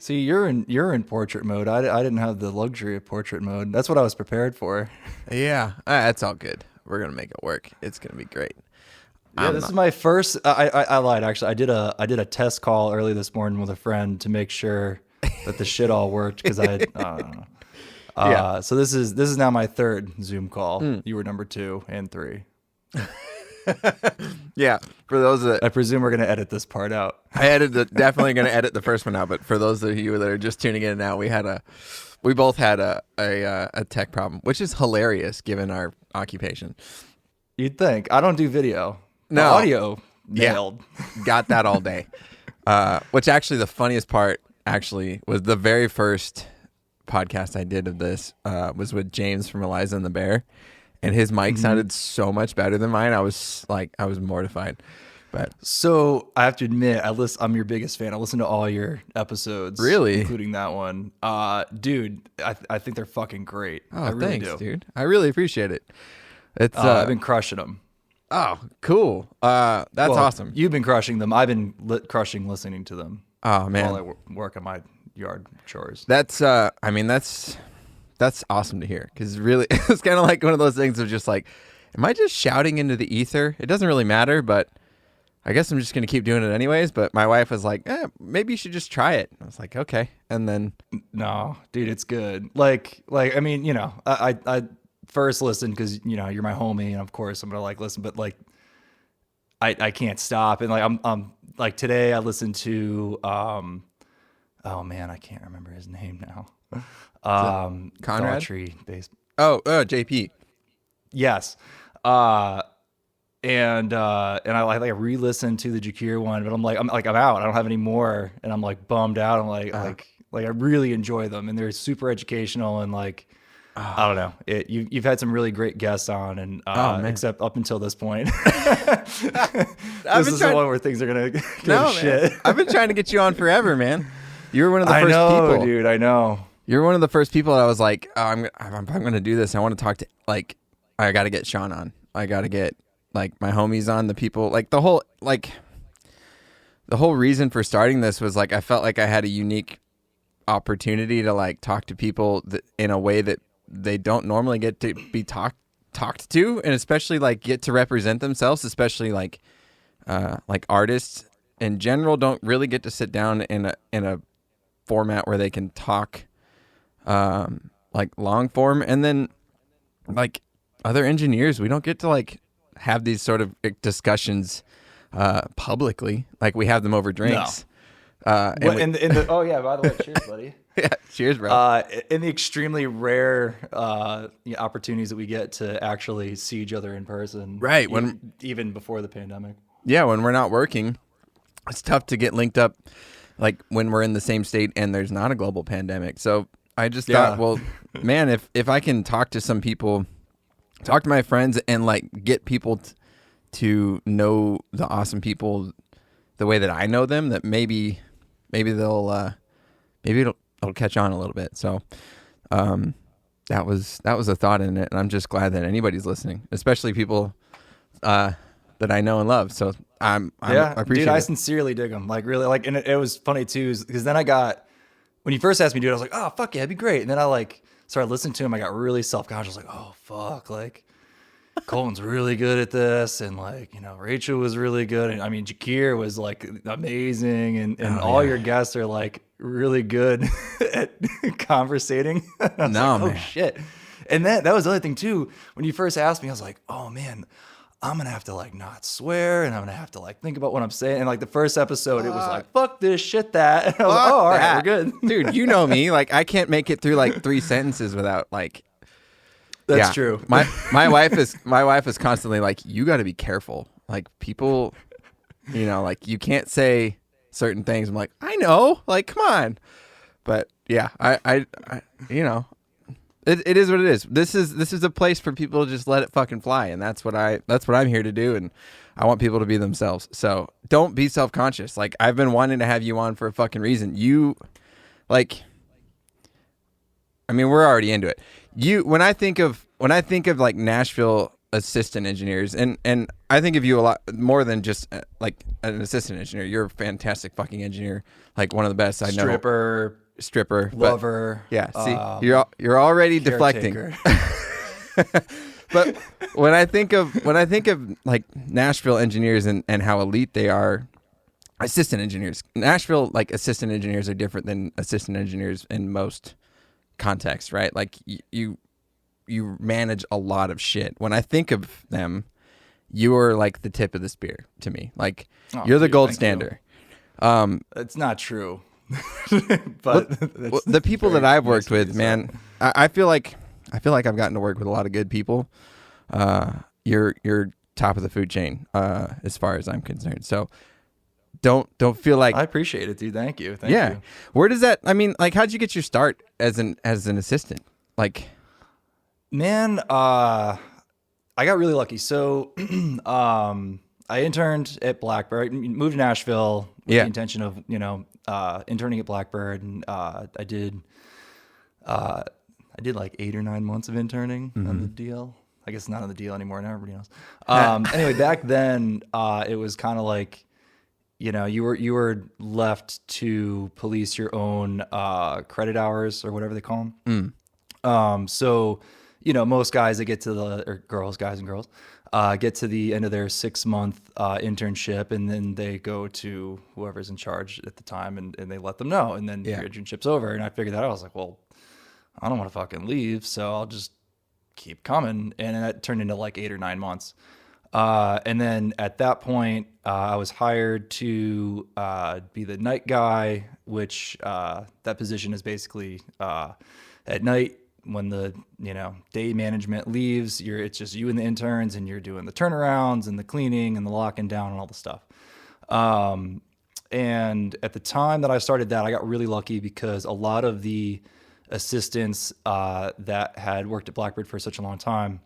See, you're in portrait mode. I didn't have the luxury of portrait mode. That's what I was prepared for. Yeah, that's all good. We're gonna make it work. It's gonna be great. Yeah, this is my first. I lied actually. I did a test call early this morning with a friend to make sure that the shit all worked because I don't know. Yeah. So this is now my third Zoom call. You were number 2 and 3. Yeah, for those that I presume we're gonna edit this part out. definitely going to edit the first one out. But for those of you that are just tuning in now, we both had a tech problem, which is hilarious given our occupation. You'd think I don't do video. No. The audio nailed. Yeah, got that all day. Which actually the funniest part actually was the very first podcast I did of this was with James from Eliza and the Bear, and his mic sounded so much better than mine. I was mortified. But so I have to admit, I'm your biggest fan. I listen to all your episodes, really, including that one. Dude, I think they're fucking great. Oh, I really thanks, do. dude. I really appreciate it. It's I've been crushing them. Oh, cool. That's awesome. You've been crushing them. I've been crushing listening to them. Oh man, while I work on my yard chores. That's awesome to hear, because really it's kind of like one of those things of just like, am I just shouting into the ether? It doesn't really matter, but I guess I'm just going to keep doing it anyways. But my wife was like, maybe you should just try it. I was like, okay. And then no, dude, it's good. Like, I mean, I first listened because, you're my homie, and of course I'm going to listen, but I can't stop. And I'm like today I listened to, oh man, I can't remember his name now. Conrad? Based. Oh, JP. Yes. And I re-listened to the Jakir one, but I'm out. I don't have any more, and I'm bummed out. I'm I really enjoy them, and they're super educational, and I don't know. You've had some really great guests on, and except up until this point, this is the one where things are gonna go to shit. Man. I've been trying to get you on forever, man. You were one of the first people, dude. I know. You're one of the first people that I was like, oh, I'm going to do this. I want to talk to, I got to get Sean on. I got to get my homies on, the people, the whole reason for starting this was I felt like I had a unique opportunity to talk to people in a way that they don't normally get to be talked to, and especially get to represent themselves, especially artists in general don't really get to sit down in a format where they can talk long form, and then other engineers, we don't get to have these sort of discussions publicly. We have them over drinks. No. Oh yeah, by the way, cheers, buddy. Yeah, cheers, bro. In the extremely rare opportunities that we get to actually see each other in person, right? Even before the pandemic. Yeah, when we're not working, it's tough to get linked up. When we're in the same state and there's not a global pandemic. So I just thought, well, man, if I can talk to some people, talk to my friends, and get people to know the awesome people the way that I know them, that maybe they'll it'll catch on a little bit. So that was a thought in it, and I'm just glad that anybody's listening, especially people that I know and love. So I appreciate dude, I it. sincerely dig them. Really, and it was funny too, because then when you first asked me to do it, I was like, oh fuck yeah, it'd be great. And then I started listening to him. I got really self-conscious, oh fuck, Colton's really good at this, and Rachel was really good, and I mean Jakir was amazing, and all your guests are really good at conversating. No, oh shit. And that was the other thing too. When you first asked me, I was like, oh man, I'm gonna have to not swear, and I'm gonna have to think about what I'm saying. And the first episode, it was fuck this, shit that. And I was all right, we're good. Dude, you know me. I can't make it through 3 sentences without That's true. My wife is constantly you got to be careful. People, you can't say certain things. I'm I know, come on. But yeah, I it is what it is. This is a place for people to just let it fucking fly, and that's what I'm here to do, and I want people to be themselves. So don't be self-conscious. I've been wanting to have you on for a fucking reason. You I mean, we're already into it. When I think of Nashville assistant engineers, and I think of you a lot more than just like an assistant engineer. You're a fantastic fucking engineer, like one of the best I know. Stripper, lover. Yeah, see, you're already deflecting. But when I think of like Nashville engineers and how elite they are, assistant engineers. Nashville, like, assistant engineers are different than assistant engineers in most contexts, right? Like you manage a lot of shit. When I think of them, you are like the tip of the spear to me. Like, you're the gold standard. It's not true. But the people that I've worked with, man, I feel like I've gotten to work with a lot of good people. You're top of the food chain as far as I'm concerned. So don't feel like... I appreciate it, dude. Thank you. Thank you. Where does that... I mean, like, how'd you get your start as an assistant? Like... Man, I got really lucky. So I interned at Blackbird. I moved to Nashville with the intention of, interning at Blackbird. And I did like 8 or 9 months of interning on the deal. I guess not on the deal anymore. Now everybody knows. Anyway, back then, it was kind of like, you were left to police your own credit hours or whatever they call them. So, most guys that get to guys and girls, get to the end of their 6-month internship, and then they go to whoever's in charge at the time, and they let them know, and then your internship's over. And I figured that out. I was like, well, I don't want to fucking leave, so I'll just keep coming. And that turned into like 8 or 9 months. And then at that point, I was hired to be the night guy, which that position is basically at night when the day management leaves. It's just you and the interns, and you're doing the turnarounds and the cleaning and the locking down and all the stuff. And at the time that I started that, I got really lucky because a lot of the assistants that had worked at Blackbird for such a long time,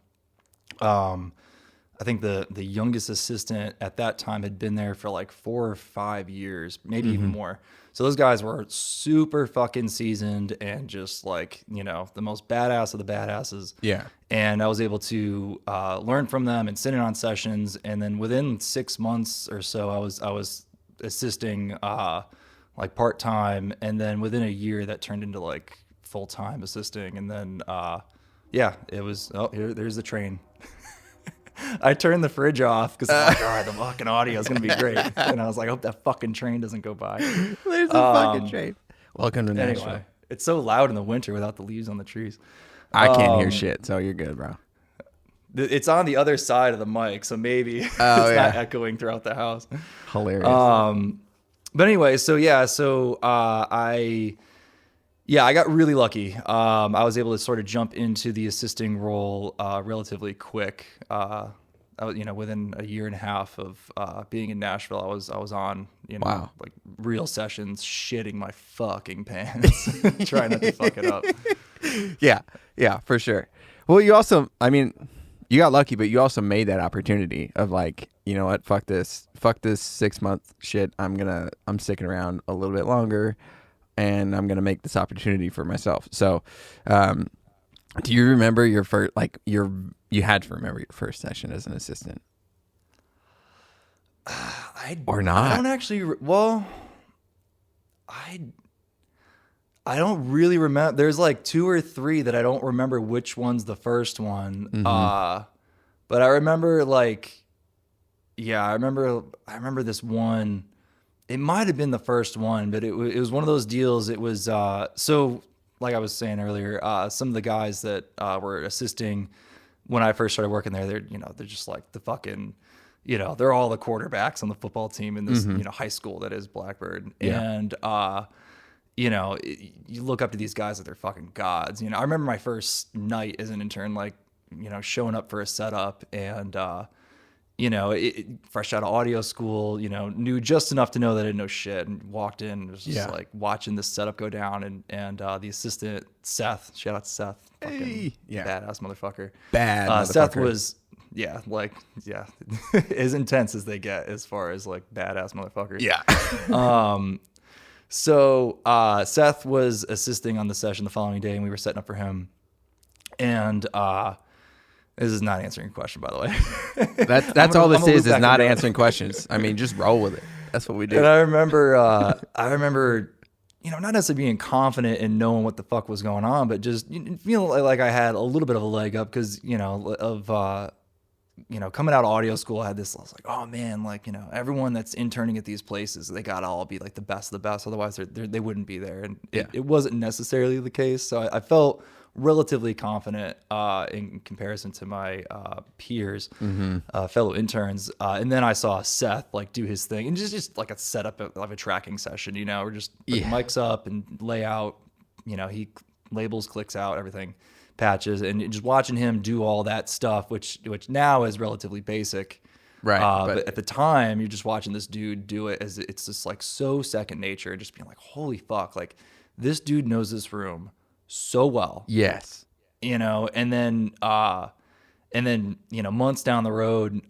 I think the youngest assistant at that time had been there for like 4 or 5 years, maybe even more. So those guys were super fucking seasoned and just like, the most badass of the badasses. Yeah. And I was able to learn from them and sit in on sessions. And then within 6 months or so, I was assisting like part-time. And then within a year that turned into like full-time assisting. And then, it was, there's the train. I turned the fridge off because I'm like, all right, the fucking audio is going to be great. And I was like, I hope that fucking train doesn't go by. There's a fucking train. Welcome to Nashville. Anyway, it's so loud in the winter without the leaves on the trees. I can't hear shit, so you're good, bro. It's on the other side of the mic, so maybe it's not echoing throughout the house. Hilarious. But anyway, I got really lucky. I was able to sort of jump into the assisting role relatively quick. Within a year and a half of being in Nashville, I was on like real sessions, shitting my fucking pants, trying not to fuck it up. Yeah, for sure. Well, you also, you got lucky, but you also made that opportunity of like, you know what, fuck this 6-month shit. I'm sticking around a little bit longer. And I'm gonna make this opportunity for myself. So, do you remember your first? Like you had to remember your first session as an assistant, or not? I don't actually. I don't really remember. There's like 2 or 3 that I don't remember which one's the first one. But I remember I remember this one. It might have been the first one, but it was one of those deals. It was so, like I was saying earlier, some of the guys that were assisting when I first started working there, they're just like the fucking, they're all the quarterbacks on the football team in this high school that is Blackbird. Yeah. And you look up to these guys that they're fucking gods. I remember my first night as an intern, showing up for a setup and fresh out of audio school, knew just enough to know that I didn't know shit, and walked in and was just like watching this setup go down. And the assistant, Seth, shout out to Seth, fucking badass motherfucker. Motherfucker. Seth was, as intense as they get as far as like badass motherfuckers. Yeah. So Seth was assisting on the session the following day, and we were setting up for him. And This is not answering your question, by the way. That's all this is not answering questions. I mean, just roll with it. That's what we do. And I remember, not necessarily being confident in knowing what the fuck was going on, but just feeling like I had a little bit of a leg up because, coming out of audio school, I was like, oh man, like, everyone that's interning at these places, they gotta all be like the best of the best. Otherwise they wouldn't be there. And it wasn't necessarily the case. So I felt relatively confident in comparison to my peers, fellow interns. And then I saw Seth like do his thing and just like a setup of a tracking session, we're just putting mics up and layout, he labels, clicks out, everything, patches, and just watching him do all that stuff, which now is relatively basic. Right. But at the time, you're just watching this dude do it as it's just like so second nature, just being like, holy fuck, like this dude knows this room so well. Yes. And then months down the road,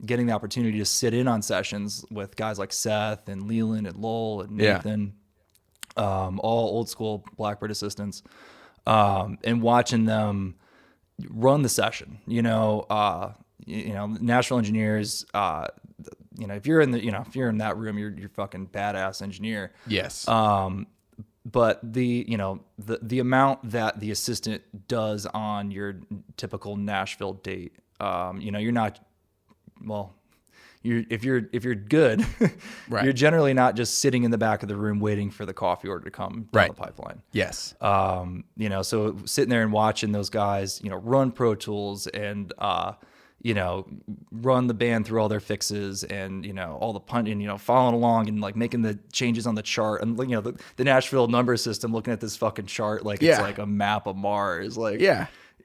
getting the opportunity to sit in on sessions with guys like Seth and Leland and Lowell and Nathan, all old school Blackbird assistants, and watching them run the session, Nashville engineers, if you're in that room, you're fucking badass engineer. Yes. But the amount that the assistant does on your typical Nashville date, you're not, if you're good, right. You're generally not just sitting in the back of the room waiting for the coffee order to come down the pipeline. Yes. So sitting there and watching those guys, run Pro Tools and, run the band through all their fixes and, all the punching, following along and like making the changes on the chart and, the Nashville number system, looking at this fucking chart like it's like a map of Mars. Like,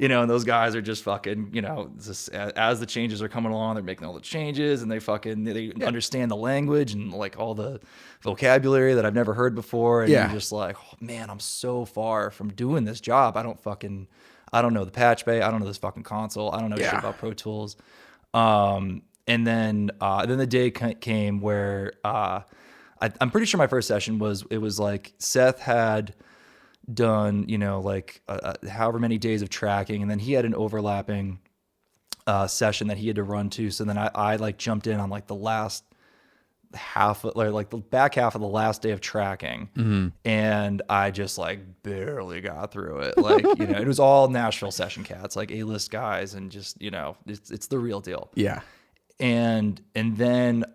and those guys are just fucking, just, as the changes are coming along, they're making all the changes and they understand the language and like all the vocabulary that I've never heard before. And you're just like, oh, man, I'm so far from doing this job. I don't know the patch bay. I don't know this fucking console. I don't know shit about Pro Tools. And then the day came where I'm pretty sure my first session was like Seth had done, however many days of tracking, and then he had an overlapping session that he had to run too. So then I like jumped in on like the last half, like the back half of the last day of tracking, and I just like barely got through it. Like, it was all Nashville session cats, like A-list guys, and just, it's the real deal. Yeah. And then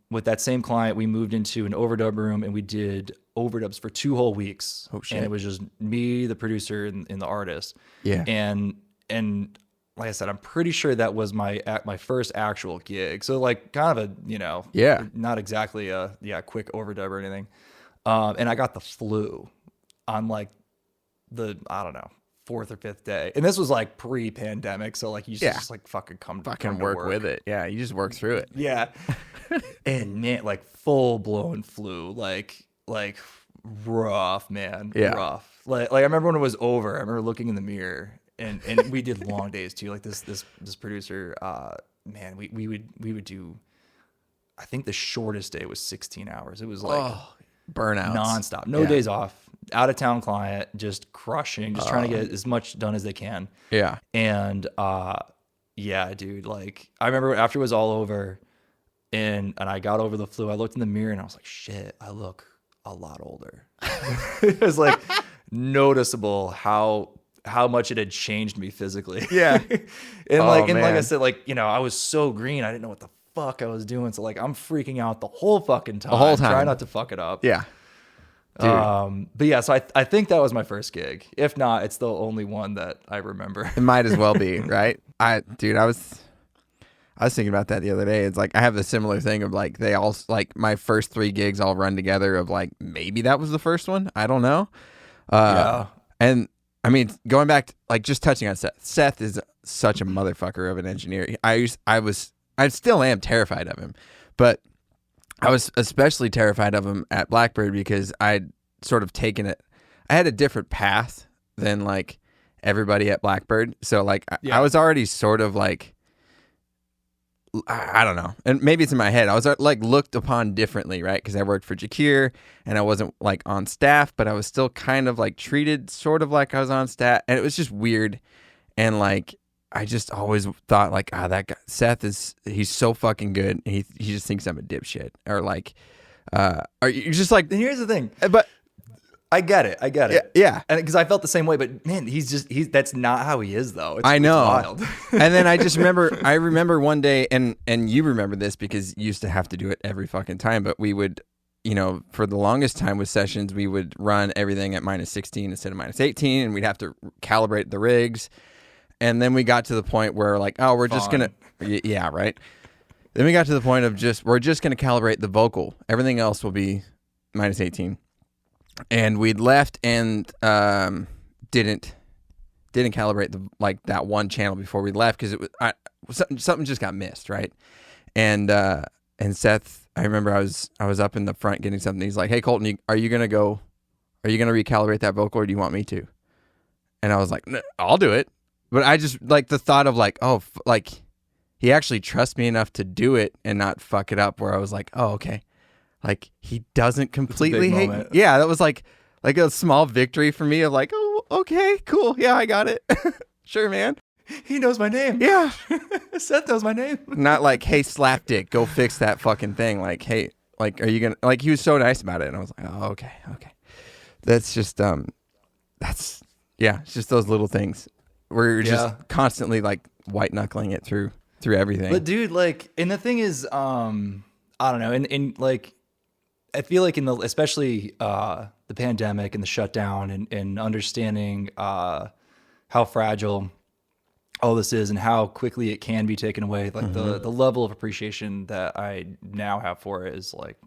with that same client, we moved into an overdub room and we did overdubs for 2 whole weeks. Oh shit. And it was just me, the producer, and the artist. Yeah. And like I said, I'm pretty sure that was my first actual gig. So like kind of a, not exactly a quick overdub or anything. And I got the flu on like the, I don't know, 4th or 5th day. And this was like pre-pandemic. So like you just like fucking come work with it. Yeah. You just work through it. Yeah. And man, like full blown flu, like rough, man. Yeah. Rough. Like I remember when it was over, I remember looking in the mirror. And we did long days too. Like this producer, man, we would do, I think the shortest day was 16 hours. It was like burnouts nonstop, no days off, out of town client, just crushing, just trying to get as much done as they can. Yeah. And dude, like I remember after it was all over and I got over the flu, I looked in the mirror and I was like, shit, I look a lot older. It was like noticeable how much it had changed me physically. Yeah. and like I said, like, I was so green. I didn't know what the fuck I was doing. So like, I'm freaking out the whole fucking time. Try not to fuck it up. Yeah. Dude. But yeah, so I think that was my first gig. If not, it's the only one that I remember. It might as well be, right? I was thinking about that the other day. It's like, I have the similar thing of like, they all like my first 3 gigs all run together of like, maybe that was the first one. I don't know. And I mean, going back to, like, just touching on Seth. Seth is such a motherfucker of an engineer. I still am terrified of him, but I was especially terrified of him at Blackbird because I'd sort of taken it. I had a different path than like everybody at Blackbird. So like I was already sort of like, I don't know. And maybe it's in my head. I was like looked upon differently, right? Because I worked for Jakir and I wasn't like on staff, but I was still kind of like treated sort of like I was on staff. And it was just weird. And like, I just always thought like, that guy, Seth he's so fucking good. He just thinks I'm a dipshit, or like, are you just like? And here's the thing, but I get it. Yeah. And because I felt the same way, but man, that's not how he is though. I know. It's wild. And then I remember one day, and you remember this because you used to have to do it every fucking time, but we would, for the longest time with sessions, we would run everything at -16 instead of -18, and we'd have to calibrate the rigs. And then we got to the point where like, oh, we're just going to, yeah, right. Then we got to the point of we're just going to calibrate the vocal. Everything else will be -18. And we'd left and didn't calibrate that one channel before we left because it was something just got missed, right? And Seth, I remember I was up in the front getting something. He's like, "Hey Colton, are you gonna recalibrate that vocal, or do you want me to?" And I was like, "No, I'll do it." But I just like the thought of like, oh, like he actually trusts me enough to do it and not fuck it up. Where I was like, oh, okay. Like he doesn't completely hate me. Yeah, that was like a small victory for me of like, oh, okay, cool. Yeah, I got it. Sure, man. He knows my name. Yeah. Seth knows my name. Not like, hey, slapdick, go fix that fucking thing. Like, hey, like, are you going to, like, he was so nice about it. And I was like, oh, okay. That's just, it's just those little things where you're just constantly like white knuckling it through everything. But dude, like, and the thing is, I don't know. And like, I feel like especially the pandemic and the shutdown and understanding how fragile all this is and how quickly it can be taken away. Like the level of appreciation that I now have for it is like,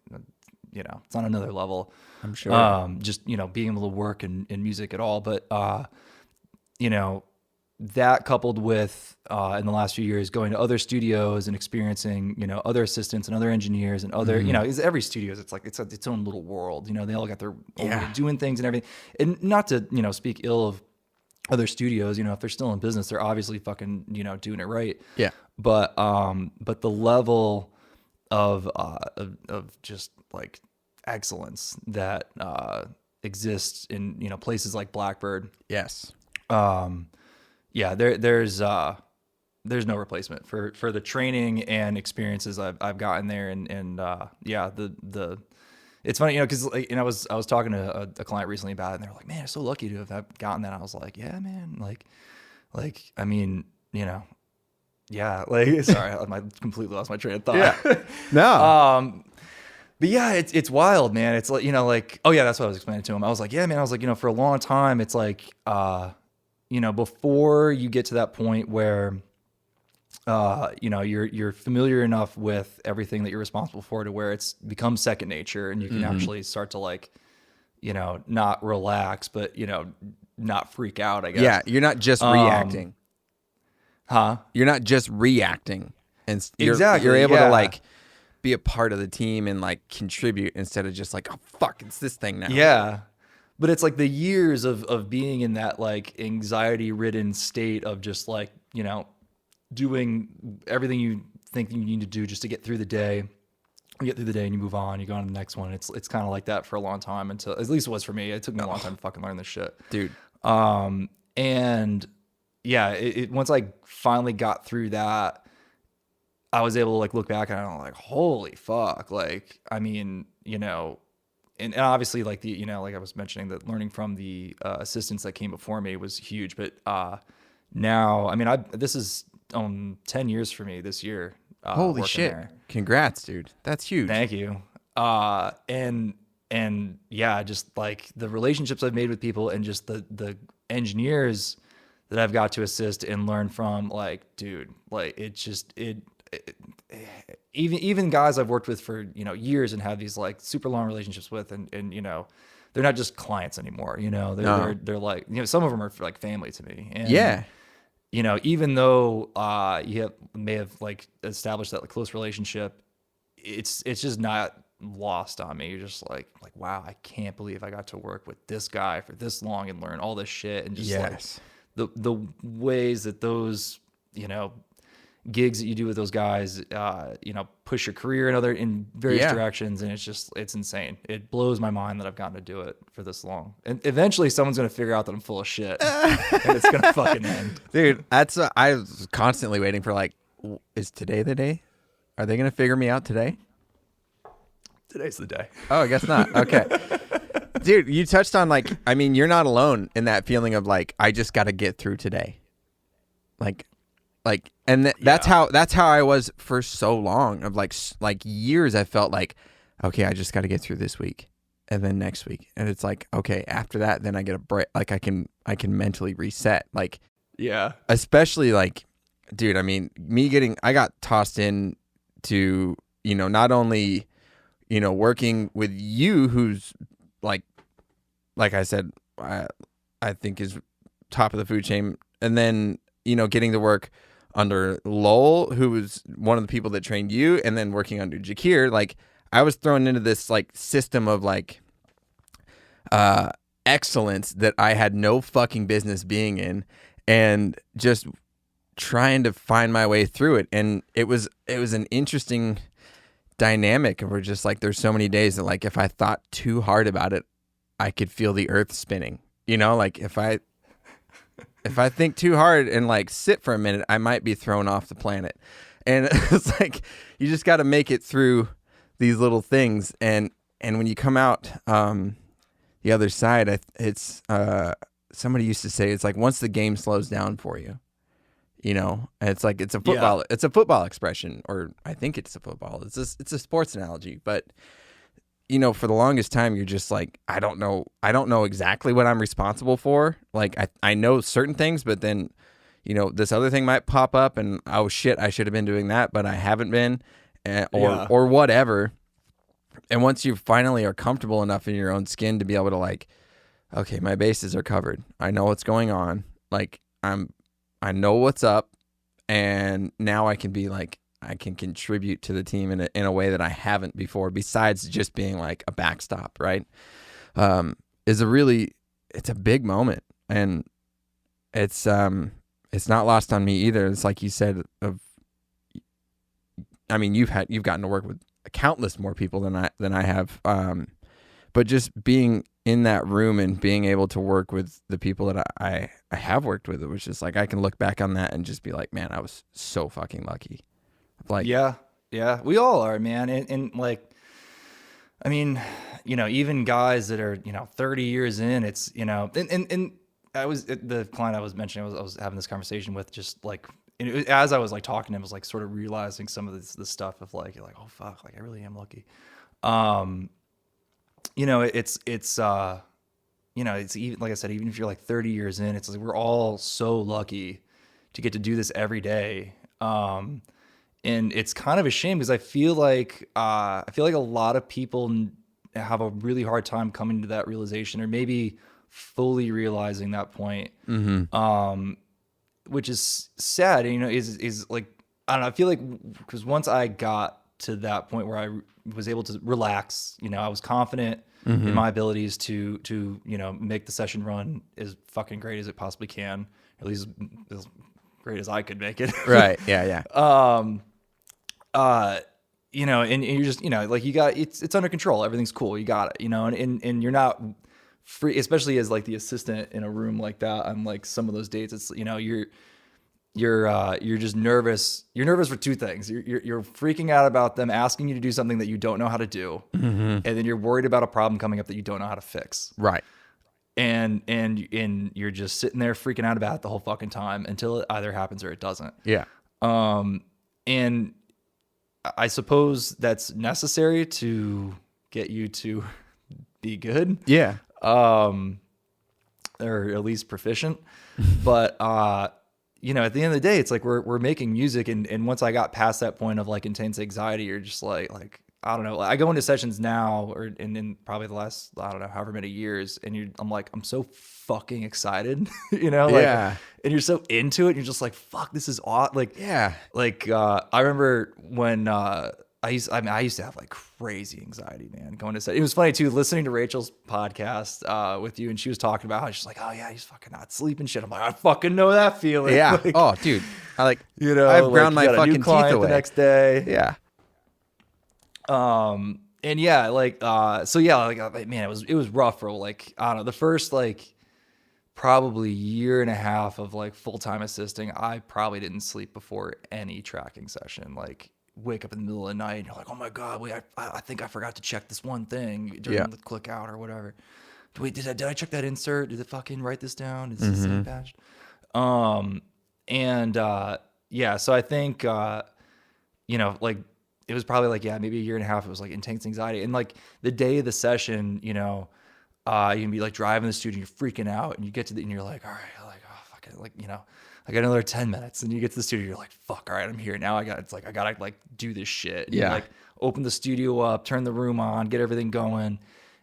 it's on another level. I'm sure. Just, being able to work in music at all. But, that coupled with in the last few years going to other studios and experiencing other assistants and other engineers and other because every studio is it's its own little world. They all got their own way of doing things and everything. And not to speak ill of other studios, if they're still in business, they're obviously fucking doing it right. Yeah. But the level of just like excellence that exists in places like Blackbird. Yes. Yeah, there's no replacement for the training and experiences I've gotten there, and the it's funny, because I was talking to a client recently about it, and they're like, man, I'm so lucky to have gotten that. I was like, yeah, man, like I mean, yeah, like sorry, I completely lost my train of thought. Yeah, no. But yeah, it's wild, man. It's like oh yeah, that's what I was explaining to him. I was like, yeah, man, I was like, for a long time, it's like before you get to that point where, you're familiar enough with everything that you're responsible for to where it's become second nature, and you can actually start to like, not relax, but not freak out, I guess. Yeah, you're not just reacting. You're not just reacting, and you're able to like be a part of the team and like contribute instead of just like, oh fuck, it's this thing now. Yeah. But it's like the years of being in that like anxiety ridden state of just like, doing everything you think you need to do just to get through the day. You get through the day and you move on, you go on to the next one. It's kind of like that for a long time until, at least it was for me. It took me a long time to fucking learn this shit. Dude. And yeah, once I finally got through that, I was able to like look back and I'm like, holy fuck. Like, I mean, and obviously like the, like I was mentioning, that learning from the assistants that came before me was huge. But now, I mean, this is 10 years for me this year. Holy shit. There. Congrats, dude. That's huge. Thank you. And yeah, just like the relationships I've made with people and just the engineers that I've got to assist and learn from, like, dude, like even guys I've worked with for, years and have these like super long relationships with, and they're not just clients anymore, they're like, some of them are like family to me. And, yeah. Even though may have like established that close relationship, it's just not lost on me. You're just like, wow, I can't believe I got to work with this guy for this long and learn all this shit. And just like the ways that those, gigs that you do with those guys, push your career in various directions. And it's insane. It blows my mind that I've gotten to do it for this long. And eventually someone's going to figure out that I'm full of shit and it's going to fucking end. Dude, I was constantly waiting for like, is today the day? Are they going to figure me out today? Today's the day. Oh, I guess not. Okay. Dude, you touched on like, I mean, you're not alone in that feeling of like, I just got to get through today. That's how I was for so long of like years. I felt like, okay, I just got to get through this week and then next week. And it's like, okay, after that, then I get a break. Like I can mentally reset. Like, yeah, especially like, dude, I mean, I got tossed in to, not only, working with you, who's like I said, I think is top of the food chain. And then, getting to work under Lowell, who was one of the people that trained you, and then working under Jakir. Like I was thrown into this like system of like excellence that I had no fucking business being in, and just trying to find my way through it. And it was an interesting dynamic. And we're just like, there's so many days that like, if I thought too hard about it, I could feel the earth spinning, like if I think too hard and like sit for a minute, I might be thrown off the planet. And it's like, you just got to make it through these little things. And when you come out the other side, it's somebody used to say, it's like once the game slows down for you, and it's like, it's a football expression, or I think it's a football. It's a sports analogy, but for the longest time, you're just like, I don't know exactly what I'm responsible for. Like I know certain things, but then, this other thing might pop up and, oh shit, I should have been doing that, but I haven't been, or whatever. And once you finally are comfortable enough in your own skin to be able to like, okay, my bases are covered. I know what's going on. Like I know what's up, and now I can be like, I can contribute to the team in a way that I haven't before, besides just being like a backstop, right? It's a big moment, and it's not lost on me either. It's like you said, I mean, you've gotten to work with countless more people than I have, but just being in that room and being able to work with the people that I have worked with, it was just like, I can look back on that and just be like, man, I was so fucking lucky. Like, yeah, we all are, man. And like, I mean, even guys that are, 30 years in, it's, and I was, the client I was mentioning, I was having this conversation with, just like, as I was like talking to him, I was like sort of realizing some of this stuff of like, you're like, oh fuck, like I really am lucky. It's even, like I said, even if you're like 30 years in, it's like, we're all so lucky to get to do this every day. And it's kind of a shame because I feel like a lot of people have a really hard time coming to that realization, or maybe fully realizing that point, which is sad. Is like, I don't know. I feel like because once I got to that point where I was able to relax, I was confident in my abilities to make the session run as fucking great as it possibly can, at least as great as I could make it. Right. Yeah. And you're just, like you got, it's under control. Everything's cool. You got it, and you're not free, especially as like the assistant in a room like that on like some of those dates. It's, you're just nervous. You're nervous for two things. You're freaking out about them asking you to do something that you don't know how to do. And then you're worried about a problem coming up that you don't know how to fix. Right. And you're just sitting there freaking out about it the whole fucking time until it either happens or it doesn't. Yeah. And I suppose that's necessary to get you to be good. Yeah. Or at least proficient. But, at the end of the day, it's like we're making music. And once I got past that point of like intense anxiety, you're just like, I don't know. I go into sessions now, and in probably the last, I don't know, however many years, and I'm like, I'm so fucking excited, Yeah. And you're so into it. And you're just like, fuck, this is awesome. Like, yeah. Like, I remember when I used to have like crazy anxiety, man, going to set. It was funny too, listening to Rachel's podcast with you, and she was talking about how she's like, oh yeah, he's fucking not sleeping shit. I'm like, I fucking know that feeling. Yeah. Like, oh, dude, You know, I've like, ground you my got a new fucking teeth client away the next day. Yeah. And yeah, like, so yeah, like, man, it was rough for like, I don't know, the first like probably year and a half of like full-time assisting. I probably didn't sleep before any tracking session. Like, wake up in the middle of the night and you're like, oh my God, wait, I think I forgot to check this one thing during the click out or whatever. Wait, did I check that insert? Did it fucking write this down? Is this thing patched? Yeah, so I think, you know, like, it was probably like, yeah, maybe a year and a half. It was like intense anxiety. And like the day of the session, you know, you can be like driving the studio, you're freaking out, and you get to and you're like, all right, like, oh, fuck it. Like, you know, I got another 10 minutes. And you get to the studio, you're like, fuck, all right, I'm here. Now I gotta like do this shit. And you like open the studio up, turn the room on, get everything going.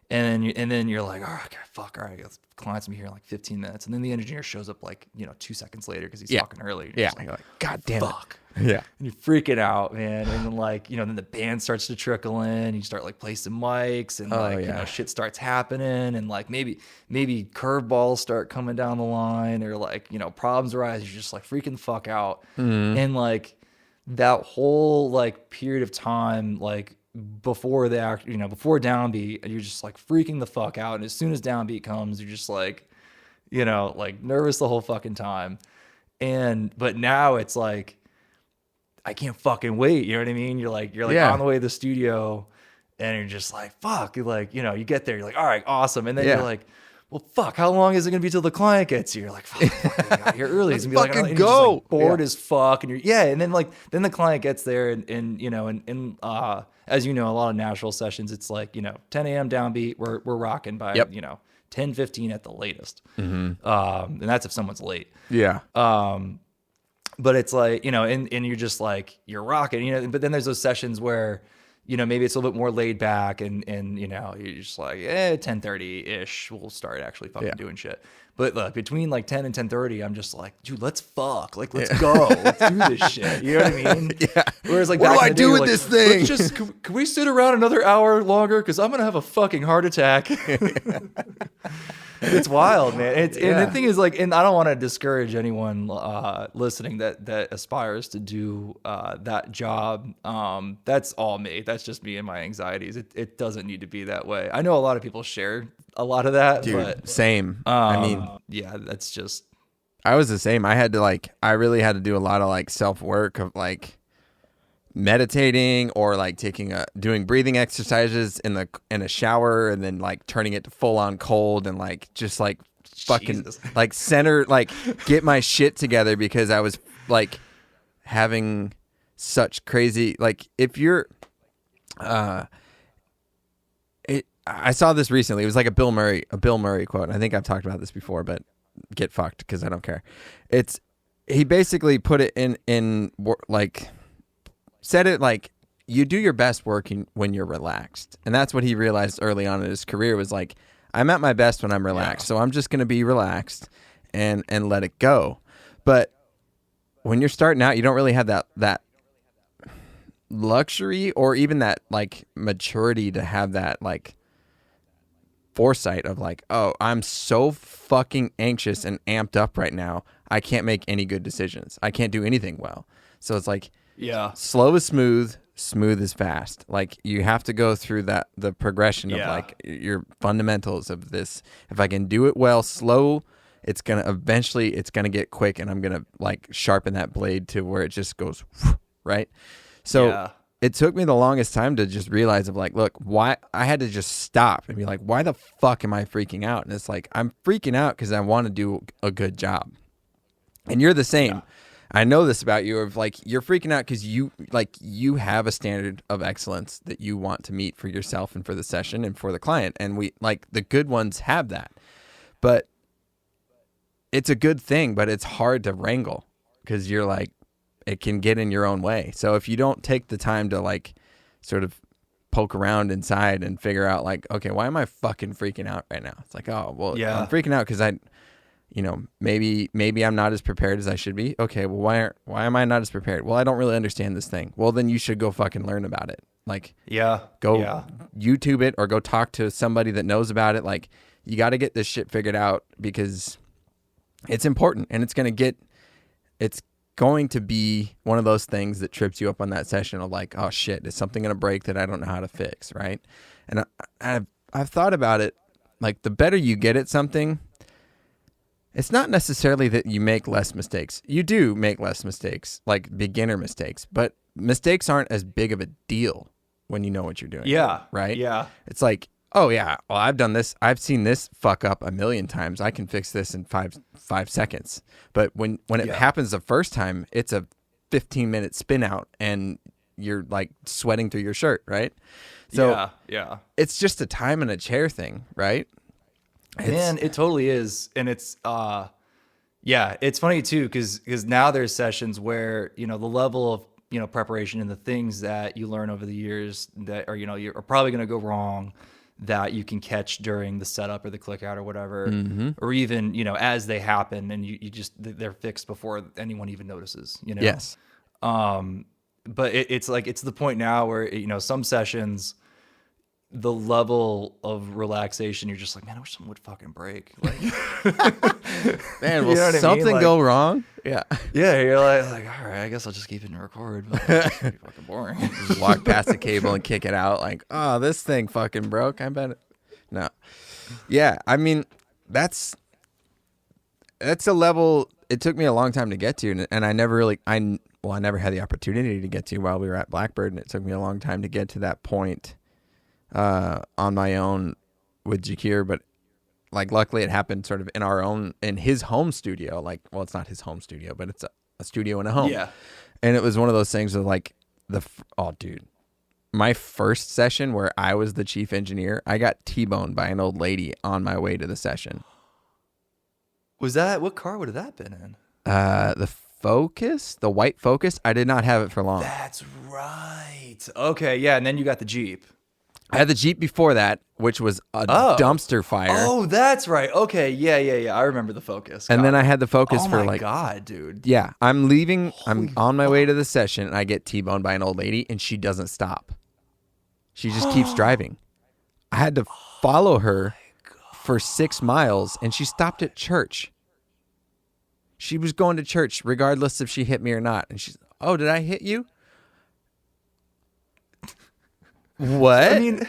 And then you're like, all right, okay, fuck, all right, the client's gonna be here in like 15 minutes. And then the engineer shows up like, you know, 2 seconds later because he's fucking early. Yeah. Like, You're like, God damn fuck. it. Yeah. And you're freaking out, man. And then like, you know, then the band starts to trickle in. You start like placing mics and you know, shit starts happening. And like maybe curveballs start coming down the line or like, you know, problems arise. You're just like freaking the fuck out. And like that whole like period of time, like before the act, you know, before downbeat, you're just like freaking the fuck out. And as soon as downbeat comes, you're just like, you know, like nervous the whole fucking time. But now it's like, I can't fucking wait. You know what I mean? You're like on the way to the studio and you're just like, fuck. You're like, you know, you get there, you're like, all right, awesome. And then you're like, well, fuck, how long is it going to be till the client gets here? You're like, fuck, I got here early. It's going to be like, fucking and go. you're just, like, bored as fuck. And and then the client gets there and you know, and as you know, a lot of Nashville sessions, it's like, you know, 10 a.m. downbeat, we're rocking by, you know, 10:15 at the latest. And that's if someone's late. Yeah. But it's like, you know, and you're just like, you're rocking, you know, but then there's those sessions where, you know, maybe it's a little bit more laid back and you know, you're just like, 10:30-ish, we'll start actually fucking doing shit. But look, between like 10 and 10:30, I'm just like, dude, let's fuck. Like, let's go. Let's do this shit. You know what I mean? Yeah. Whereas like, what back do I in the day, do with like, this thing? Let's just, can we sit around another hour longer? Because I'm going to have a fucking heart attack. It's wild, man. And the thing is, like, and I don't want to discourage anyone listening that aspires to do that job. That's all me. That's just me and my anxieties. It doesn't need to be that way. I know a lot of people share a lot of that. Dude, but same. I mean, yeah, that's just. I was the same. I really had to do a lot of like self work of like meditating or like doing breathing exercises in a shower and then like turning it to full on cold and like just like fucking like center, like get my shit together because I was like having such crazy, like if you're I saw this recently. It was like a Bill Murray quote. I think I've talked about this before, but get fucked because I don't care. He basically put it in like said it like you do your best working when you're relaxed. And that's what he realized early on in his career was like, I'm at my best when I'm relaxed. So I'm just going to be relaxed and let it go. But when you're starting out, you don't really have that luxury or even that like maturity to have that like foresight of like, oh, I'm so fucking anxious and amped up right now. I can't make any good decisions. I can't do anything well. So it's like, slow is smooth, smooth is fast. Like you have to go through the progression of like your fundamentals of this. If I can do it well, slow, it's going to get quick and I'm going to like sharpen that blade to where it just goes right. So it took me the longest time to just realize of like, look, why I had to just stop and be like, why the fuck am I freaking out? And it's like, I'm freaking out because I want to do a good job. And you're the same. Yeah. I know this about you of like, you're freaking out because you have a standard of excellence that you want to meet for yourself and for the session and for the client. And we like the good ones have that, but it's a good thing, but it's hard to wrangle because you're like, it can get in your own way. So if you don't take the time to like sort of poke around inside and figure out like, okay, why am I fucking freaking out right now? It's like, oh, well, I'm freaking out because maybe I'm not as prepared as I should be. Okay, well, why am I not as prepared? Well, I don't really understand this thing. Well, then you should go fucking learn about it. Like, go YouTube it or go talk to somebody that knows about it. Like, you got to get this shit figured out because it's important and it's going to be one of those things that trips you up on that session of like, oh shit, is something going to break that I don't know how to fix, right? And I've thought about it, like the better you get at something, it's not necessarily that you make less mistakes. You do make less mistakes, like beginner mistakes, but mistakes aren't as big of a deal when you know what you're doing. Yeah. Right? Yeah. It's like, oh yeah, well I've done this. I've seen this fuck up a million times. I can fix this in five seconds. But when it happens the first time, it's a 15-minute spin out and you're like sweating through your shirt, right? So yeah. It's just a time and a chair thing, right? Man, it totally is. And it's it's funny too, because now there's sessions where, the level of, preparation and the things that you learn over the years that are, you're probably going to go wrong, that you can catch during the setup or the click out or whatever, or even, as they happen, and you just, they're fixed before anyone even notices, Yes. But it's like, it's the point now where, some sessions, the level of relaxation, you're just like, man, I wish someone would fucking break. Like, man, will something go wrong? Yeah. Yeah, you're like, all right, I guess I'll just keep it and record. But it's gonna be fucking boring. Just walk past the cable and kick it out like, oh, this thing fucking broke. I bet it. No. Yeah, I mean, that's a level it took me a long time to get to, and I never really, I never had the opportunity to get to while we were at Blackbird, and it took me a long time to get to that point on my own with Jakir, but like luckily it happened sort of in his home studio. Like, well, it's not his home studio, but it's a studio in a home. Yeah. And it was one of those things of like dude, my first session where I was the chief engineer, I got T-boned by an old lady on my way to the session. What car would have that been in? The Focus, the white Focus. I did not have it for long. That's right. Okay. Yeah. And then you got the Jeep. I had the Jeep before that, which was a dumpster fire. Oh, that's right. Okay, yeah. I remember the Focus. And then I had the Focus for like... Oh my God, dude. Yeah, I'm leaving. I'm on my way to the session, and I get T-boned by an old lady, and she doesn't stop. She just keeps driving. I had to follow her for 6 miles, and she stopped at church. She was going to church, regardless if she hit me or not. And she's, oh, did I hit you? What? I mean,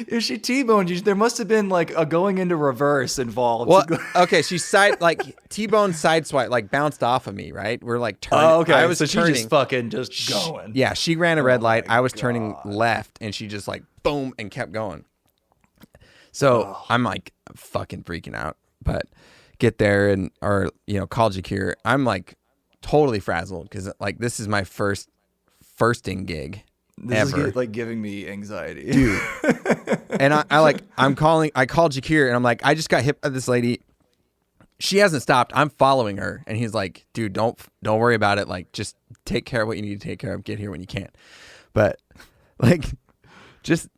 if she T-boned you, there must have been like a going into reverse involved. Well, okay, she T-bone sideswipe, like bounced off of me, right? We're like turning. Oh, okay. I was so turning. She just fucking just going. Yeah, she ran a red light. I was turning left, and she just like boom and kept going. So I'm like fucking freaking out, but get there or call Jakir. I'm like totally frazzled because like this is my firsting gig. This is like giving me anxiety, dude. And I called Jakir and I'm like, I just got hit by this lady. She hasn't stopped. I'm following her, and he's like, dude, don't worry about it. Like, just take care of what you need to take care of. Get here when you can. But like, just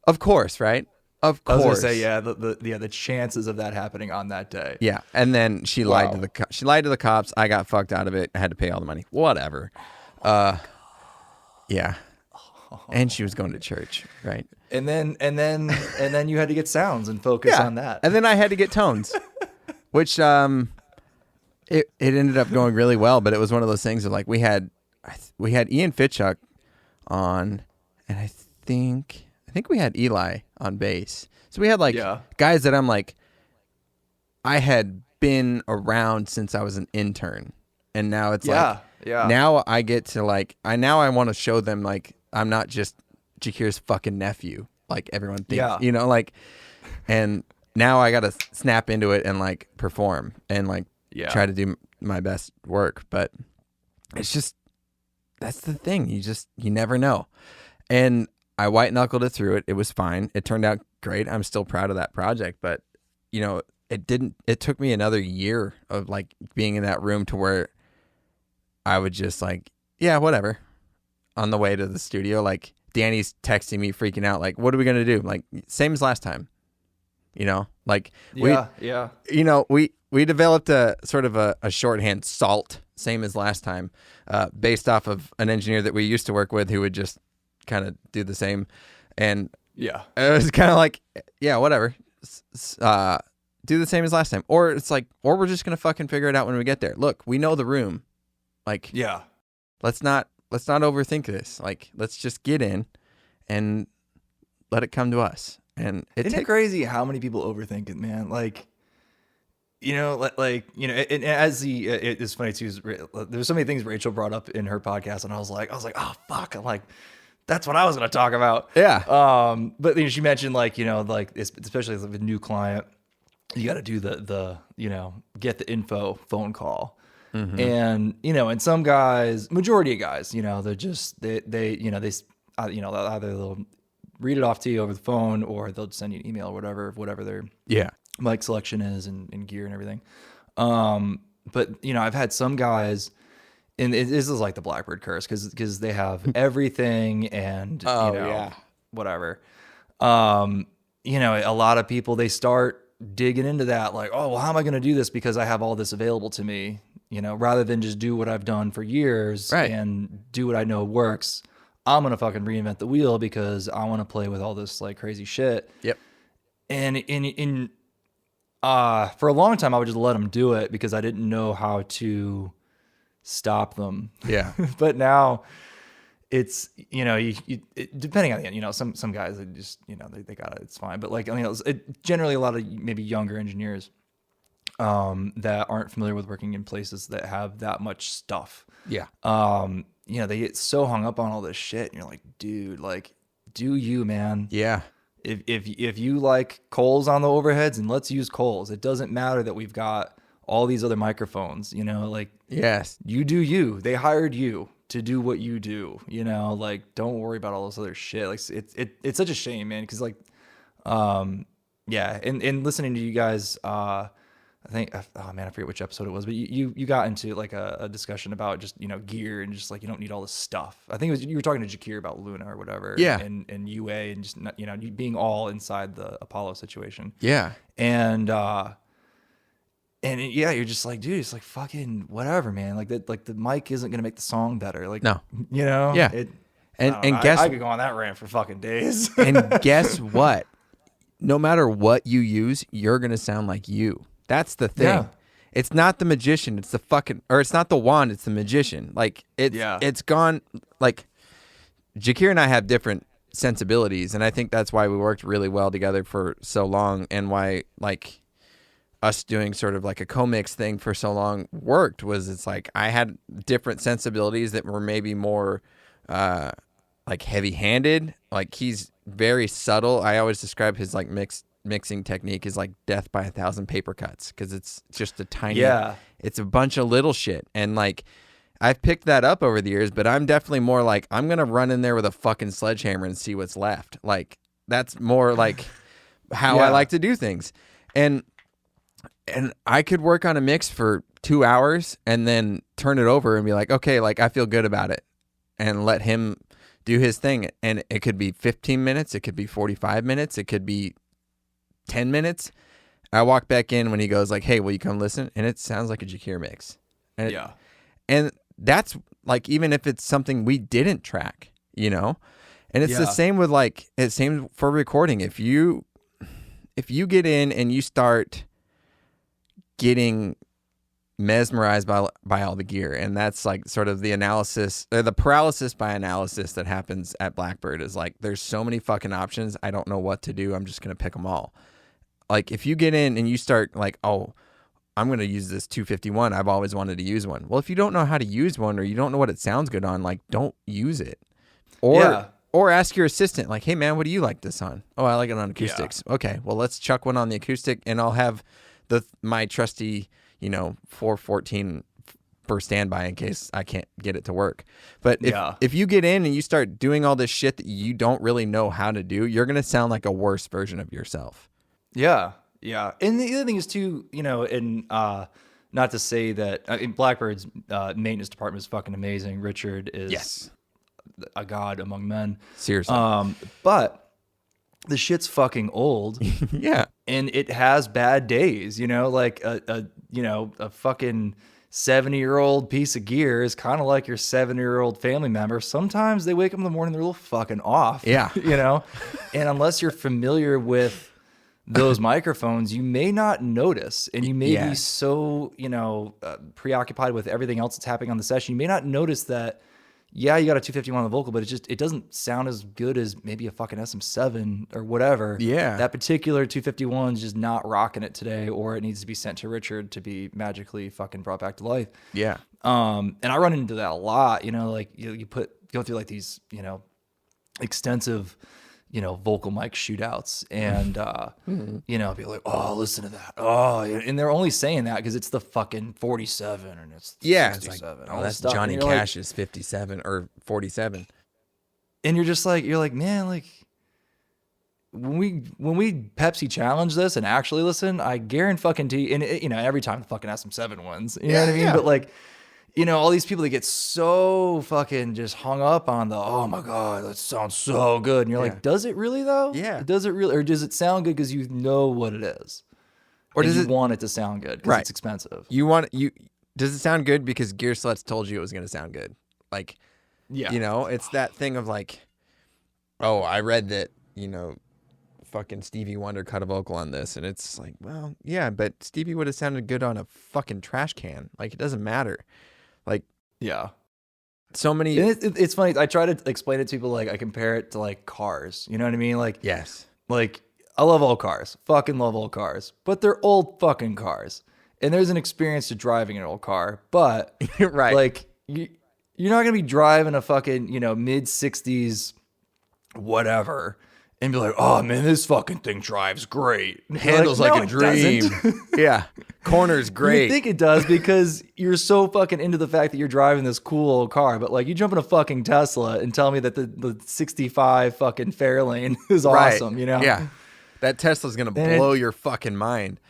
of course, right? Of course. I was gonna say, yeah, the chances of that happening on that day. Yeah, and then she lied to the cops. I got fucked out of it. I had to pay all the money. Whatever. Yeah. And she was going to church, right? And then you had to get sounds and focus on that. And then I had to get tones, which it ended up going really well. But it was one of those things of like we had Ian Fitchuk on, and I think we had Eli on bass. So we had like guys that I'm like, I had been around since I was an intern, and now it's now I get to like I want to show them like. I'm not just Jakir's fucking nephew, like everyone thinks, like, and now I got to snap into it and like perform and like try to do my best work. But it's just, that's the thing. You never know. And I white knuckled it through it. It was fine. It turned out great. I'm still proud of that project, but it took me another year of like being in that room to where I would just like, yeah, whatever. On the way to the studio, like Danny's texting me, freaking out, like, "What are we gonna do?" Like, same as last time, like we developed a sort of a shorthand, SALT, same as last time, based off of an engineer that we used to work with who would just kind of do the same, and it was kind of like, yeah, whatever, do the same as last time, or it's like, or we're just gonna fucking figure it out when we get there. Look, we know the room. Like, yeah. let's not overthink this. Like, let's just get in and let it come to us. And Isn't it crazy how many people overthink it, man? Like, and as it's funny too. There's so many things Rachel brought up in her podcast, and I was like, oh fuck, I'm like, that's what I was gonna talk about. Yeah. But she mentioned especially with a new client, you got to do the get the info phone call, and and some guys, majority of guys, they're just either they'll read it off to you over the phone or they'll send you an email or whatever their mic selection is and gear and everything. But I've had some guys, and this is like the Blackbird curse because they have everything and whatever. A lot of people, they start digging into that, like, oh well, how am I going to do this because I have all this available to me, rather than just do what I've done for years and do what I know works. I'm going to fucking reinvent the wheel because I want to play with all this like crazy shit. Yep. And for a long time, I would just let them do it because I didn't know how to stop them. Yeah. But now it's, depending on the, some guys, they just, they got it, it's fine. But like, generally a lot of maybe younger engineers that aren't familiar with working in places that have that much stuff. Yeah. They get so hung up on all this shit and you're like, dude, like, do you, man? Yeah. If you like Coles on the overheads, and let's use Coles. It doesn't matter that we've got all these other microphones, like, yes, you do you. They hired you to do what you do, like, don't worry about all this other shit. Like, it's such a shame, man. Cause like, yeah. And listening to you guys, I think, oh man, I forget which episode it was, but you got into like a discussion about just, gear and just like, you don't need all this stuff. I think it was, you were talking to Jakir about Luna or whatever. Yeah. And UA and just, you being all inside the Apollo situation. Yeah. And yeah, you're just like, dude, it's like fucking whatever, man. Like that, like the mic isn't going to make the song better. Like, no, Yeah. And guess, I could go on that rant for fucking days. And guess what? No matter what you use, you're going to sound like you. That's the thing. Yeah. It's not the magician. It's the it's not the wand. It's the magician. Like it's gone. Like Jakir and I have different sensibilities, and I think that's why we worked really well together for so long, and why like us doing sort of like a co-mix thing for so long worked. Was it's like I had different sensibilities that were maybe more like heavy-handed. Like he's very subtle. I always describe his like mixing technique is like death by 1,000 paper cuts because it's just a tiny, it's a bunch of little shit. And like I've picked that up over the years, but I'm definitely more like I'm gonna run in there with a fucking sledgehammer and see what's left. Like that's more like how I like to do things. And I could work on a mix for 2 hours and then turn it over and be like, okay, like I feel good about it, and let him do his thing. And it could be 15 minutes, it could be 45 minutes, it could be 10 minutes. I walk back in when he goes like, hey, will you come listen? And it sounds like a Jakir mix. And and that's like, even if it's something we didn't track, and it's the same with like, it's same for recording. If you get in and you start getting mesmerized by all the gear, and that's like sort of the analysis, or the paralysis by analysis that happens at Blackbird, is like, there's so many fucking options. I don't know what to do. I'm just going to pick them all. Like if you get in and you start like, oh, I'm going to use this 251. I've always wanted to use one. Well, if you don't know how to use one, or you don't know what it sounds good on, like don't use it. Or ask your assistant, like, hey man, what do you like this on? Oh, I like it on acoustics. Yeah. Okay, well let's chuck one on the acoustic, and I'll have my trusty, 414 for standby in case I can't get it to work. But if you get in and you start doing all this shit that you don't really know how to do, you're going to sound like a worse version of yourself. Yeah. Yeah. And the other thing is too, and not to say that Blackbird's maintenance department is fucking amazing. Richard is a god among men. Seriously. But the shit's fucking old. Yeah. And it has bad days, like a fucking 70-year-old piece of gear is kind of like your 70-year-old family member. Sometimes they wake up in the morning, they're a little fucking off. Yeah. And unless you're familiar with those microphones, you may not notice, and you may be so, preoccupied with everything else that's happening on the session. You may not notice that, yeah, you got a 251 on the vocal, but it doesn't sound as good as maybe a fucking SM7 or whatever. Yeah. That particular 251 is just not rocking it today, or it needs to be sent to Richard to be magically fucking brought back to life. Yeah. And I run into that a lot, like you go through like these, extensive, vocal mic shootouts, and people like, oh, listen to that, oh, and they're only saying that because it's the fucking 47 and it's 67. It's like, oh, that's Johnny Cash's 57 or 47, and you're like, man, like when we Pepsi challenge this and actually listen, I guarantee, and every time the fucking SM7 wins, you know what I mean, but like. All these people that get so fucking just hung up on oh my God, that sounds so good. And you're like, does it really though? Yeah. Does it really? Or does it sound good because you know what it is? Or does it want it to sound good because it's expensive? Does it sound good because Gear Sluts told you it was going to sound good? Like, it's that thing of like, oh, I read that, fucking Stevie Wonder cut a vocal on this. And it's like, well, yeah, but Stevie would have sounded good on a fucking trash can. Like, it doesn't matter. Like, yeah, so many. It's funny. I try to explain it to people. Like, I compare it to like cars. You know what I mean? Like, yes. Like, I love old cars. Fucking love old cars. But they're old fucking cars. And there's an experience to driving an old car. But right, like you're not gonna be driving a fucking mid 60s whatever and be like, oh man, this fucking thing drives great. Handles like a dream. Yeah. Corner's great. You think it does because you're so fucking into the fact that you're driving this cool old car. But like, you jump in a fucking Tesla and tell me that the 65 fucking Fairlane is awesome, Yeah. That Tesla's going to blow your fucking mind.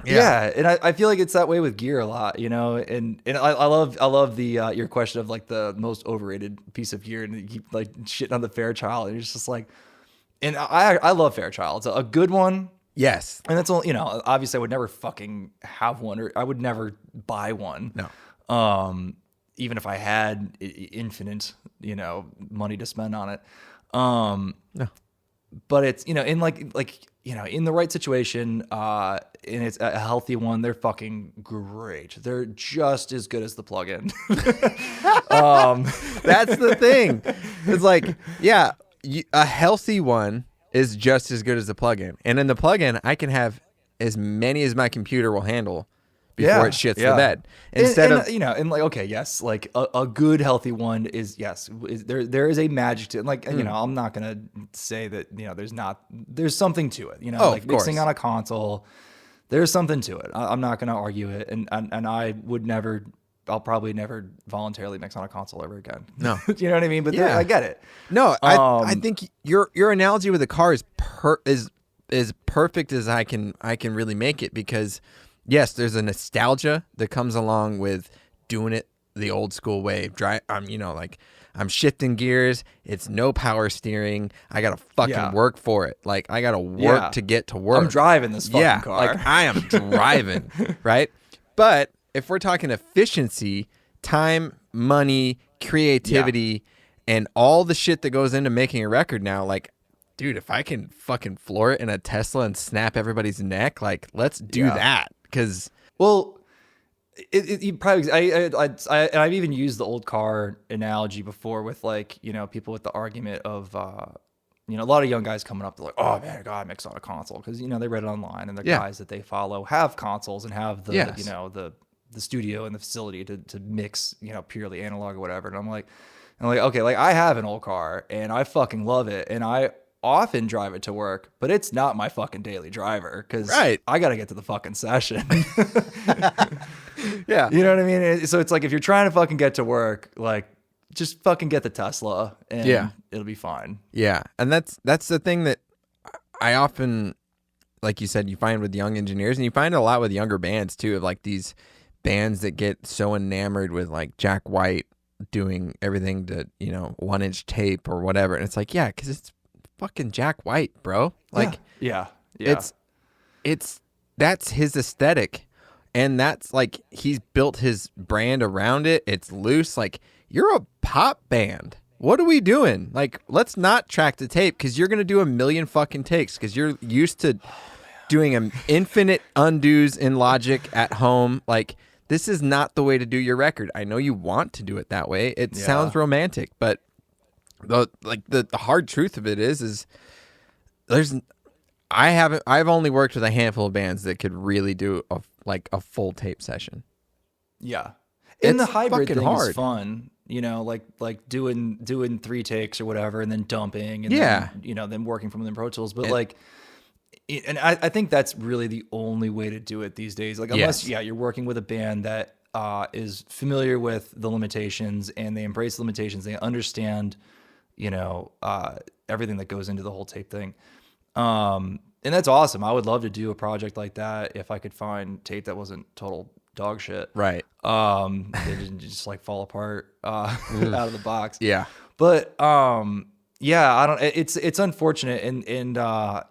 Yeah. And I feel like it's that way with gear a lot, and I love the your question of like the most overrated piece of gear, and you keep like shitting on the Fairchild, and it's just like, and I love Fairchild. It's a good one. Yes. And that's all, obviously I would never fucking have one, or I would never buy one. No. Even if I had infinite, money to spend on it. No. But it's, in in the right situation, and it's a healthy one, they're fucking great. They're just as good as the plug-in. That's the thing. It's like, yeah, a healthy one is just as good as the plug-in. And in the plug-in, I can have as many as my computer will handle before it shits the bed. Okay, yes, like a good healthy one is, there is a magic to it. Like, I'm not going to say that, there's something to it, like mixing on a console, there's something to it. I'm not going to argue it. And I'll probably never voluntarily mix on a console ever again. No. You know what I mean? But I get it. No, I think your analogy with the car is perfect as I can really make it, because yes, there's a nostalgia that comes along with doing it the old school way. I'm shifting gears. It's no power steering. I got to fucking work for it. Like, I got to work to get to work. I'm driving this fucking car. Like, I am driving, right? But if we're talking efficiency, time, money, creativity, and all the shit that goes into making a record now, like, dude, if I can fucking floor it in a Tesla and snap everybody's neck, like, let's do that. Because, well, you probably, I've even used the old car analogy before with, like, people with the argument of, a lot of young guys coming up, they're like, oh man, I gotta mix on a console, because they read it online, and the guys that they follow have consoles and have the the studio and the facility to mix, purely analog or whatever. And I'm like, okay, like, I have an old car and I fucking love it, and I often drive it to work, but it's not my fucking daily driver, because I gotta get to the fucking session. Yeah, you know what I mean? So it's like, if you're trying to fucking get to work, like, just fucking get the Tesla and it'll be fine. Yeah, and that's the thing that I often, like you said, you find with young engineers, and you find it a lot with younger bands too, of like these bands that get so enamored with like Jack White doing everything to 1-inch tape or whatever, and it's like, yeah, because it's fucking Jack White, bro. Like, it's that's his aesthetic, and that's like, he's built his brand around it. It's loose. Like, you're a pop band. what are we doing? Like, let's not track the tape because you're going to do a million fucking takes because you're used to doing an infinite undos in Logic at home. Like, this is not the way to do your record. I know you want to do it that way. It sounds romantic, but the hard truth of it is I've only worked with a handful of bands that could really do a full tape session. Yeah. And the hybrid thing hard. is fun, you know, like doing 3 takes or whatever, and then dumping, and then, you know, then working from the Pro Tools. But I think that's really the only way to do it these days. Like, unless you're working with a band that is familiar with the limitations and they embrace the limitations, they understand, you know, everything that goes into the whole tape thing. And that's awesome. I would love to do a project like that if I could find tape that wasn't total dog shit. Right. They didn't just like fall apart out of the box. Yeah. But I don't. It's unfortunate, and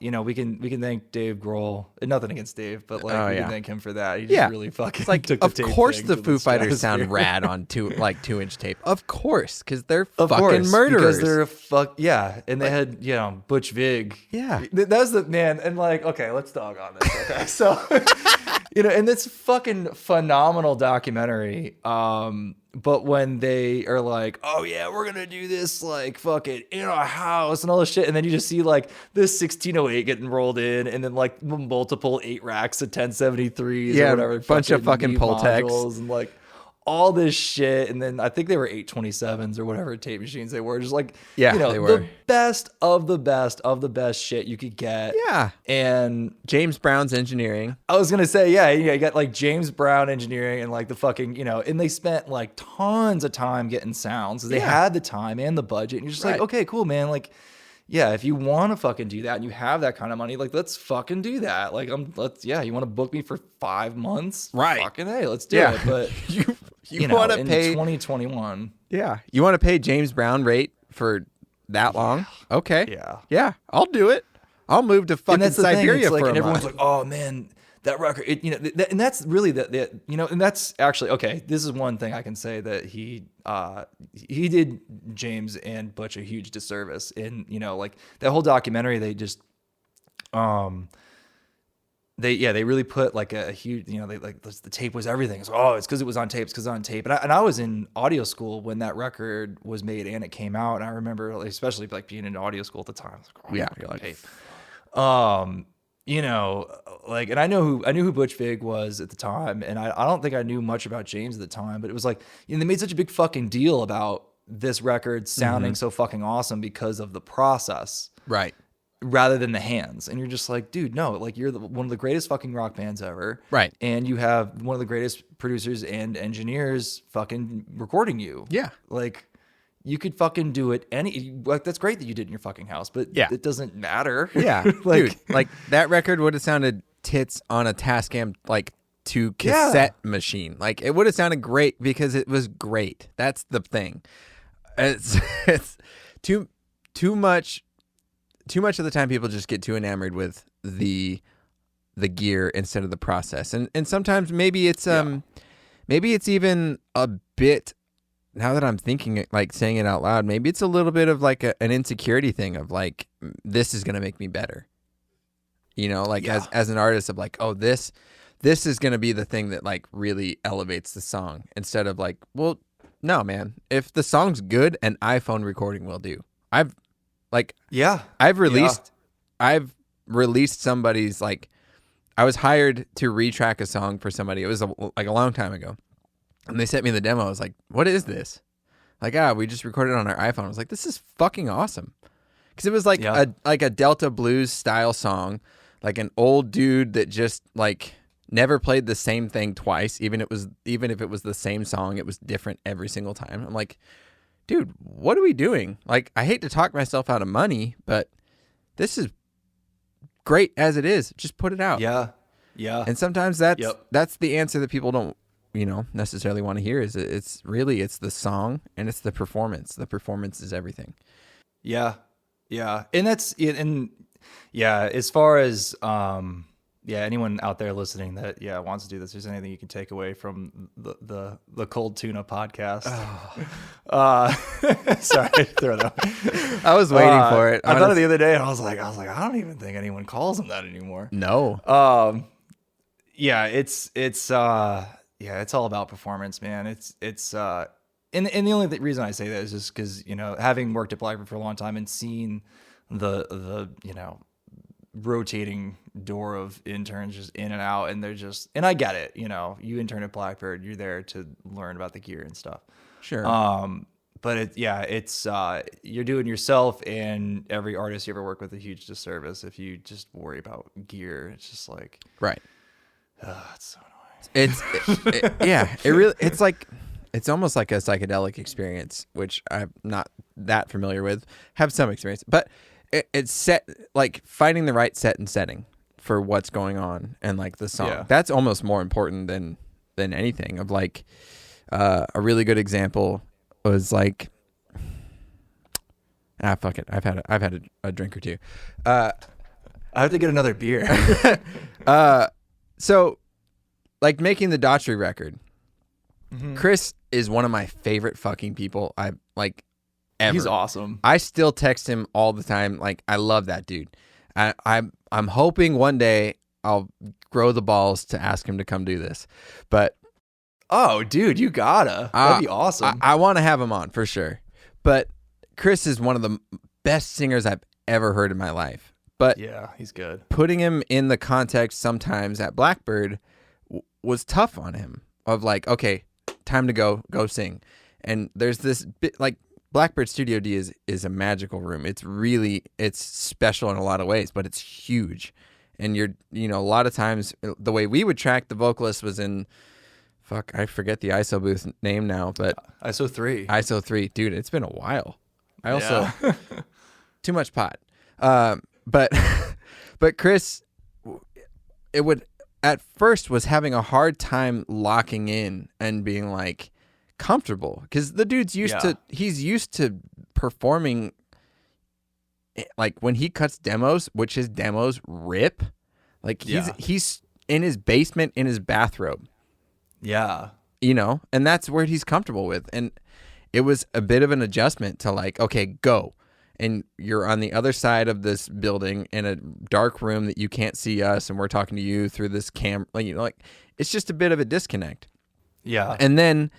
you know, we can thank Dave Grohl. Nothing against Dave, but like we can thank him for that. He just really fucking like. Took the of tape course, thing the to Foo Fighters sound stratosphere. rad on 2-inch tape. Of course, because they're Of fucking course, murderers. because they're and they had, you know, Butch Vig. Yeah. That was the man. And like, okay, let's dog on this. Okay, so you know, and it's fucking phenomenal documentary. But when they are like, oh yeah, we're gonna do this like fucking in our house and all this shit, and then you just see like this 1608 getting rolled in, and then like multiple 8 racks of 1073s or whatever, bunch of fucking Pultecs modules and like all this shit, and then I think they were 827s or whatever tape machines they were, just like, you know, they were the best of the best of the best shit you could get. Yeah. And James Brown's engineering. I was gonna say, you got like James Brown engineering and like the fucking, you know, and they spent like tons of time getting sounds because they had the time and the budget, and you're just like, okay, cool, man, like, yeah, if you want to fucking do that and you have that kind of money, like, let's fucking do that. Like, you want to book me for 5 months? Right. Fucking hey, let's do it. But you know, want to in pay 2021. Yeah. You want to pay James Brown rate for that long? Okay. Yeah. Yeah. I'll do it. I'll move to fucking Siberia for like, a and everyone's month. like, oh man, that record, you know, and that's really the, you know, and that's actually, okay, this is one thing I can say that he did James and Butch a huge disservice in, you know, like that whole documentary. They just, they really put like a huge, you know, they like the tape was everything. It's it's because it was on tape. It's because on tape. And I was in audio school when that record was made and it came out. And I remember, like, especially like being in audio school at the time. I was like, you're like, tape. You know, like, and I knew who Butch Vig was at the time, and I don't think I knew much about James at the time, but it was like, you know, they made such a big fucking deal about this record sounding so fucking awesome because of the process, right, rather than the hands. And you're just like, dude, no, like, you're one of the greatest fucking rock bands ever, right, and you have one of the greatest producers and engineers fucking recording you, like. You could fucking do it like, that's great that you did in your fucking house, but it doesn't matter. Yeah. like, dude, like that record would have sounded tits on a Tascam like 2 cassette machine. Like, it would have sounded great because it was great. That's the thing. It's too much of the time people just get too enamored with the gear instead of the process. And sometimes maybe it's even a bit. Now that I'm thinking, like, saying it out loud, maybe it's a little bit of like an insecurity thing of like, this is going to make me better. You know, like as an artist of like, oh, this is going to be the thing that like really elevates the song, instead of like, well, no, man, if the song's good, an iPhone recording will do. I've released somebody's, like, I was hired to retrack a song for somebody. It was like a long time ago. And they sent me the demo. I was like, what is this? Like, we just recorded it on our iPhone. I was like, this is fucking awesome. Because it was like a Delta blues style song, like an old dude that just like never played the same thing twice. Even if it was the same song, it was different every single time. I'm like, dude, what are we doing? Like, I hate to talk myself out of money, but this is great as it is. Just put it out. Yeah. Yeah. And sometimes that's the answer that people don't, you know, necessarily want to hear. Is it's the song and it's the performance. The performance is everything. Yeah. Yeah. And that's, and yeah, as far as, anyone out there listening that wants to do this, if there's anything you can take away from the Cold Tuna podcast. Sorry, throw that. I was waiting for it. I thought of the other day, and I was like, I don't even think anyone calls them that anymore. No. It's all about performance, man. And the only reason I say that is just because, having worked at Blackbird for a long time and seen the rotating door of interns just in and out, and and I get it, you intern at Blackbird, you're there to learn about the gear and stuff. Sure. But it's you're doing yourself and every artist you ever work with a huge disservice if you just worry about gear. It's just like, right. It's so annoying. It's almost like a psychedelic experience, which I'm not that familiar with. Have some experience, but it's set, like finding the right set and setting for what's going on and like the song. Yeah. That's almost more important than anything. Of like a really good example was like, fuck it. I've had a drink or two. I have to get another beer. So like making the Daughtry record. Mm-hmm. Chris is one of my favorite fucking people I like ever. He's awesome. I still text him all the time. Like, I love that dude. I'm hoping one day I'll grow the balls to ask him to come do this. But oh, dude, you gotta. That'd be awesome. I want to have him on for sure. But Chris is one of the best singers I've ever heard in my life. But yeah, he's good. Putting him in the context sometimes at Blackbird was tough on him. Of like, okay, time to go sing. And there's this bit like Blackbird Studio D is a magical room. It's special in a lot of ways, but it's huge. And a lot of times the way we would track the vocalist was in, I forget the ISO booth name now, but ISO 3. ISO 3. Dude, it's been a while. I also, too much pot. But Chris, at first was having a hard time locking in and being like comfortable because the dude's he's used to performing like when he cuts demos, which his demos rip, like he's in his basement in his bathrobe. Yeah. And that's where he's comfortable with. And it was a bit of an adjustment to like, okay, go. And you're on the other side of this building in a dark room that you can't see us, and we're talking to you through this camera. Like it's just a bit of a disconnect. Yeah. And then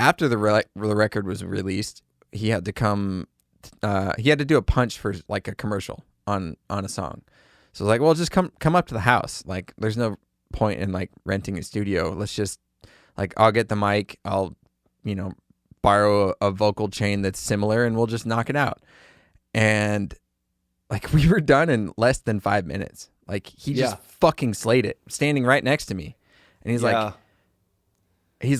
after the record was released, he had to come. He had to do a punch for like a commercial on a song. So like, well, just come up to the house. Like, there's no point in like renting a studio. Let's just like, I'll get the mic. I'll borrow a vocal chain that's similar, and we'll just knock it out. And like we were done in less than 5 minutes. Like he just fucking slayed it, standing right next to me. And he's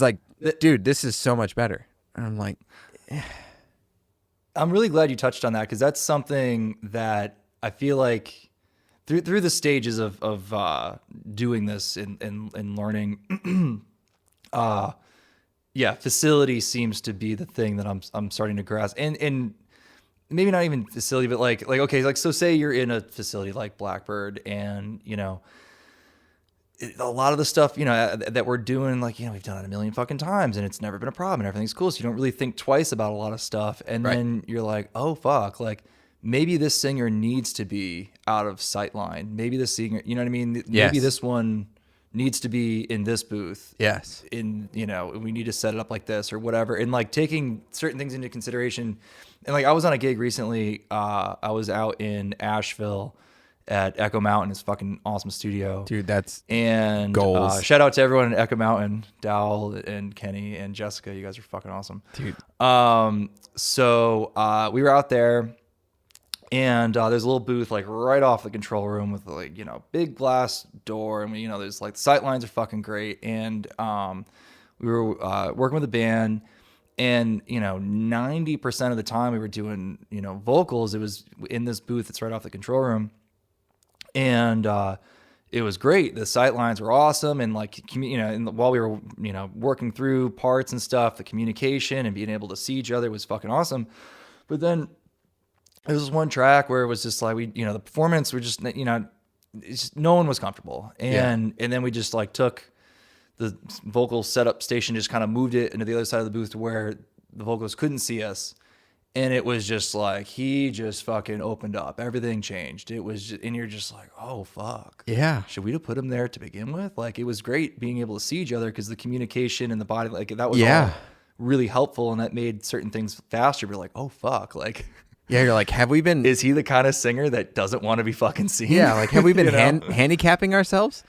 like, dude, this is so much better. And I'm like, I'm really glad you touched on that because that's something that I feel like through the stages of doing this and learning, facility seems to be the thing that I'm starting to grasp. And maybe not even facility, but like okay, like so say you're in a facility like Blackbird, and a lot of the stuff that we're doing, like we've done it a million fucking times, and it's never been a problem, and everything's cool. So you don't really think twice about a lot of stuff, and then you're like, oh fuck, like maybe this singer needs to be out of sight line. Maybe this singer, you know what I mean? Yes. Maybe this one needs to be in this booth. Yes. We need to set it up like this or whatever, and like taking certain things into consideration. And like I was on a gig recently. I was out in Asheville at Echo Mountain. It's a fucking awesome studio, dude. That's and goals. Shout out to everyone at Echo Mountain, Dowell and Kenny and Jessica. You guys are fucking awesome, dude. So we were out there, and there's a little booth like right off the control room with like big glass door, and there's like the sight lines are fucking great, and we were working with a band. And 90% of the time we were doing vocals. It was in this booth that's right off the control room, and it was great. The sight lines were awesome, and like and while we were working through parts and stuff, the communication and being able to see each other was fucking awesome. But then there was this one track where it was just like the performance were just no one was comfortable. And then we just like took the vocal setup station, just kind of moved it into the other side of the booth to where the vocalists couldn't see us. And it was just like, he just fucking opened up. Everything changed. It was just, and you're just like, oh, fuck. Yeah. Should we have put him there to begin with? Like, it was great being able to see each other because the communication and the body, like, that was all really helpful. And that made certain things faster. But like, oh, fuck. Like, yeah, you're like, have we been... Is he the kind of singer that doesn't want to be fucking seen? Yeah, like, have we been handicapping ourselves?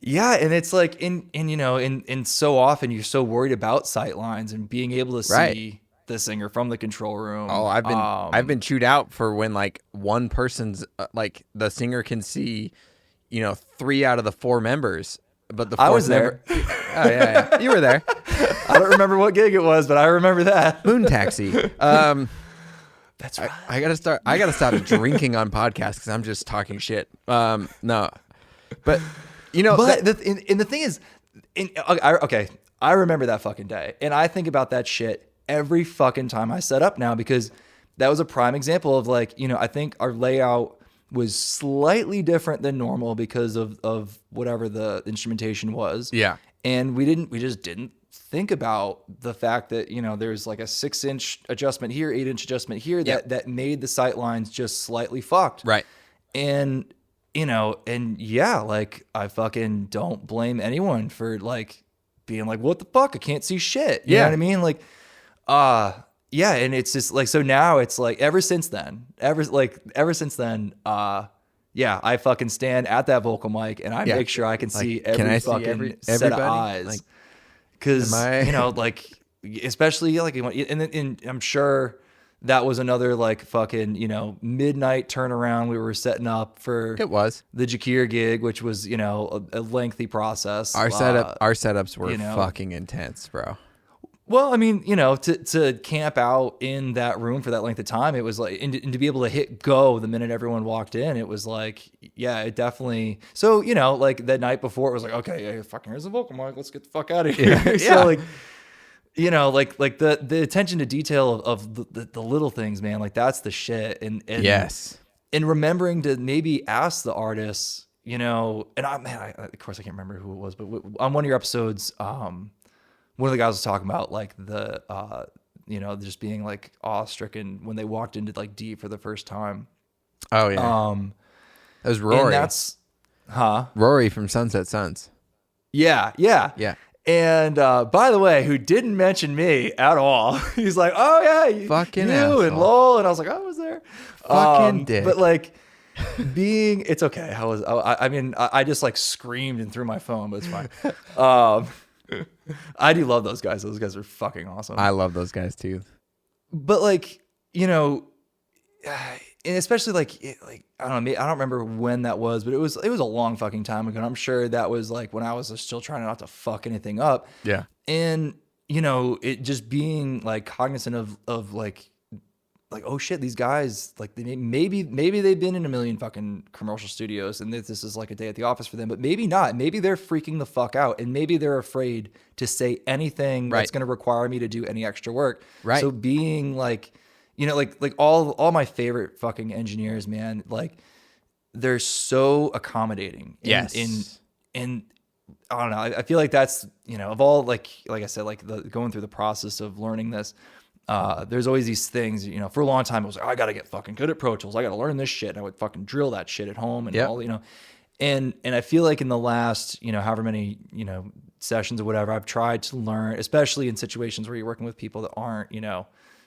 Yeah, and it's like, in so often you're so worried about sight lines and being able to see the singer from the control room. Oh, I've been chewed out for when like one person's like the singer can see, 3 out of the 4 members, but the fourth I was there. Oh yeah, you were there. I don't remember what gig it was, but I remember that. Moon Taxi. That's right. I gotta stop drinking on podcasts because I'm just talking shit. No, but the thing is, I remember that fucking day, and I think about that shit every fucking time I set up now, because that was a prime example of like, I think our layout was slightly different than normal because of whatever the instrumentation was. Yeah. And we just didn't think about the fact that, there's like a 6-inch adjustment here, 8-inch adjustment here that made the sight lines just slightly fucked. Right. And, like I fucking don't blame anyone for like being like, what the fuck? I can't see shit. You know what I mean? Like, and it's just like, so now it's like, ever since then, I fucking stand at that vocal mic and I make sure I can see every fucking set of eyes. Like, cause like, especially like, and I'm sure that was another like fucking, midnight turnaround we were setting up for. It was the Jakir gig, which was, a lengthy process. Our setups were fucking intense, bro. Well, I mean, to camp out in that room for that length of time, it was like, and to be able to hit go the minute everyone walked in, it was like, yeah, it definitely. So, like that night before, it was like, okay, fucking here's the vocal mic, let's get the fuck out of here. Yeah. So like, like the attention to detail of the little things, man, like that's the shit. And yes, and remembering to maybe ask the artists, and of course I can't remember who it was, but on one of your episodes, one of the guys was talking about like the, just being like awestricken when they walked into like D for the first time. Oh yeah. That was Rory. And that's, Rory from Sunset Suns. Yeah. And by the way, who didn't mention me at all? He's like, oh yeah, fucking you asshole. And Lowell, and I was like, I was there. Fucking dick. But like, it's okay. I just like screamed and threw my phone, but it's fine. I do love those guys. Those guys are fucking awesome. I love those guys too. But like, and especially like I don't know, I don't remember when that was, but it was a long fucking time ago. And I'm sure that was like when I was still trying not to fuck anything up. Yeah. And it just being like cognizant of like, oh shit, these guys, like maybe they've been in a million fucking commercial studios and this is like a day at the office for them, but maybe not. Maybe they're freaking the fuck out and maybe they're afraid to say anything that's going to require me to do any extra work. Right. So being like, like all my favorite fucking engineers, man, like they're so accommodating. Yes. And I don't know. I feel like that's, of all, like I said, like going through the process of learning this, there's always these things, for a long time it was like, I got to get fucking good at Pro Tools. I got to learn this shit. And I would fucking drill that shit at home and all, and I feel like in the last, however many, sessions or whatever, I've tried to learn, especially in situations where you're working with people that aren't,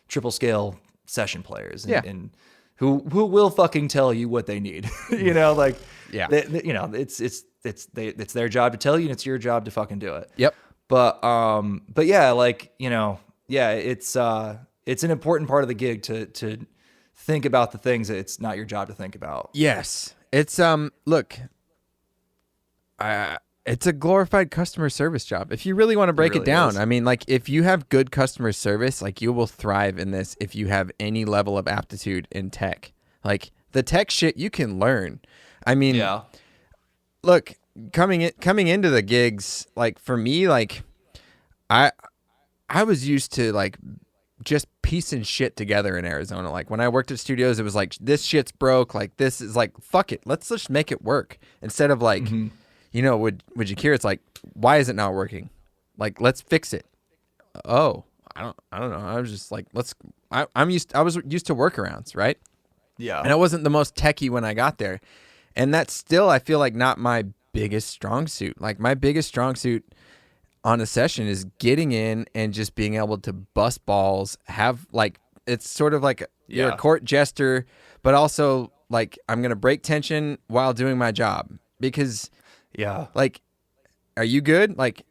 triple scale session players and who will fucking tell you what they need, it's their job to tell you and it's your job to fucking do it. Yep. But yeah, like, it's an important part of the gig to think about the things that it's not your job to think about. Yes. It's look, it's a glorified customer service job. If you really want to break it down, I mean, like if you have good customer service, like you will thrive in this if you have any level of aptitude in tech. Like the tech shit you can learn. I mean, look, coming into the gigs, like for me, like I was used to like just piecing shit together in Arizona. Like when I worked at studios, it was like, this shit's broke. Like this is like, fuck it. Let's just make it work. Instead of like, with Jakir, it's like, why is it not working? Like, let's fix it. Oh, I don't know. I was just like, I was used to workarounds, right? Yeah. And I wasn't the most techie when I got there. And that's still, I feel like, not my biggest strong suit. Like my biggest strong suit on a session is getting in and just being able to bust balls, have like, it's sort of like you're a court jester, but also like I'm going to break tension while doing my job because like, are you good? Like,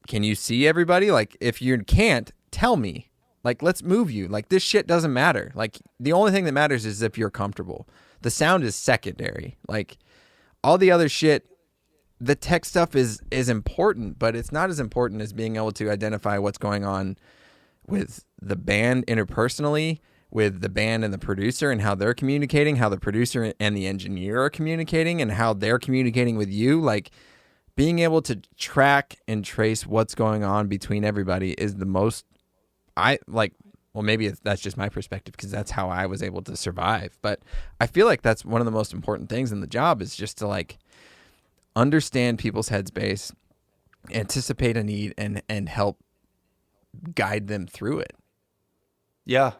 can you see everybody? Like if you can't, tell me, like, let's move you. Like this shit doesn't matter. Like the only thing that matters is if you're comfortable. The sound is secondary. Like all the other shit, the tech stuff is important, but it's not as important as being able to identify what's going on with the band interpersonally, with the band and the producer and how they're communicating, how the producer and the engineer are communicating and how they're communicating with you. Like being able to track and trace what's going on between everybody is the most, well, maybe that's just my perspective because that's how I was able to survive. But I feel like that's one of the most important things in the job is just to like understand people's headspace, anticipate a need, and help guide them through it. Yeah.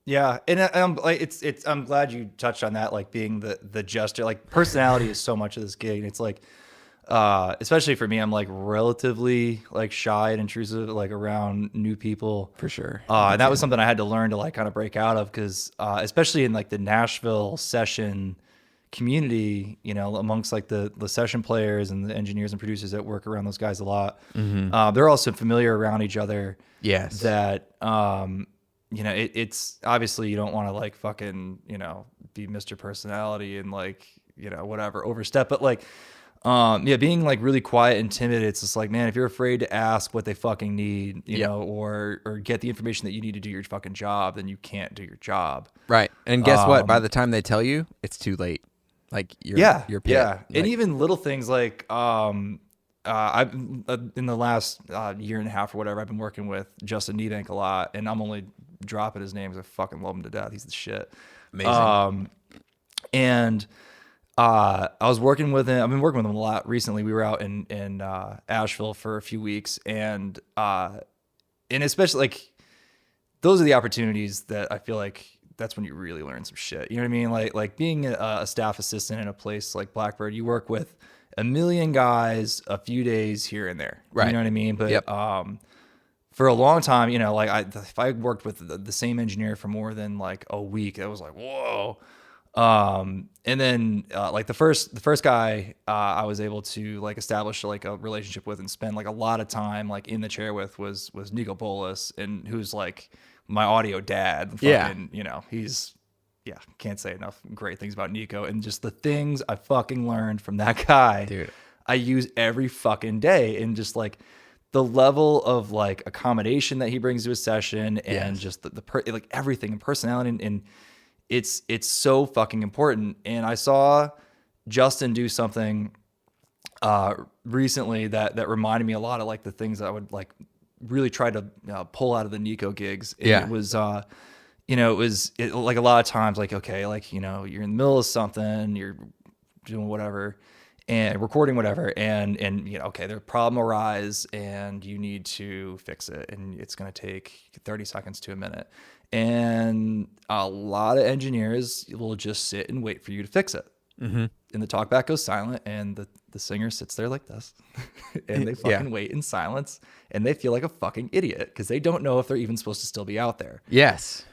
Yeah. And I'm glad you touched on that, like being the jester. Like personality is so much of this gig. And it's like, especially for me, I'm like relatively like shy and intrusive, like around new people. For sure. And that was something I had to learn to like kind of break out of because, especially in like the Nashville session community, you know, amongst like the session players and the engineers and producers that work around those guys a lot, they're also familiar around each other. Yes. That, you know, it's obviously you don't want to like fucking, you know, be Mr. Personality and like, you know, whatever, overstep. But like, being like really quiet and timid, it's just like, man, if you're afraid to ask what they fucking need, you know, or get the information that you need to do your fucking job, then you can't do your job. Right. And guess what? By the time they tell you, it's too late. Like you're pit. Yeah. Like, and even little things like, I've in the last year and a half or whatever, I've been working with Justin Niebank a lot, and I'm only dropping his name because I fucking love him to death. He's the shit. Amazing. And I was working with him. I've been working with him a lot recently. We were out in Asheville for a few weeks, and especially like those are the opportunities that I feel like that's when you really learn some shit. You know what I mean? Like being a staff assistant in a place like Blackbird, you work with a million guys a few days here and there. Right. You know what I mean? But for a long time, you know, like if I worked with the same engineer for more than like a week, it was like, whoa. And then like the first guy I was able to like establish like a relationship with and spend like a lot of time like in the chair with was Nico Bolas, and who's like my audio dad. Fucking, you know, he's can't say enough great things about Nico, and just the things I fucking learned from that guy, dude, I use every fucking day. And just like the level of like accommodation that he brings to a session, and just like everything and personality, and it's so fucking important. And I saw Justin do something recently that reminded me a lot of like the things that I would like really try to pull out of the Nico gigs. And it was you know, it like a lot of times like, okay, like, you know, you're in the middle of something, you're doing whatever and recording whatever, and you know, okay, there's a problem arise and you need to fix it, and it's going to take 30 seconds to a minute. And a lot of engineers will just sit and wait for you to fix it. Mm-hmm. And the talkback goes silent, and the singer sits there like this, and they fucking wait in silence, and they feel like a fucking idiot because they don't know if they're even supposed to still be out there. Yes.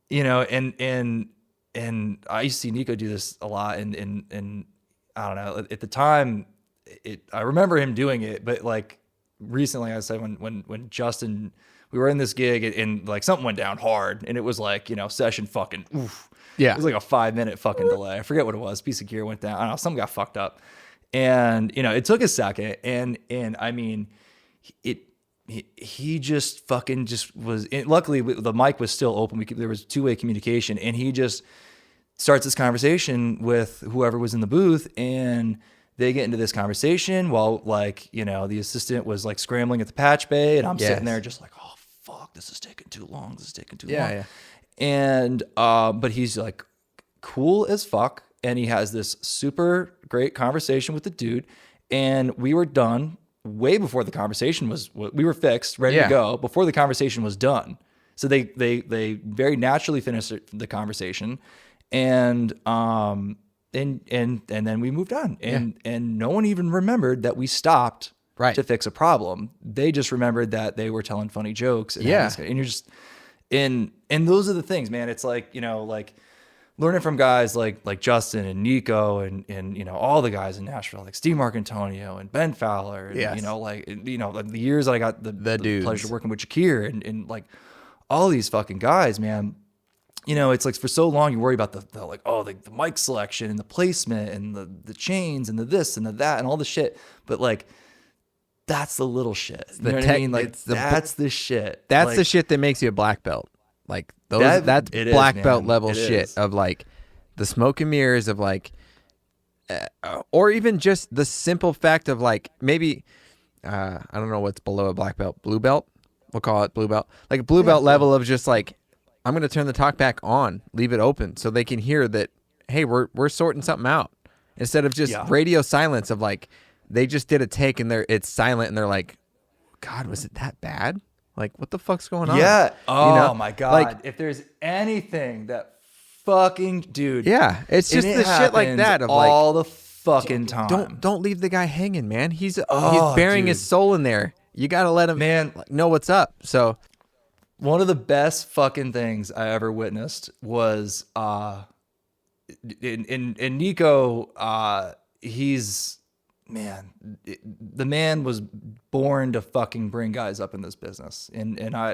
You know, and I used to see Nico do this a lot, and I don't know, at the time, I remember him doing it, but like recently, I said when Justin, we were in this gig and like something went down hard, and it was like, you know, session fucking oof. Yeah. It was like a 5-minute fucking delay. I forget what it was. Piece of gear went down. I don't know, something got fucked up. And, you know, it took a second, and I mean, he just fucking just was, luckily the mic was still open. There was two-way communication, and he just starts this conversation with whoever was in the booth, and they get into this conversation while, like, you know, the assistant was like scrambling at the patch bay, and I'm sitting there just like, oh fuck, fuck, this is taking too long. This is taking too long. Yeah. And, but he's like cool as fuck. And he has this super great conversation with the dude. And we were done way before the conversation we were fixed, ready to go before the conversation was done. So they very naturally finished the conversation, and then we moved on, and no one even remembered that we stopped to fix a problem. They just remembered that they were telling funny jokes. And you're just and those are the things, man. It's like, you know, like learning from guys like Justin and Nico and you know, all the guys in Nashville, like Steve Marcantonio and Ben Fowler, and you know, like, you know, the years that I got the pleasure of working with Shakir and like all these fucking guys, man. You know, it's like for so long you worry about the like, oh, the mic selection and the placement and the chains and the this and the that and all the shit, but like that's the little shit. You know what I mean? Like that's the shit. That's like, the shit that makes you a black belt. Like that's black belt level shit of like the smoke and mirrors of like, or even just the simple fact of like, maybe, I don't know what's below a black belt, blue belt. We'll call it blue belt, like a blue belt level of just like, I'm going to turn the talk back on, leave it open so they can hear that, hey, we're sorting something out, instead of just radio silence of like, they just did a take and it's silent and they're like, God, was it that bad? Like, what the fuck's going on? Yeah. Oh, you know? my God. Like, if there's anything that fucking dude. Yeah. It's just the shit like that of all like, the fucking time. Don't leave the guy hanging, man. He's bearing his soul in there. You got to let him know what's up. So one of the best fucking things I ever witnessed was in Nico, the man was born to fucking bring guys up in this business. And I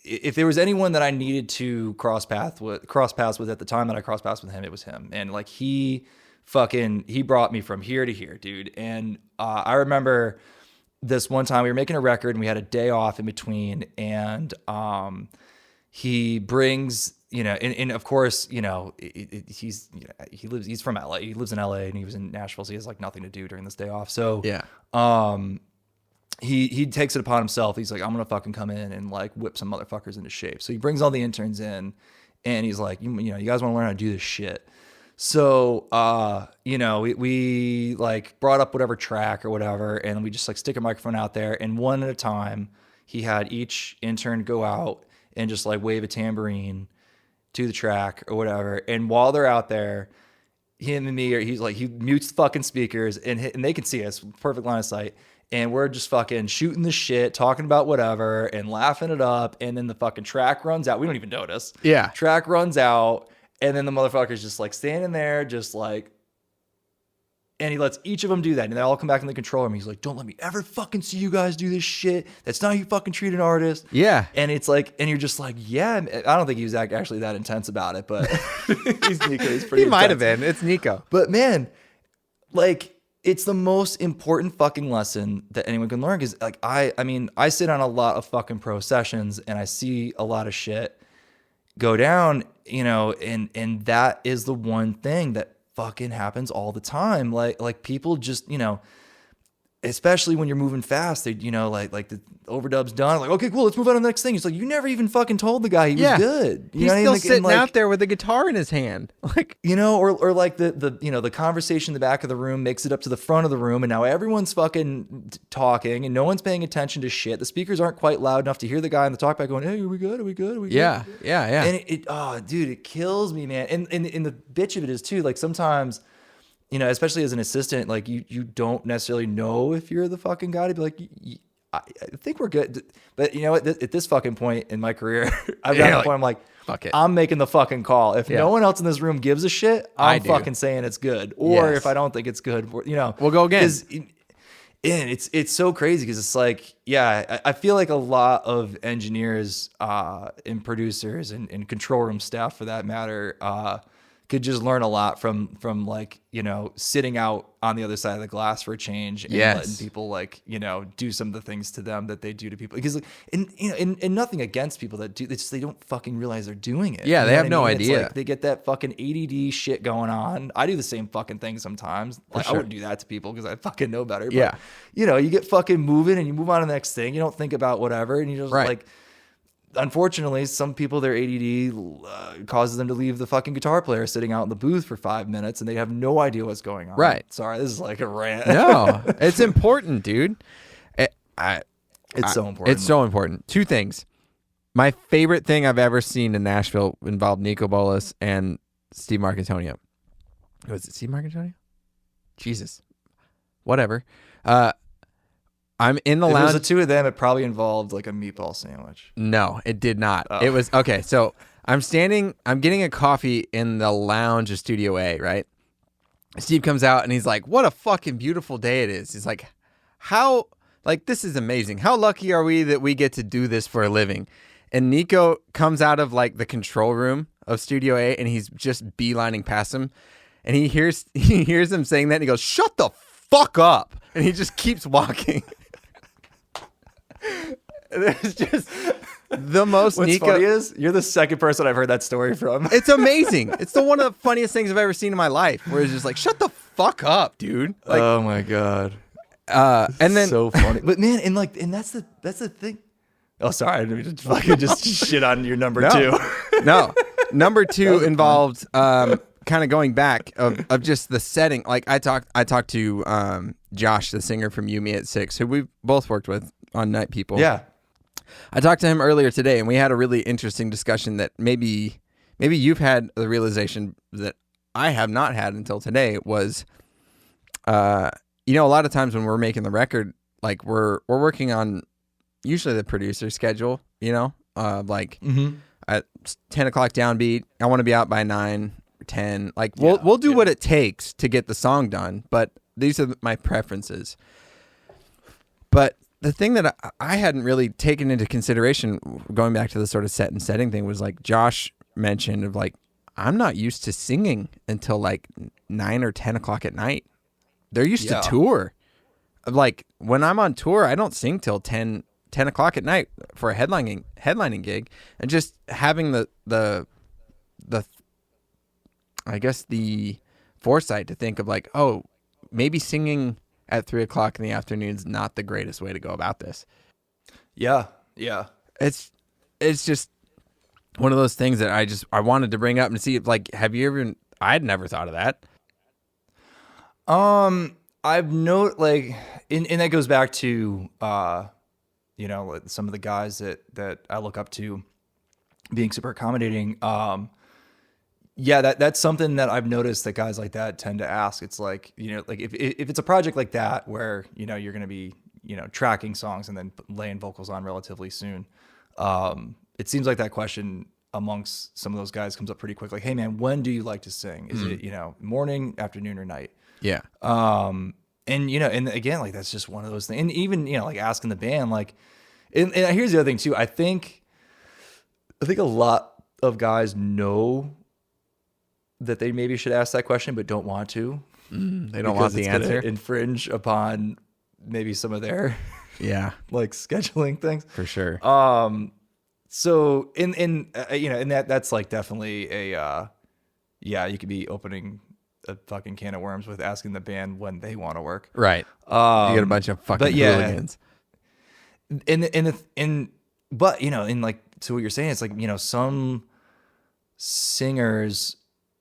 if there was anyone that I needed to cross paths with at the time that I crossed paths with him, it was him. And like he brought me from here to here, dude. And I remember this one time we were making a record and we had a day off in between, and he brings, you know, and of course, you know, he's from LA. He lives in LA and he was in Nashville, so he has like nothing to do during this day off. So he takes it upon himself. He's like, I'm gonna fucking come in and like whip some motherfuckers into shape. So he brings all the interns in, and he's like, you know, you guys want to learn how to do this shit. So, you know, we like brought up whatever track or whatever, and we just like stick a microphone out there, and one at a time, he had each intern go out and just like wave a tambourine to the track or whatever. And while they're out there, him and me, he's like, he mutes the fucking speakers and they can see us, perfect line of sight. And we're just fucking shooting the shit, talking about whatever and laughing it up. And then the fucking track runs out. We don't even notice. Yeah. Track runs out. And then the motherfucker's just like standing there, just like, and he lets each of them do that. And they all come back in the control room. He's like, don't let me ever fucking see you guys do this shit. That's not how you fucking treat an artist. Yeah. And it's like, and you're just like, yeah. I don't think he was actually that intense about it, but he's Nico. He's pretty He might have been. It's Nico. But man, like, it's the most important fucking lesson that anyone can learn. Cause like, I mean, I sit on a lot of fucking pro sessions and I see a lot of shit go down, you know, and that is the one thing that fucking happens all the time. Like people just, you know, especially when you're moving fast, they, you know, like the overdub's done. Like, okay, cool, let's move on to the next thing. It's like, you never even fucking told the guy he was good. He's still sitting out there with a guitar in his hand. Like, you know, or like the, you know, the conversation in the back of the room makes it up to the front of the room. And now everyone's fucking talking and no one's paying attention to shit. The speakers aren't quite loud enough to hear the guy in the talkback going, hey, are we good? Are we good? Are we good? Yeah. And oh, dude, it kills me, man. And the bitch of it is too, like sometimes, you know, especially as an assistant, like you don't necessarily know if you're the fucking guy to be like, I think we're good. But you know what? At this fucking point in my career, I've got to the point I'm like, fuck it. I'm making the fucking call. If no one else in this room gives a shit, I'm fucking saying it's good. Or if I don't think it's good, you know, we'll go again. And it's so crazy because it's like, yeah, I feel like a lot of engineers and producers and control room staff for that matter, could just learn a lot from like, sitting out on the other side of the glass for a change and letting people like, do some of the things to them that they do to people. Because like, and nothing against people that do this, they don't fucking realize they're doing it. Yeah, they have no idea. Like they get that fucking ADD shit going on. I do the same fucking thing sometimes. Like, I wouldn't do that to people because I fucking know better. But, you get fucking moving and you move on to the next thing. You don't think about whatever. And you just like, unfortunately, some people, their ADD causes them to leave the fucking guitar player sitting out in the booth for 5 minutes and they have no idea what's going on. Right. Sorry, this is like a rant. No, it's important, dude. It's so important. It's so important. Two things. My favorite thing I've ever seen in Nashville involved Nico Bolas and Steve Marcantonio. Was it Steve Marcantonio? Jesus. Whatever. I'm in the lounge. If it was the two of them, it probably involved like a meatball sandwich. No, it did not. It was, okay, so I'm getting a coffee in the lounge of Studio A, right? Steve comes out and he's like, what a fucking beautiful day it is. He's like, this is amazing. How lucky are we that we get to do this for a living? And Nico comes out of like the control room of Studio A and he's just beelining past him. And he hears him saying that and he goes, shut the fuck up. And he just keeps walking. There's just the most. What's funny is you're the second person I've heard that story from. It's amazing. It's one of the funniest things I've ever seen in my life. Where it's just like, shut the fuck up, dude. Like, oh my god. And then so funny. But man, and that's the thing. Oh, sorry, I didn't mean to fucking just shit on your number two. No, number two involved kind of going back of just the setting. Like I talked to Josh, the singer from You Me at 6, who we both worked with on Night People. Yeah. I talked to him earlier today, and we had a really interesting discussion that maybe you've had the realization that I have not had until today was, a lot of times when we're making the record, like we're working on usually the producer schedule, at 10 o'clock downbeat. I want to be out by 9 or 10. Like we'll do what it takes to get the song done, but these are my preferences. But the thing that I hadn't really taken into consideration, going back to the sort of set and setting thing, was like Josh mentioned of like, I'm not used to singing until like 9 or 10 o'clock at night. They're used to tour. Like when I'm on tour, I don't sing till 10 o'clock at night for a headlining gig, and just having the I guess the foresight to think of like, oh, maybe singing at 3 o'clock in the afternoon is not the greatest way to go about this. Yeah. It's just one of those things that I wanted to bring up and see if, like, have you ever? I'd never thought of that. I've like, and that goes back to some of the guys that I look up to being super accommodating. That's something that I've noticed that guys like that tend to ask. It's like, like if it's a project like that where, you're going to be, tracking songs and then laying vocals on relatively soon. It seems like that question amongst some of those guys comes up pretty quick. Like, hey man, when do you like to sing? Is it, morning, afternoon, or night? Yeah. And again, like, that's just one of those things. And even, like asking the band, like, and here's the other thing too. I think a lot of guys know that they maybe should ask that question, but don't want to. They don't want the answer. Infringe upon maybe some of their like scheduling things for sure. So and that's like definitely a you could be opening a fucking can of worms with asking the band when they want to work. Right. You get a bunch of fucking hooligans. But in like, to what you're saying, it's like, some singers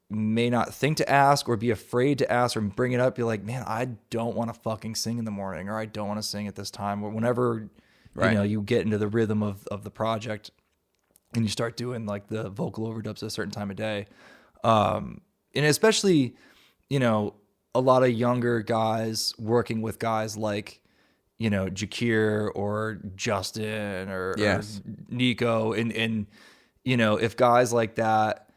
may not think to ask or be afraid to ask or bring it up. Be like, man, I don't want to fucking sing in the morning, or I don't want to sing at this time, or whenever, you get into the rhythm of the project and you start doing like the vocal overdubs at a certain time of day. And especially, a lot of younger guys working with guys like, Jakir or Justin or Nico. And if guys like that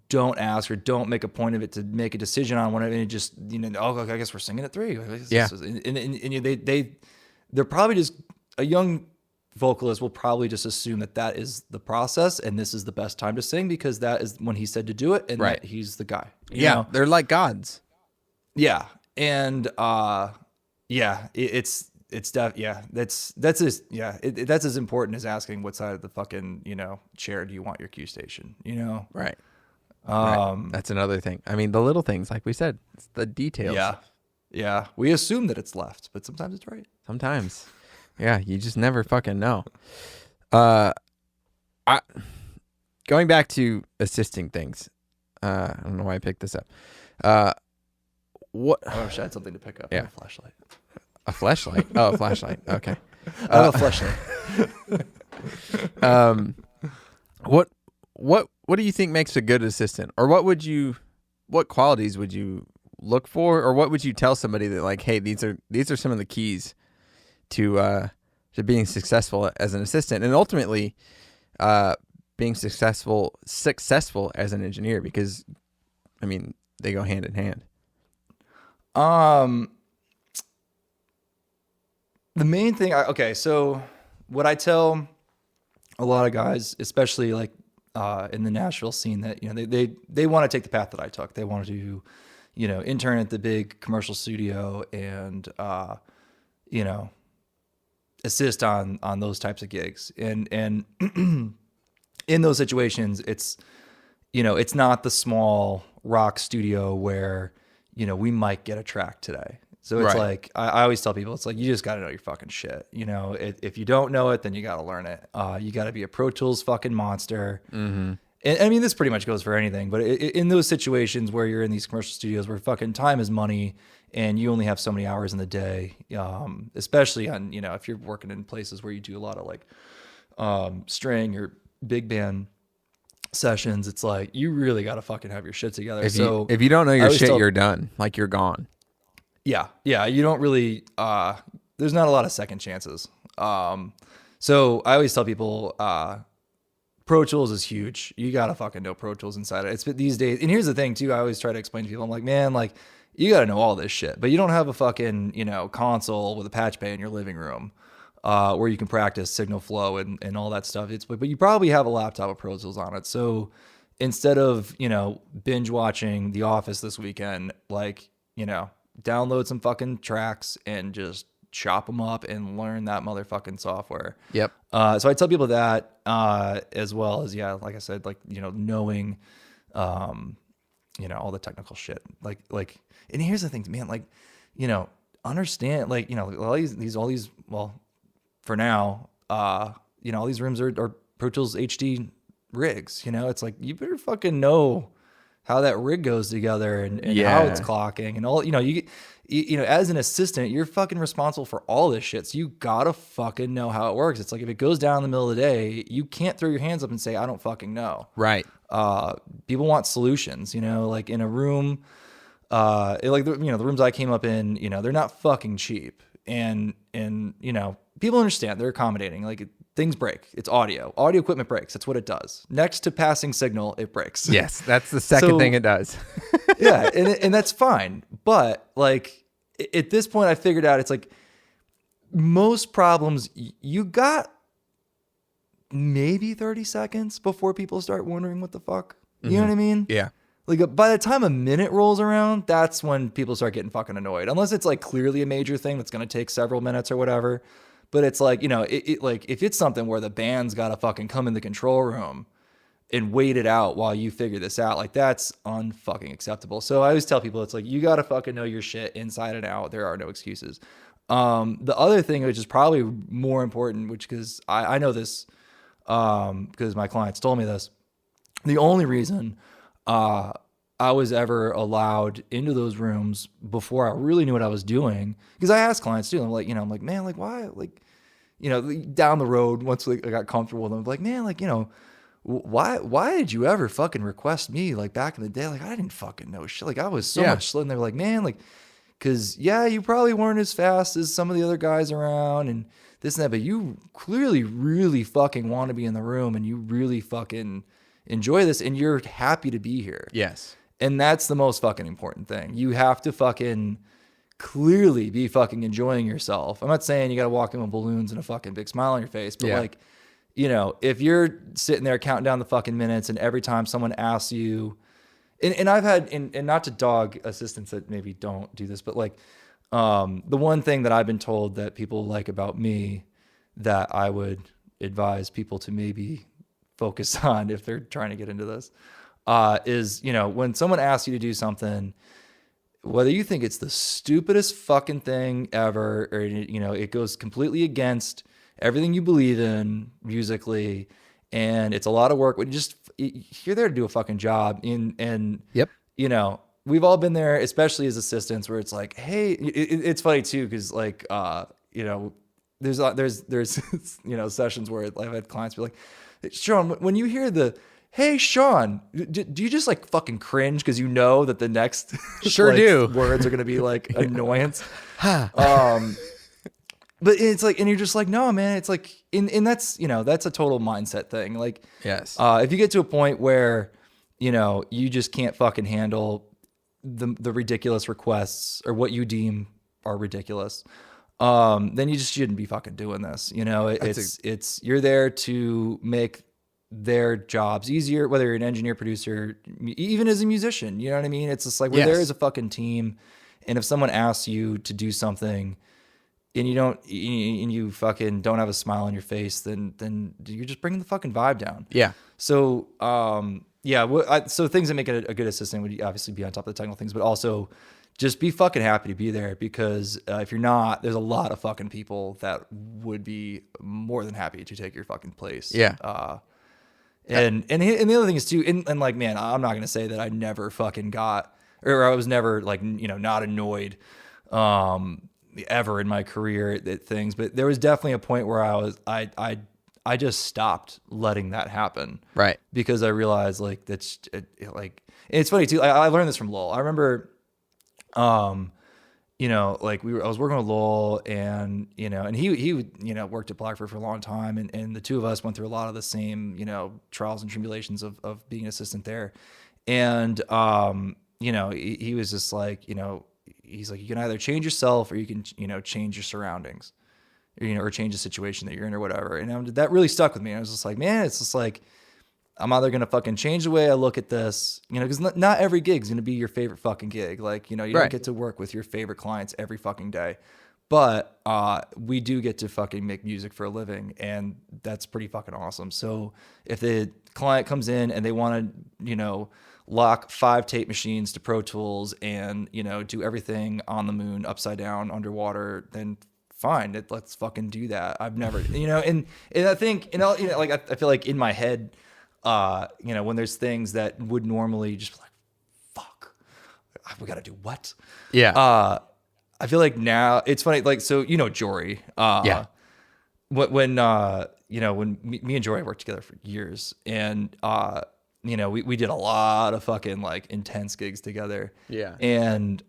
don't ask or don't make a point of it to make a decision on one, and it just, I guess we're singing at 3. Yeah. And they're probably just a young vocalist will probably just assume that is the process and this is the best time to sing because that is when he said to do it and that he's the guy. You know? They're like gods. Yeah. And that's as important as asking what side of the fucking, you know, chair do you want your cue station, you know? Right. That's another thing. I mean, the little things, like we said, it's the details. Yeah. We assume that it's left, but sometimes it's right. Sometimes. Yeah, you just never fucking know. Going back to assisting things. I don't know why I picked this up. What? I wish I had something to pick up. Yeah. A flashlight. A flashlight? Oh, a flashlight. Okay. I have a flashlight. What do you think makes a good assistant? Or what qualities would you look for? Or what would you tell somebody that like, hey, these are some of the keys to being successful as an assistant and ultimately being successful as an engineer, because I mean they go hand in hand. The main thing, so what I tell a lot of guys, especially like in the Nashville scene, that, you know, they want to take the path that I took. They want to, you know, intern at the big commercial studio and, you know, assist on those types of gigs. And in those situations, it's, you know, it's not the small rock studio where, you know, we might get a track today. So it's like, I always tell people, it's like, you just got to know your fucking shit. You know, if you don't know it, then you got to learn it. You got to be a Pro Tools fucking monster. Mm-hmm. And I mean, this pretty much goes for anything, but in those situations where you're in these commercial studios where fucking time is money and you only have so many hours in the day, especially on, you know, if you're working in places where you do a lot of like string or big band sessions, it's like, you really got to fucking have your shit together. If you don't know your shit, you're done. Like, you're gone. Yeah. You don't really, there's not a lot of second chances. So I always tell people, Pro Tools is huge. You got to fucking know Pro Tools inside it. It's these days. And here's the thing too. I always try to explain to people, I'm like, man, like, you got to know all this shit, but you don't have a fucking, you know, console with a patch bay in your living room, where you can practice signal flow and all that stuff. But you probably have a laptop with Pro Tools on it. So instead of, you know, binge watching The Office this weekend, like, you know, download some fucking tracks and just chop them up and learn that motherfucking software. Yep. So I tell people that, as well as, like I said, like, you know, knowing, you know, all the technical shit, like, and here's the thing, man, like, you know, understand, like, you know, all these, well, for now, you know, all these rooms are Pro Tools HD rigs, you know, it's like, you better fucking know how that rig goes together and how it's clocking and all, you know, you know, as an assistant, you're fucking responsible for all this shit. So you gotta fucking know how it works. It's like, if it goes down in the middle of the day, you can't throw your hands up and say, I don't fucking know. Right. People want solutions, you know, like in a room, like, you know, the rooms I came up in, you know, they're not fucking cheap. And, you know, people understand, they're accommodating, like, things break. It's audio equipment breaks. That's what it does. Next to passing signal, it breaks. Yes. That's the second thing it does. Yeah. And that's fine. But like, at this point I figured out, it's like, most problems, you got maybe 30 seconds before people start wondering what the fuck, you know what I mean? Yeah. Like, by the time a minute rolls around, that's when people start getting fucking annoyed. Unless it's like clearly a major thing that's going to take several minutes or whatever. But it's like, you know, it like, if it's something where the band's got to fucking come in the control room and wait it out while you figure this out, like, that's unfucking acceptable. So I always tell people, it's like, you got to fucking know your shit inside and out. There are no excuses. The other thing, which is probably more important, which, because I know this, because my clients told me this, the only reason I was ever allowed into those rooms before I really knew what I was doing, because I asked clients too, I'm like, you know, I'm like, man, like, why, like, you know, down the road, once I got comfortable with them, like, man, like, you know, why did you ever fucking request me, like, back in the day? Like, I didn't fucking know shit. Like, I was so much slow. And they're like, man, like, because you probably weren't as fast as some of the other guys around and this and that, but you clearly really fucking want to be in the room and you really fucking enjoy this and you're happy to be here. Yes. And that's the most fucking important thing. You have to fucking clearly be fucking enjoying yourself. I'm not saying you got to walk in with balloons and a fucking big smile on your face, but like, you know, if you're sitting there counting down the fucking minutes and every time someone asks you, and I've had, and not to dog assistants that maybe don't do this, but like, the one thing that I've been told that people like about me that I would advise people to maybe focus on if they're trying to get into this, is, you know, when someone asks you to do something, whether you think it's the stupidest fucking thing ever, or, you know, it goes completely against everything you believe in musically, and it's a lot of work, but you're there to do a fucking job. And you know, we've all been there, especially as assistants, where it's like, hey, it's funny too, because like, you know, there's you know, sessions where I've had clients be like, Sean, when you hear the hey Sean, do you just like fucking cringe because you know that the next sure like, do words are gonna be like annoyance? But it's like, and you're just like, no, man, it's like, and that's, you know, that's a total mindset thing. Like, yes, if you get to a point where, you know, you just can't fucking handle the ridiculous requests or what you deem are ridiculous, then you just shouldn't be fucking doing this. You know, it's you're there to make their jobs easier, whether you're an engineer, producer, even as a musician. You know what I mean? It's just like we're there as a fucking team, and if someone asks you to do something and you fucking don't have a smile on your face, then you're just bringing the fucking vibe down. Yeah. So, so things that make it a good assistant would obviously be on top of the technical things, but also just be fucking happy to be there, because if you're not, there's a lot of fucking people that would be more than happy to take your fucking place. Yeah. And the other thing is too, and like, man, I'm not going to say that I never fucking got, or I was never like, you know, not annoyed, ever in my career at things, but there was definitely a point where I just stopped letting that happen. Right. Because I realized like, like, it's funny too. I learned this from Lowell. I remember, you know, like I was working with Lowell, and, you know, and he, you know, worked at Blackbird for a long time. And the two of us went through a lot of the same, you know, trials and tribulations of being an assistant there. And, you know, he was just like, you know, he's like, you can either change yourself or you can, you know, change your surroundings, or, you know, or change the situation that you're in or whatever. And that really stuck with me. I was just like, man, it's just like, I'm either going to fucking change the way I look at this, you know, because not every gig is going to be your favorite fucking gig. Like, you know, you don't get to work with your favorite clients every fucking day, but we do get to fucking make music for a living, and that's pretty fucking awesome. So if the client comes in and they want to, you know, lock 5 tape machines to Pro Tools and, you know, do everything on the moon, upside down, underwater, then fine, let's fucking do that. I've never, you know, and I think, you know, like I feel like in my head, you know, when there's things that would normally just be like, fuck, we got to do what? Yeah. I feel like now it's funny. Like, so, you know, Jory, when you know, when me and Jory worked together for years, and, you know, we did a lot of fucking like intense gigs together. Yeah. And,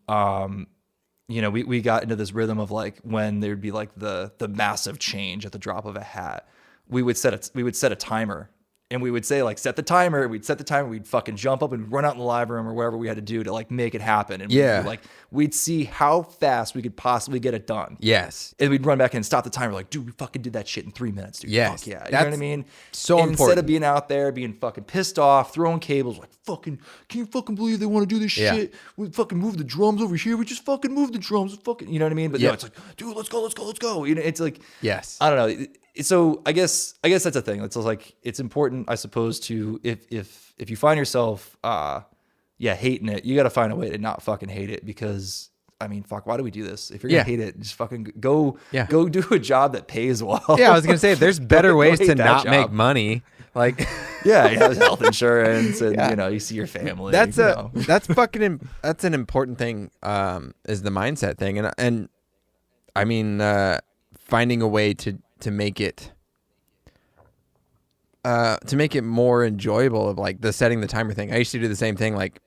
you know, we got into this rhythm of like, when there'd be like the massive change at the drop of a hat, we would set a timer, and we would say like, set the timer. We'd set the timer. We'd fucking jump up and run out in the live room or whatever we had to do to like make it happen. And we'd see how fast we could possibly get it done. Yes. And we'd run back in and stop the timer. Like, dude, we fucking did that shit in 3 minutes, dude. Yes. Fuck yeah. You know what I mean? So and important. Instead of being out there being fucking pissed off, throwing cables, like, fucking, can you fucking believe they want to do this shit? We fucking move the drums over here. We just fucking move the drums. Fucking, you know what I mean? But no, it's like, dude, let's go. You know, it's like, yes. I don't know. So I guess that's a thing. It's like, it's important, I suppose, to if you find yourself hating it, you got to find a way to not fucking hate it, because I mean, fuck, why do we do this? If you're gonna hate it, just fucking go do a job that pays well. Yeah, I was gonna say there's better ways to not make money. Like yeah, you have health insurance, and you know, you see your family. That's that's an important thing, is the mindset thing, and I mean, finding a way to make it more enjoyable, of like the setting the timer thing. I used to do the same thing, like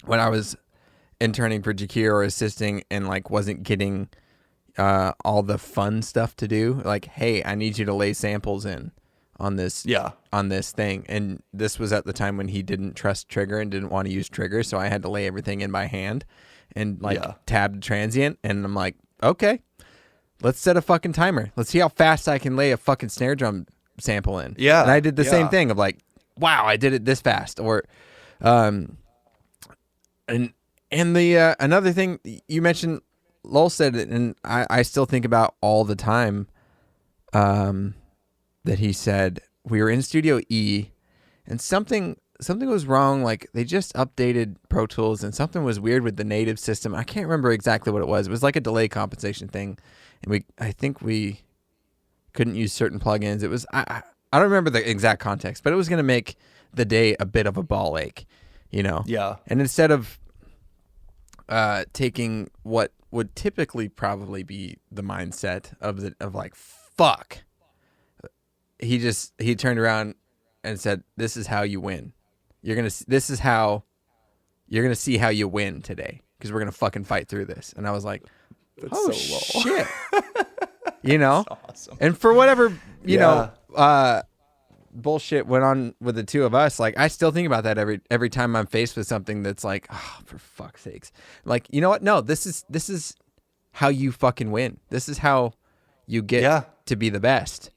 when I was interning for Jakir or assisting, and like wasn't getting all the fun stuff to do. Like, hey, I need you to lay samples in on this thing, and this was at the time when he didn't trust Trigger and didn't want to use Trigger, so I had to lay everything in by hand. and like tabbed transient. And I'm like, okay, let's set a fucking timer. Let's see how fast I can lay a fucking snare drum sample in. Yeah. And I did the same thing of like, wow, I did it this fast. Or, and the, another thing you mentioned, Lowell said it, and I still think about all the time, that he said we were in Studio E and something was wrong. Like they just updated Pro Tools and something was weird with the native system. I can't remember exactly what it was. It was like a delay compensation thing. And I think we couldn't use certain plugins. It was, I don't remember the exact context, but it was going to make the day a bit of a ball ache, you know? Yeah. And instead of taking what would typically probably be the mindset of like, fuck, he turned around and said, this is how you win. You're going to see how you win today because we're going to fucking fight through this. And I was like, That's oh so low. shit. You know? That's awesome. And for whatever, you know, bullshit went on with the two of us, like I still think about that every time I'm faced with something that's like, oh, for fuck's sakes. Like, you know what? No, this is how you fucking win. This is how you get to be the best.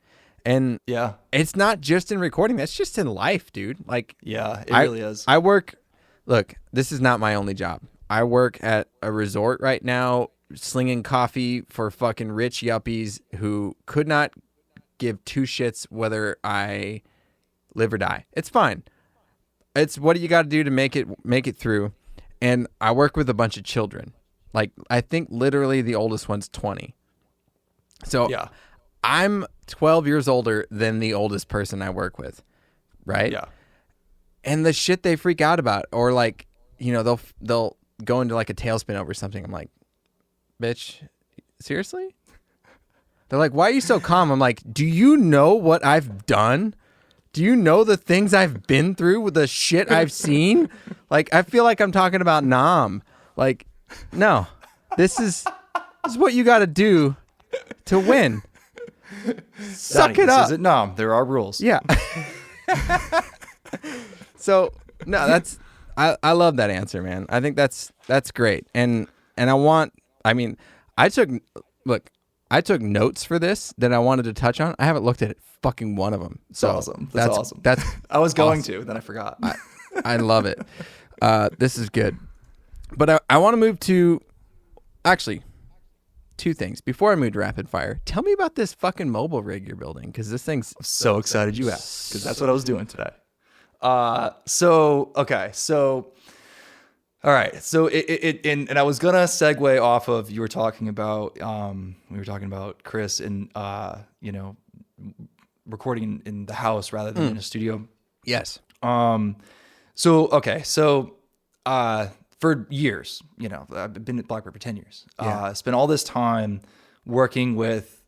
And it's not just in recording. That's just in life, dude. Like, it really is. Look, this is not my only job. I work at a resort right now, slinging coffee for fucking rich yuppies who could not give two shits whether I live or die. It's fine. It's what you got to do to make it through. And I work with a bunch of children. Like, I think literally the oldest one's 20. So I'm 12 years older than the oldest person I work with, right? Yeah. And the shit they freak out about, or like, you know, they'll go into like a tailspin over something. I'm like, bitch, seriously? They're like, why are you so calm? I'm like, do you know what I've done? Do you know the things I've been through with the shit I've seen? Like, I feel like I'm talking about Nam. Like, no, this is what you got to do to win. Suck Donnie, it up. This isn't Nam. There are rules. Yeah. So no, I love that answer, man. I think that's great. And I took notes for this that I wanted to touch on. I haven't looked at fucking one of them. So That's awesome. That's awesome. That's I was going awesome. to, then I forgot. I love it. This is good. But I want to move to, actually, two things. Before I move to rapid fire, tell me about this fucking mobile rig you're building, because this thing's... I'm so excited you asked, because that's what I was doing today. All right. So and I was gonna segue off of, you were talking about we were talking about Chris and you know, recording in the house rather than in a studio. Yes. For years, you know, I've been at Blackbird for 10 years. Spent all this time working with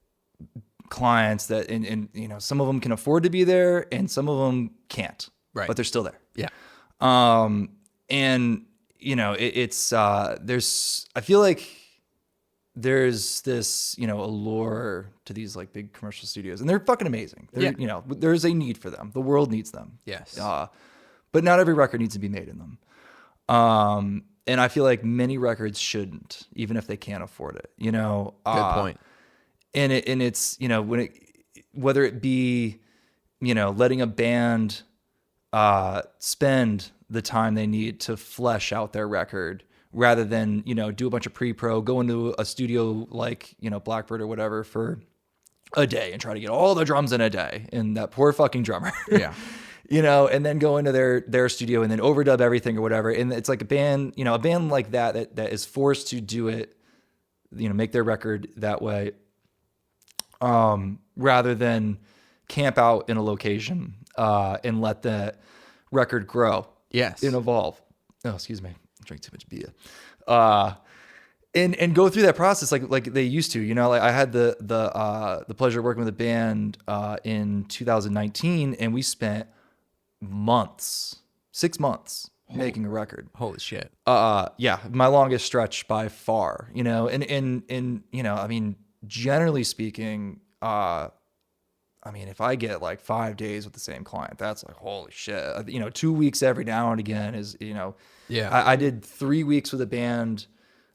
clients that, and you know, some of them can afford to be there and some of them can't, but they're still there. Yeah. And you know, I feel like there's this, you know, allure to these like big commercial studios, and they're fucking amazing. You know, there's a need for them. The world needs them. Yes. But not every record needs to be made in them. And I feel like many records shouldn't, even if they can't afford it, you know? Good point. And it's, you know, whether it be, you know, letting a band, spend the time they need to flesh out their record rather than, you know, do a bunch of pre-pro, go into a studio like, you know, Blackbird or whatever for a day and try to get all the drums in a day. And that poor fucking drummer. Yeah. You know, and then go into their studio and then overdub everything or whatever. And it's like a band like that is forced to do it, you know, make their record that way, rather than camp out in a location, and let the record grow. Yes. And evolve. Oh, excuse me. I drank too much beer. And go through that process like they used to, you know. Like I had the pleasure of working with a band in 2019, and we spent 6 months making a record. Holy shit. Yeah, my longest stretch by far, you know. And you know, I mean, generally speaking, I mean, if I get like 5 days with the same client, that's like, holy shit. You know, 2 weeks every now and again is, you know, yeah. I did 3 weeks with a band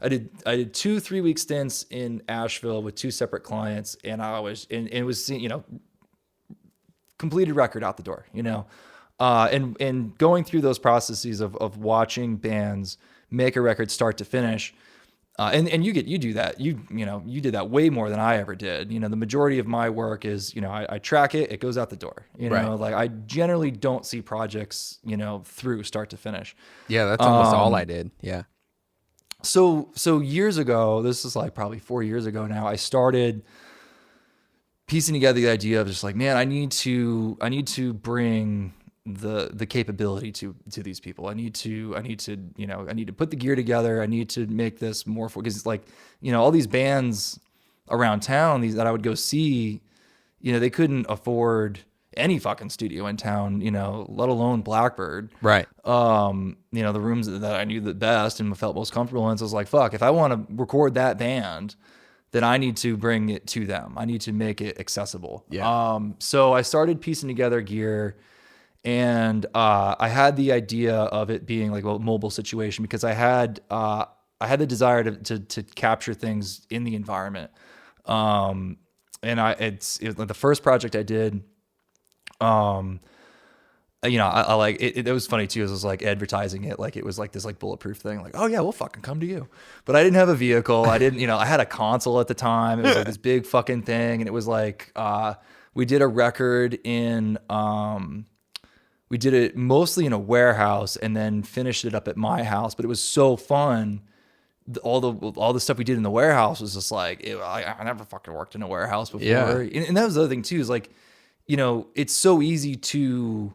I did 2 3-week stints in Asheville with 2 separate clients, and it was, completed record out the door, and going through those processes of watching bands make a record start to finish. And you do that. You did that way more than I ever did. The majority of my work is, I track it, it goes out the door. Right. Like I generally don't see projects, through start to finish. Yeah, that's almost all I did. Yeah. So years ago, this is like probably 4 years ago now, I started piecing together the idea of just like, man, I need to bring the capability to these people. I need to put the gear together. I need to make this more because it's like, all these bands around town, that I would go see, they couldn't afford any fucking studio in town, let alone Blackbird. Right. The rooms that I knew the best and felt most comfortable in. So I was like, fuck, if I want to record that band, then I need to bring it to them. I need to make it accessible. Yeah. So I started piecing together gear, and I had the idea of it being like a mobile situation because I had the desire to capture things in the environment. And it was like the first project I did. I like it. It was funny too. It was like advertising it like it was like this like bulletproof thing. Like, oh yeah, we'll fucking come to you. But I didn't have a vehicle. I didn't. I had a console at the time. It was like this big fucking thing, and it was like we did a record in. We did it mostly in a warehouse, and then finished it up at my house. But it was so fun. All the stuff we did in the warehouse was just like I never fucking worked in a warehouse before. Yeah. And that was the other thing too. Is like, it's so easy to.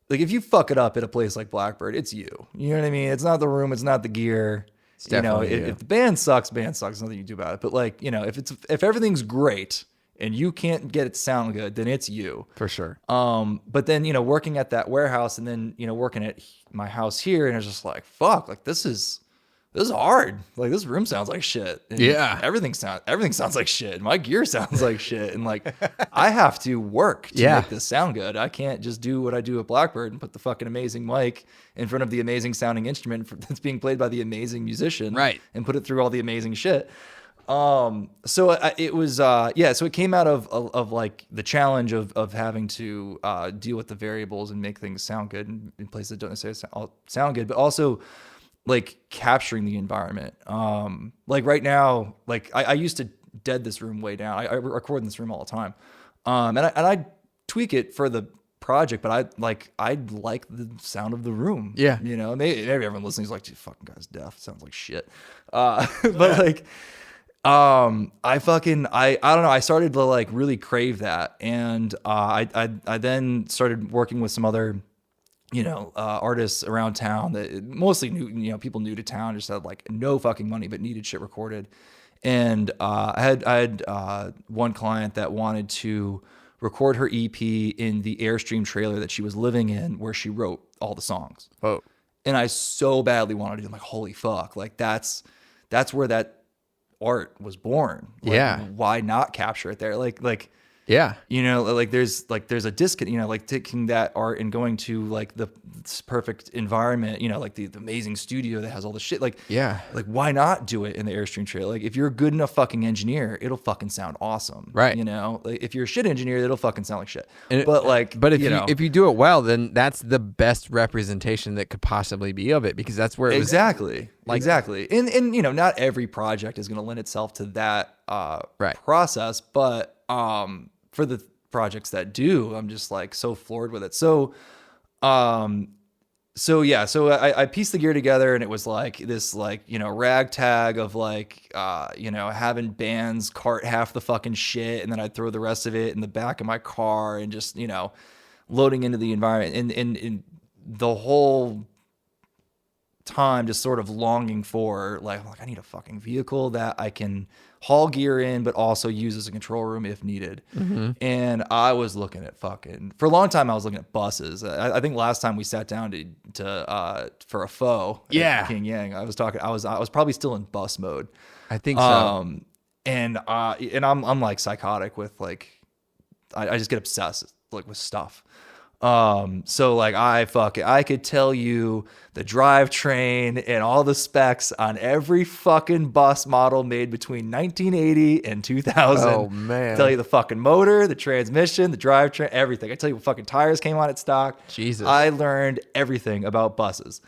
Like if you fuck it up at a place like Blackbird, it's you. You know what I mean? It's not the room, it's not the gear. It's definitely if the band sucks, nothing you can do about it. But like, if everything's great and you can't get it to sound good, then it's you. For sure. But then, working at that warehouse and then, working at my house here, and it's just like, fuck, like this is hard. Like this room sounds like shit. And yeah. Everything sounds like shit. My gear sounds like shit. And like, I have to work to make this sound good. I can't just do what I do at Blackbird and put the fucking amazing mic in front of the amazing sounding instrument that's being played by the amazing musician. Right. And put it through all the amazing shit. So it came out of like the challenge of having to, deal with the variables and make things sound good in places that don't necessarily sound good, but also, like capturing the environment. Like right now, like I used to dead this room way down. I record in this room all the time. And I tweak it for the project, but I like the sound of the room. Yeah. Maybe everyone listening is like, dude, fucking guy's deaf. It sounds like shit. But like, I don't know. I started to like really crave that. And, I then started working with some other, artists around town that mostly new, people new to town, just had like no fucking money, but needed shit recorded. And, I had one client that wanted to record her EP in the Airstream trailer that she was living in, where she wrote all the songs. Oh, and I so badly wanted to do. I'm like, holy fuck. Like that's where that art was born. Like, yeah. Why not capture it there? Like, yeah. There's a disconnect, like taking that art and going to like the perfect environment, like the amazing studio that has all the shit. Like, yeah. Like, why not do it in the Airstream trailer? Like, if you're a good enough fucking engineer, it'll fucking sound awesome. Right. Like, if you're a shit engineer, it'll fucking sound like shit. But if you do it well, then that's the best representation that could possibly be of it, because that's where it was. Exactly. And not every project is going to lend itself to that process, but for the projects that do, I'm just like so floored with it. So I pieced the gear together, and it was like this, like, ragtag of like, having bands cart half the fucking shit, and then I'd throw the rest of it in the back of my car, and just, loading into the environment, and the whole time just sort of longing for like I need a fucking vehicle that I can haul gear in, but also use as a control room if needed. Mm-hmm. And I was looking at for a long time, I was looking at buses. I think last time we sat down to for a faux at King Yang, I was probably still in bus mode. I think so. And I'm like psychotic with like, I just get obsessed like with stuff. So like I could tell you the drivetrain and all the specs on every fucking bus model made between 1980 and 2000. Oh, man. Tell you the fucking motor, the transmission, the drivetrain, everything. I tell you what fucking tires came on at stock. Jesus. I learned everything about buses.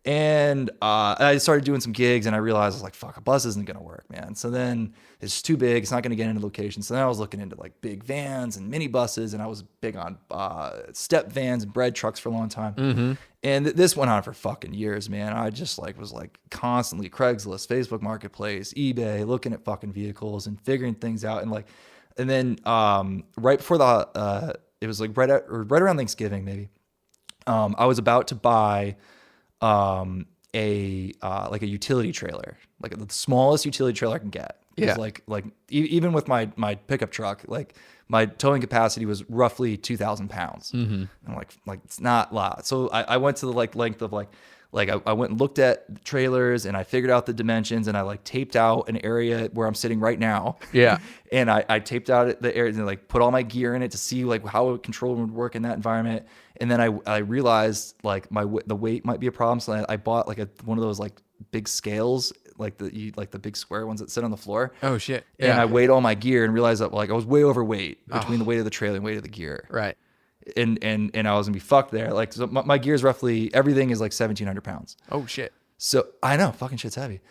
And I started doing some gigs, and I realized I was like, fuck, a bus isn't going to work, man. So then it's too big. It's not going to get into locations. So then I was looking into like big vans and mini buses, and I was big on step vans and bread trucks for a long time. Mm-hmm. And this went on for fucking years, man. I just like was like constantly Craigslist, Facebook Marketplace, eBay, looking at fucking vehicles and figuring things out. And then right before it was like right around Thanksgiving, maybe, I was about to buy a utility trailer, like the smallest utility trailer I can get. Yeah. Even with my pickup truck, like my towing capacity was roughly 2,000 pounds. Mm-hmm. I'm like it's not a lot. So I went to the length of I went and looked at trailers, and I figured out the dimensions, and I like taped out an area where I'm sitting right now. Yeah. And I taped out the area and like put all my gear in it to see like how control would work in that environment. And then I realized like the weight might be a problem. So I bought like one of those like big scales, like the big square ones that sit on the floor. Oh shit. And I weighed all my gear and realized that like I was way overweight between the weight of the trailer and weight of the gear. Right. And I was gonna be fucked there. Like, so my gear's roughly, everything is like 1,700 pounds. Oh shit. So I know, fucking shit's heavy.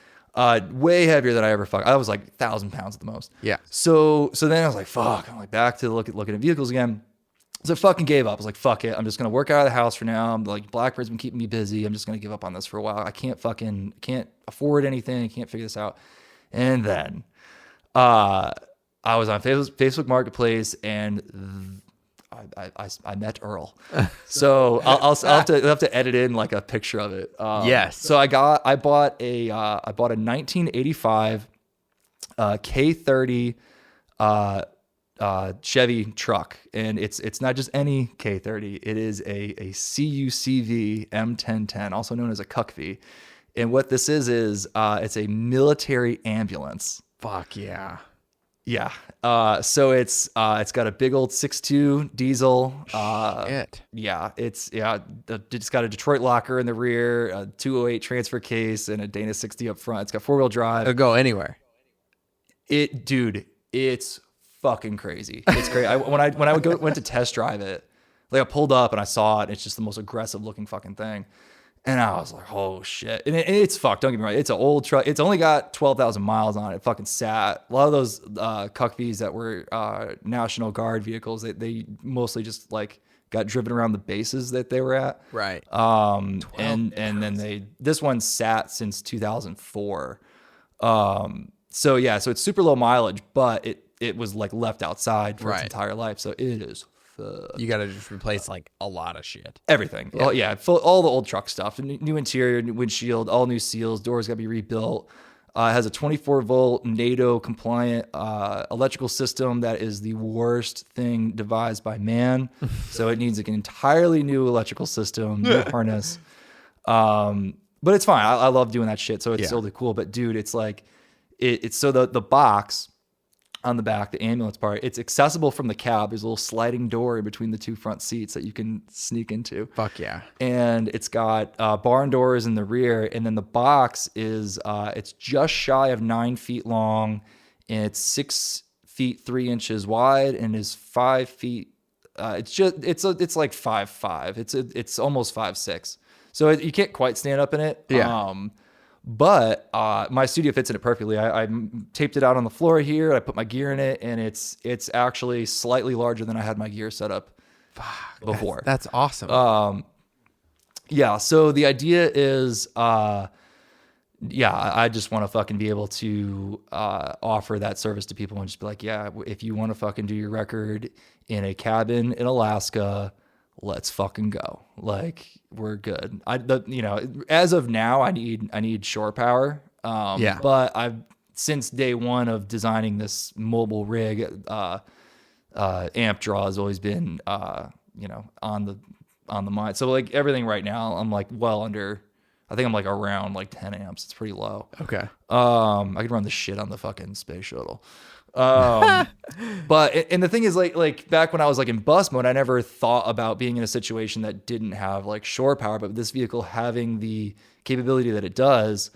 Way heavier than I ever fucked. I was like 1,000 pounds at the most. Yeah. So then I was like, fuck. I'm like back to looking at vehicles again. So I fucking gave up. I was like, fuck it. I'm just gonna work out of the house for now. I'm like, Blackbird's been keeping me busy. I'm just gonna give up on this for a while. I can't afford anything. I can't figure this out. And then I was on Facebook Marketplace, and I met Earl. So I'll have to edit in like a picture of it. Yes. So I bought a 1985 K30 Chevy truck, and it's not just any K30. It is a CUCV M1010, also known as a CUCV. And what this is it's a military ambulance. Fuck yeah. Yeah. So it's got a big old 6.2 diesel. Shit. Yeah. It's got a Detroit locker in the rear, a 208 transfer case, and a Dana 60 up front. It's got 4-wheel drive. It'll go anywhere. It's fucking crazy. It's crazy. When I went to test drive it, like I pulled up and I saw it, and it's just the most aggressive looking fucking thing. And I was like, oh shit. And it's fucked. Don't get me wrong. It's an old truck. It's only got 12,000 miles on it. It fucking sat. A lot of those CUCVs that were National Guard vehicles, they mostly just like got driven around the bases that they were at. Right. And then this one sat since 2004. So yeah, so it's super low mileage, but it was like left outside for its entire life. So it is. You got to just replace like a lot of shit. Everything. Yeah. All the old truck stuff, new interior, new windshield, all new seals, doors got to be rebuilt. It has a 24-volt NATO compliant electrical system that is the worst thing devised by man. So it needs like an entirely new electrical system, new harness. But it's fine. I love doing that shit. So it's totally cool. But dude, it's like, it's so the box on the back, the ambulance part, it's accessible from the cab. There's a little sliding door in between the two front seats that you can sneak into. Fuck yeah. And it's got barn doors in the rear. And then the box is, it's just shy of 9 feet long, and it's 6 feet 3 inches wide, and is 5 feet. It's like 5'5". It's almost 5'6". So you can't quite stand up in it. Yeah. But my studio fits in it perfectly. I taped it out on the floor here. I put my gear in it, and it's actually slightly larger than I had my gear set up before. That's awesome. Yeah. So the idea is, I just want to fucking be able to offer that service to people and just be like, yeah, if you want to fucking do your record in a cabin in Alaska, let's fucking go. Like, we're good. As of now, I need shore power. But since day one of designing this mobile rig, amp draw has always been, on the mind. So like everything right now, I'm like well under I think I'm like around like 10 amps. It's pretty low. Okay. I could run the shit on the fucking space shuttle. But and the thing is like back when I was like in bus mode, I never thought about being in a situation that didn't have like shore power, but with this vehicle having the capability that it does,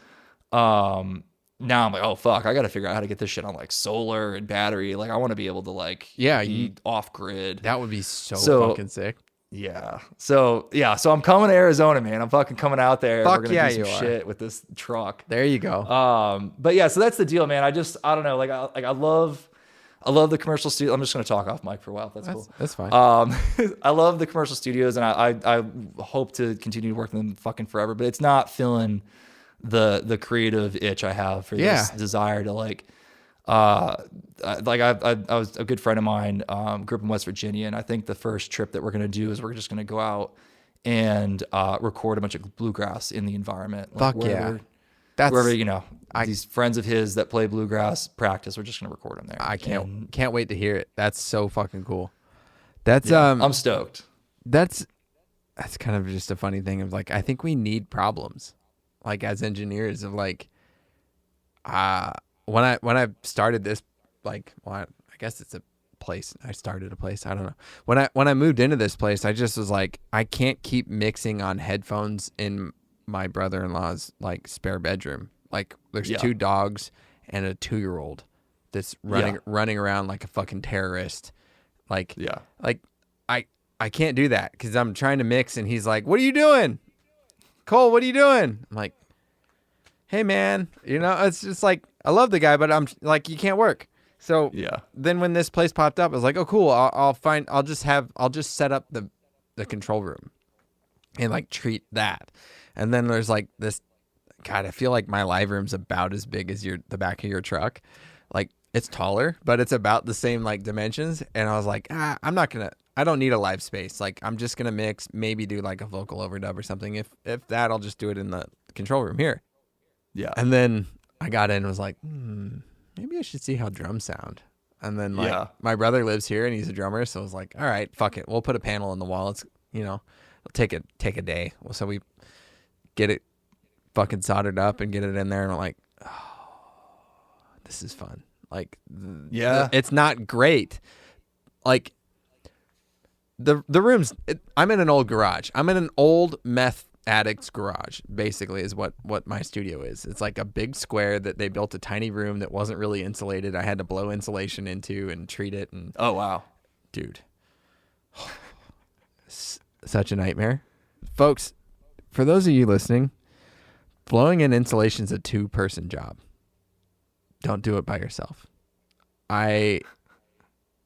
now I'm like, oh fuck, I got to figure out how to get this shit on like solar and battery. Like I want to be able to like be off grid. That would be so fucking sick. Yeah. So I'm coming to Arizona, man. I'm fucking coming out there. Fuck We're gonna do some shit with this truck. There you go. But yeah, so that's the deal, man. I don't know. I love the commercial studio. I'm just gonna talk off mic for a while. That's cool. That's fine. I love the commercial studios, and I hope to continue to work with them fucking forever. But it's not filling the creative itch I have for this desire to like. I was a good friend of mine, grew up in West Virginia, and I think the first trip that we're going to do is we're just going to go out and record a bunch of bluegrass in the environment. Fuck yeah. Wherever, these friends of his that play bluegrass practice, we're just going to record them there. I can't wait to hear it. That's so fucking cool. That's I'm stoked. That's kind of just a funny thing of like, I think we need problems like as engineers of like, when I started this, like, well, I guess it's a place. I started a place. I don't know. When I moved into this place, I just was like, I can't keep mixing on headphones in my brother-in-law's like spare bedroom. Like, there's 2 dogs and a 2-year-old that's running around like a fucking terrorist. Like, I can't do that because I'm trying to mix, and he's like, "What are you doing, Cole? What are you doing?" I'm like, "Hey, man, it's just like." I love the guy, but I'm like, you can't work. So then when this place popped up, I was like, oh, cool. I'll just set up the control room and like treat that. And then there's like this, God, I feel like my live room's about as big as the back of your truck. Like it's taller, but it's about the same like dimensions. And I was like, I don't need a live space. Like I'm just going to mix, maybe do like a vocal overdub or something. If that, I'll just do it in the control room here. Yeah. And then I got in and was like, maybe I should see how drums sound. And then like my brother lives here and he's a drummer. So I was like, all right, fuck it. We'll put a panel in the wall. It's, it'll take a day. So we get it fucking soldered up and get it in there. And I'm like, oh, this is fun. Like, it's not great. Like the rooms, I'm in an old garage. I'm in an old meth addict's garage, basically, is what my studio is. It's like a big square that they built a tiny room that wasn't really insulated. I had to blow insulation into and treat it. And oh wow, dude, such a nightmare, folks. For those of you listening, blowing in insulation is a 2-person job. Don't do it by yourself. I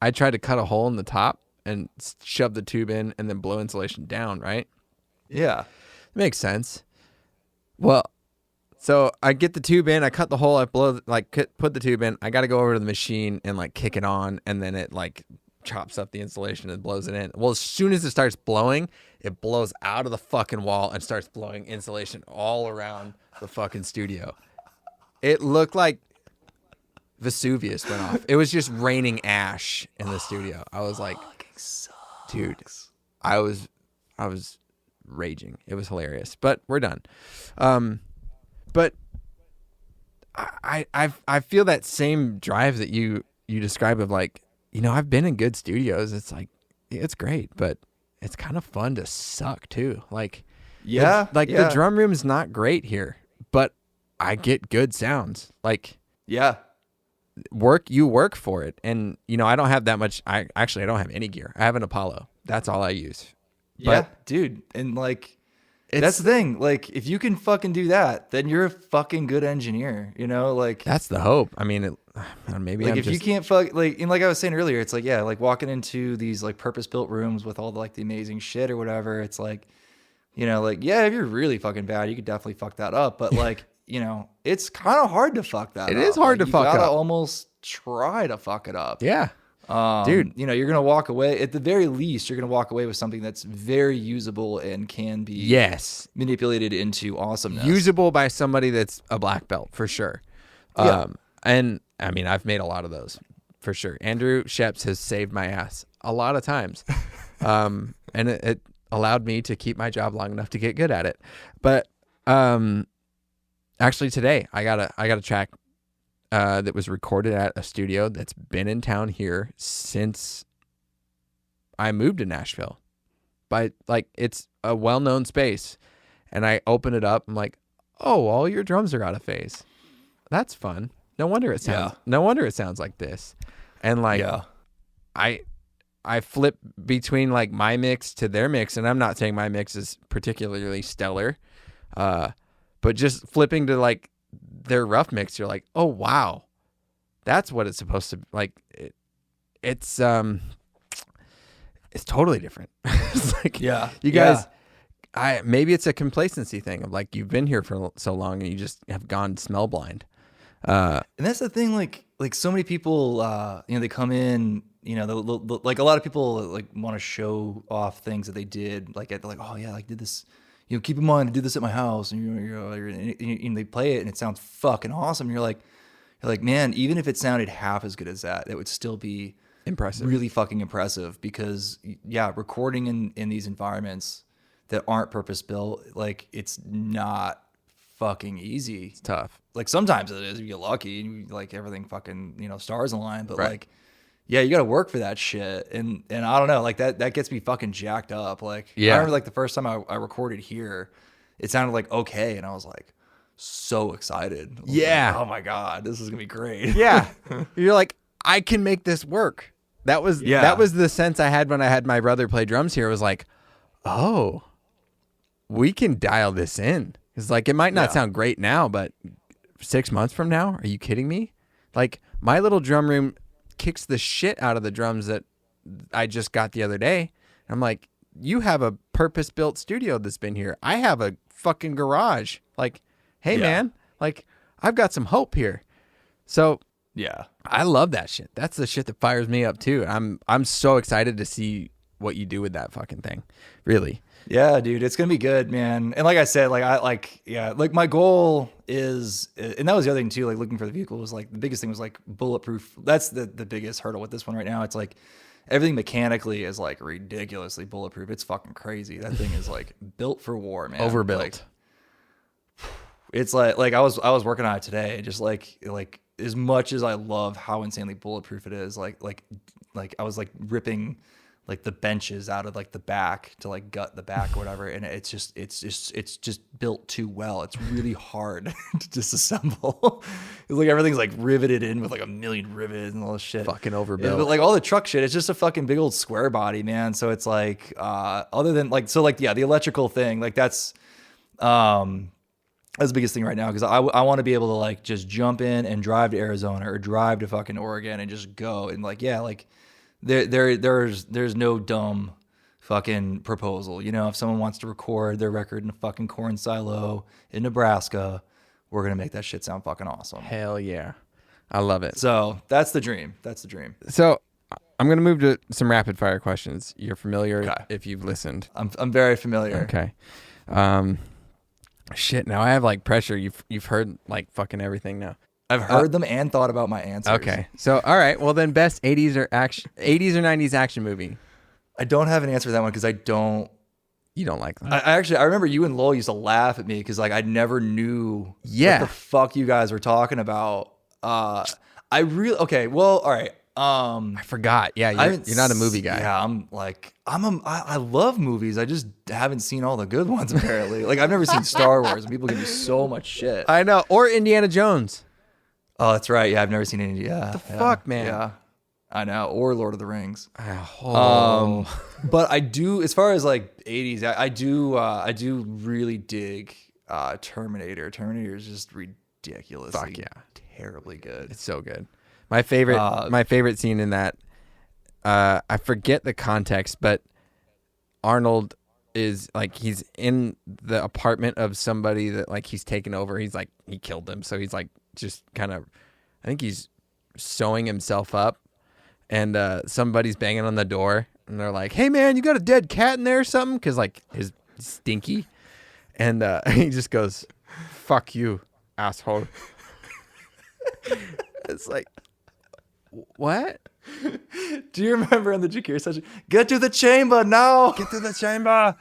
tried to cut a hole in the top and shove the tube in and then blow insulation down, right? Yeah. Makes sense. Well, so I get the tube in, I cut the hole, I blow, like put the tube in. I got to go over to the machine and like kick it on, and then it like chops up the insulation and blows it in. Well, as soon as it starts blowing, it blows out of the fucking wall and starts blowing insulation all around the fucking studio. It looked like Vesuvius went off. It was just raining ash in the studio. I was like, dude, I was raging. It was hilarious, but we're done. But I feel that same drive that you describe of like, I've been in good studios. It's like, it's great, but it's kind of fun to suck too. Like, the drum room's not great here, but I get good sounds. Like, you work for it. And I don't have that much. I don't have any gear. I have an Apollo. That's all I use. But, dude, and like that's the thing. Like, if you can fucking do that, then you're a fucking good engineer. Like that's the hope. I mean, maybe like you can't like I was saying earlier, it's like like walking into these like purpose-built rooms with all the like the amazing shit or whatever. It's like, like if you're really fucking bad, you could definitely fuck that up. But like, it's kind of hard to fuck that up. It is hard to fuck up. You gotta almost try to fuck it up. Yeah. Dude, you're going to walk away, at the very least, you're going to walk away with something that's very usable and can be manipulated into awesomeness. Usable by somebody that's a black belt, for sure. And I mean, I've made a lot of those, for sure. Andrew Sheps has saved my ass a lot of times. And it allowed me to keep my job long enough to get good at it. But Actually, today I got a track that was recorded at a studio that's been in town here since I moved to Nashville. But like, it's a well-known space, and I open it up. I'm like, oh, all your drums are out of phase. That's fun. No wonder it sounds like this. And like, I flip between like my mix to their mix, and I'm not saying my mix is particularly stellar, but just flipping to like their rough mix, you're like, oh wow, that's what it's supposed to like. It's totally different. It's like, you guys, maybe it's a complacency thing of like, you've been here for so long and you just have gone smell blind. And that's the thing, like so many people, they come in, like a lot of people like want to show off things that they did, like oh yeah, like did this, keep in mind I did this at my house, and and they play it and it sounds fucking awesome. You're like, man, even if it sounded half as good as that, it would still be impressive, really fucking impressive, because recording in these environments that aren't purpose built, like it's not fucking easy. It's tough. Like sometimes it is, you get lucky and like everything fucking, stars align, but like, you got to work for that shit. And I don't know, like that gets me fucking jacked up. Like, I remember like the first time I recorded here, it sounded like okay. And I was like so excited. Like, oh my God, this is gonna be great. Yeah. You're like, I can make this work. That was the sense I had when I had my brother play drums here. It was like, oh, we can dial this in. It's like, it might not sound great now, but 6 months from now, are you kidding me? Like, my little drum room kicks the shit out of the drums that I just got the other day. I'm like, you have a purpose-built studio that's been here. I have a fucking garage. Like, hey, man, like, I've got some hope here. So, I love that shit. That's the shit that fires me up, too. I'm so excited to see what you do with that fucking thing. Really. Yeah, dude, it's gonna be good, man. And like I said, like my goal is, and that was the other thing too, like looking for the vehicle was like, the biggest thing was like bulletproof. That's the biggest hurdle with this one right now. It's like everything mechanically is like ridiculously bulletproof. It's fucking crazy. That thing is like built for war, man. Overbuilt. Like, it's like I was working on it today, just like as much as I love how insanely bulletproof it is, like I was like ripping like the benches out of like the back to like gut the back or whatever, and it's just built too well. It's really hard to disassemble. It's like everything's like riveted in with like a million rivets and all this shit. Fucking overbuilt. But like all the truck shit, it's just a fucking big old square body, man. So it's like other than like, so like the electrical thing, like that's the biggest thing right now, because I want to be able to like just jump in and drive to Arizona or drive to fucking Oregon and just go and like like. There's no dumb fucking proposal. If someone wants to record their record in a fucking corn silo in Nebraska, we're going to make that shit sound fucking awesome. Hell yeah. I love it. So that's the dream. So I'm going to move to some rapid fire questions. You're familiar if you've listened. I'm very familiar. Okay. Shit. Now I have like pressure. You've heard like fucking everything now. I've heard them and thought about my answers. Okay. So, all right. Well, then best 80s or 90s action movie. I don't have an answer to that one because I don't. You don't like them. I remember you and Lowell used to laugh at me because like I never knew what the fuck you guys were talking about. Okay. Well, all right. I forgot. Yeah. You're not a movie guy. Yeah. I love movies. I just haven't seen all the good ones apparently. Like I've never seen Star Wars and people give me so much shit. I know. Or Indiana Jones. Oh, that's right. Yeah, I've never seen any. Yeah, the fuck, man. Yeah, I know. Or Lord of the Rings. Oh. But I do, as far as like 80s, I do really dig Terminator. Terminator is just ridiculously, terribly good. It's so good. My favorite scene in that. I forget the context, but Arnold is like he's in the apartment of somebody that like he's taken over. He's like he killed them, so he's like. Just kind of, I think he's sewing himself up, and somebody's banging on the door, and they're like, "Hey man, you got a dead cat in there or something?" Because like his stinky, and he just goes, "Fuck you, asshole." It's like, what? Do you remember in the Jakir session? Get to the chamber now. Get to the chamber.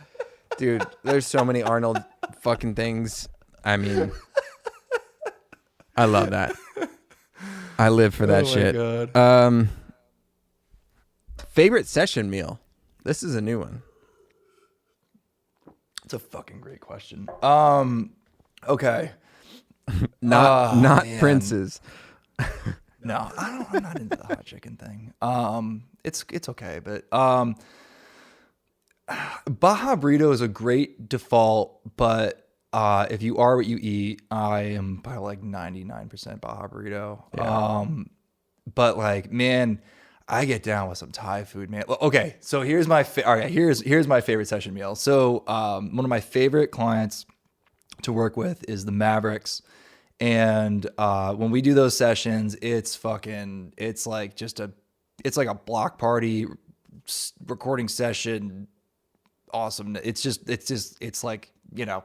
Dude, there's so many Arnold fucking things. I mean, I love that. I live for that shit. God. Favorite session meal? This is a new one. It's a fucking great question. Okay. Not man. Prince's. No, I'm not into the hot chicken thing. It's okay, but Baja Burrito is a great default, but if you are what you eat, I am probably like 99% Baja Burrito. Yeah. But like, man, I get down with some Thai food, man. Okay, so here's my here's my favorite session meal. So one of my favorite clients to work with is the Mavericks. And when we do those sessions, it's like a block party recording session. Awesome. It's like, you know,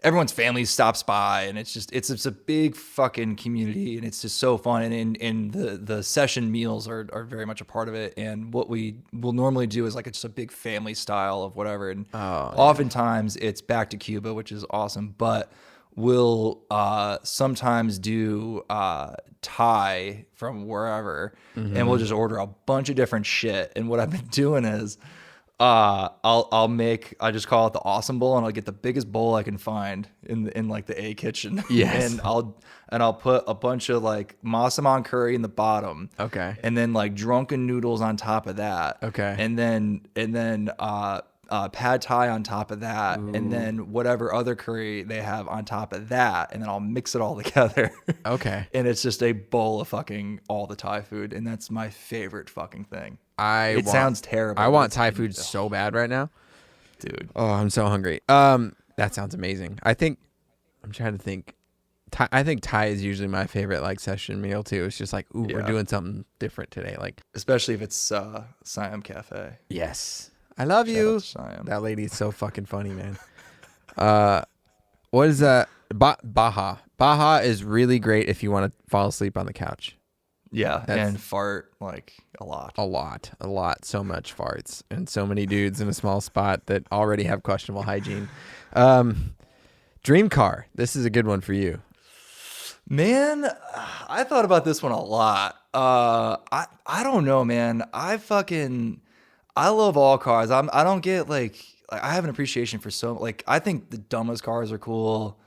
everyone's family stops by, and it's a big fucking community, and it's just so fun. And the session meals are very much a part of it. And what we will normally do is like, it's just a big family style of whatever. And oftentimes it's back to Cuba, which is awesome, but we'll sometimes do Thai from wherever, and we'll just order a bunch of different shit. And what I've been doing is I just call it the awesome bowl, and I'll get the biggest bowl I can find in like the A kitchen. Yes. And I'll put a bunch of like massaman curry in the bottom. Okay. And then like drunken noodles on top of that. Okay. And then pad thai on top of that. Ooh. And then whatever other curry they have on top of that, and then I'll mix it all together. Okay. And it's just a bowl of fucking all the Thai food, and that's my favorite fucking thing. Sounds terrible. I want Thai food so bad right now, dude. Oh, I'm so hungry. That sounds amazing. I'm trying to think. I think Thai is usually my favorite like session meal too. It's just like, ooh, we're doing something different today. Like, especially if it's Siam Cafe. Yes, I love you. That lady is so fucking funny, man. What is that? Baja. Baja is really great if you want to fall asleep on the couch. Yeah, and fart like a lot. So much farts, and so many dudes in a small spot that already have questionable hygiene. Dream car. This is a good one for you. Man, I thought about this one a lot. I don't know, man. I love all cars. I don't get like I have an appreciation for I think the dumbest cars are cool.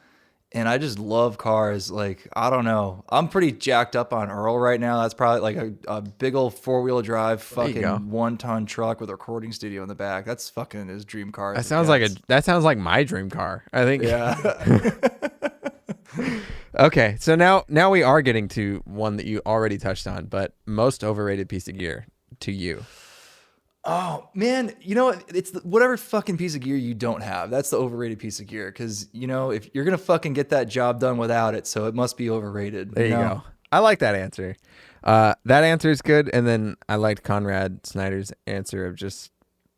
And I just love cars. Like, I don't know. I'm pretty jacked up on Earl right now. That's probably like a big old 4-wheel drive fucking 1-ton truck with a recording studio in the back. That's fucking his dream car. That sounds like my dream car, I think. Yeah. Okay, so now we are getting to one that you already touched on, but most overrated piece of gear to you. Oh man, you know what? It's whatever fucking piece of gear you don't have. That's the overrated piece of gear, because you know if you're gonna fucking get that job done without it, so it must be overrated. There you go. I like that answer. That answer is good, and then I liked Conrad Snyder's answer of just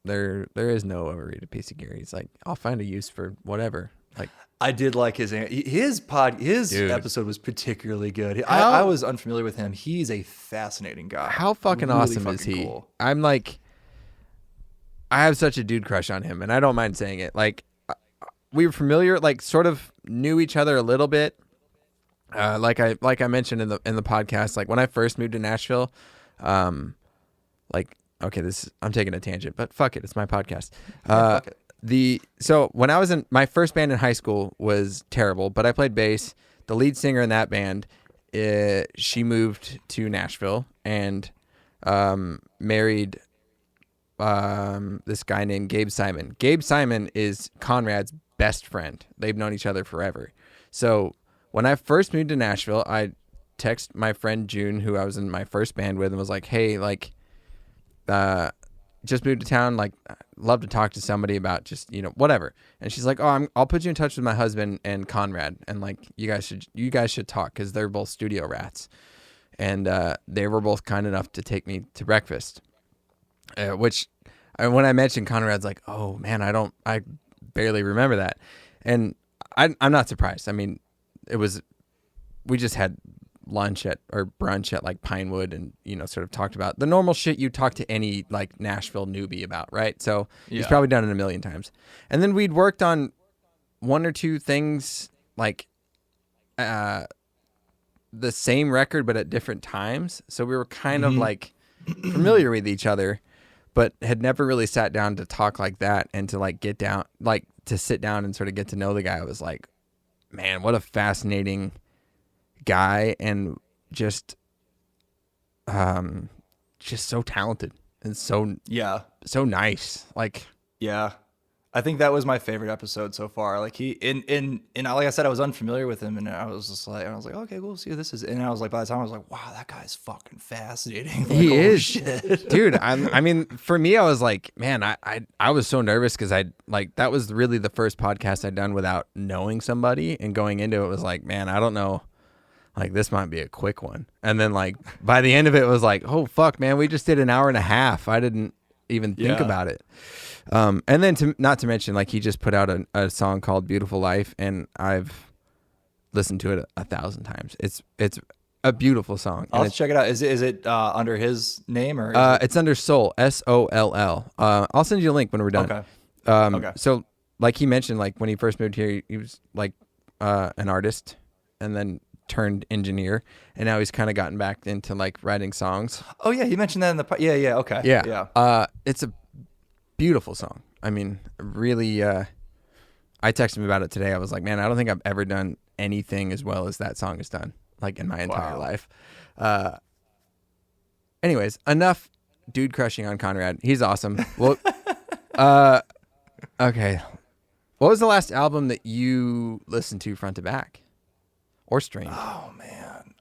there is no overrated piece of gear. He's like, I'll find a use for whatever. Like, I did like his episode was particularly good. I was unfamiliar with him. He's a fascinating guy. How fucking really awesome is he? Cool. I'm like, I have such a dude crush on him, and I don't mind saying it. Like, we were familiar, like, sort of knew each other a little bit. Like I mentioned in the podcast, like when I first moved to Nashville, I'm taking a tangent, but fuck it, it's my podcast. Fuck it. So when I was in my first band in high school was terrible, but I played bass. The lead singer in that band, she moved to Nashville and married this guy named Gabe Simon. Gabe Simon is Conrad's best friend. They've known each other forever. So when I first moved to Nashville, I texted my friend June, who I was in my first band with, and was like, hey, like, just moved to town, like, love to talk to somebody about just, you know, whatever. And she's like, oh, I'll put you in touch with my husband and Conrad, and like, you guys should talk, because they're both studio rats. And they were both kind enough to take me to breakfast, which when I mentioned, Conrad's like, oh man, I barely remember that. And I'm not surprised. I mean, we just had lunch or brunch at like Pinewood, and sort of talked about the normal shit you talk to any like Nashville newbie about, right? So he's probably done it a million times. And then we'd worked on one or two things like the same record but at different times, so we were kind of like familiar with each other, but had never really sat down to talk like that and to like get down, like to sit down and sort of get to know the guy. I was like, man, what a fascinating guy, and just so talented and so nice. Like, yeah, I think that was my favorite episode so far. Like like I said, I was unfamiliar with him, and I was like, okay, we'll see who this is. And I was like, by the time I was like, wow, that guy's fucking fascinating. Like, he is, shit. Dude. I mean, for me, I was like, man, I was so nervous because that was really the first podcast I'd done without knowing somebody, and going into it was like, man, I don't know. Like, this might be a quick one. And then, like, by the end of it was like, oh, fuck, man, we just did an hour and a half. I didn't even think about it. And then, not to mention, like, he just put out a song called Beautiful Life, and I've listened to it 1,000 times. It's a beautiful song. I'll check it out. Is it under his name? Or it's under Soul, SOLL. I'll send you a link when we're done. Okay. Okay. So, like he mentioned, like, when he first moved here, he was, like, an artist, and then turned engineer, and now he's kind of gotten back into like writing songs. Oh yeah, you mentioned that in the okay. Yeah. It's a beautiful song. I mean, really, I texted him about it today. I was like, man, I don't think I've ever done anything as well as that song is done, like, in my entire life. Anyways, enough dude crushing on Conrad. He's awesome. Well, okay, what was the last album that you listened to front to back? Or streamed? Oh, man.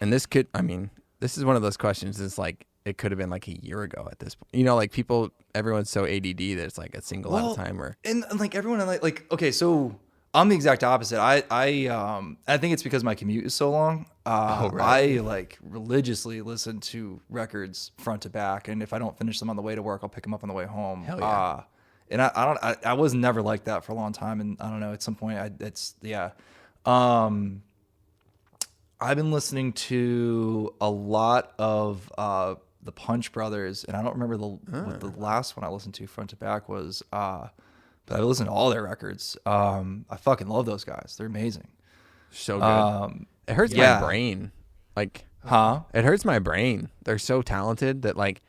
And this is one of those questions that's like, it could have been like a year ago at this point. Like, everyone's so ADD that it's like a single at a time. And like everyone, like, okay, so I'm the exact opposite. I think it's because my commute is so long. Right. I like religiously listen to records front to back, and if I don't finish them on the way to work, I'll pick them up on the way home. Hell yeah. And I was never like that for a long time, and I don't know, at some point I've been listening to a lot of the Punch Brothers, and I don't remember what the last one I listened to front to back was, but I listened to all their records. I fucking love those guys. They're amazing. So good. It hurts my brain. Like, it hurts my brain. They're so talented that, like,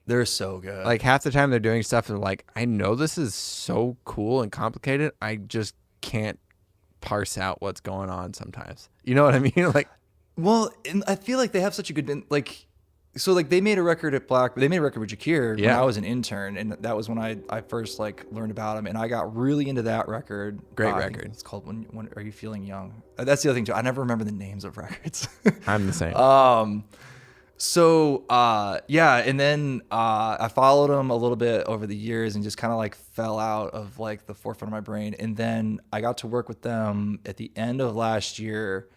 they're so good. Like, half the time they're doing stuff and like, I know this is so cool and complicated. I just can't parse out what's going on sometimes. You know what I mean? Like, well, and I feel like they have such a good, like, so like they made a record at Blackbird. They made a record with Jakir when I was an intern, and that was when I first like learned about him, and I got really into that record. Great record. It's called When Are You Feeling Young? That's the other thing too. I never remember the names of records. I'm the same. So and then I followed him a little bit over the years and just kind of like fell out of like the forefront of my brain. And then I got to work with them at the end of last year,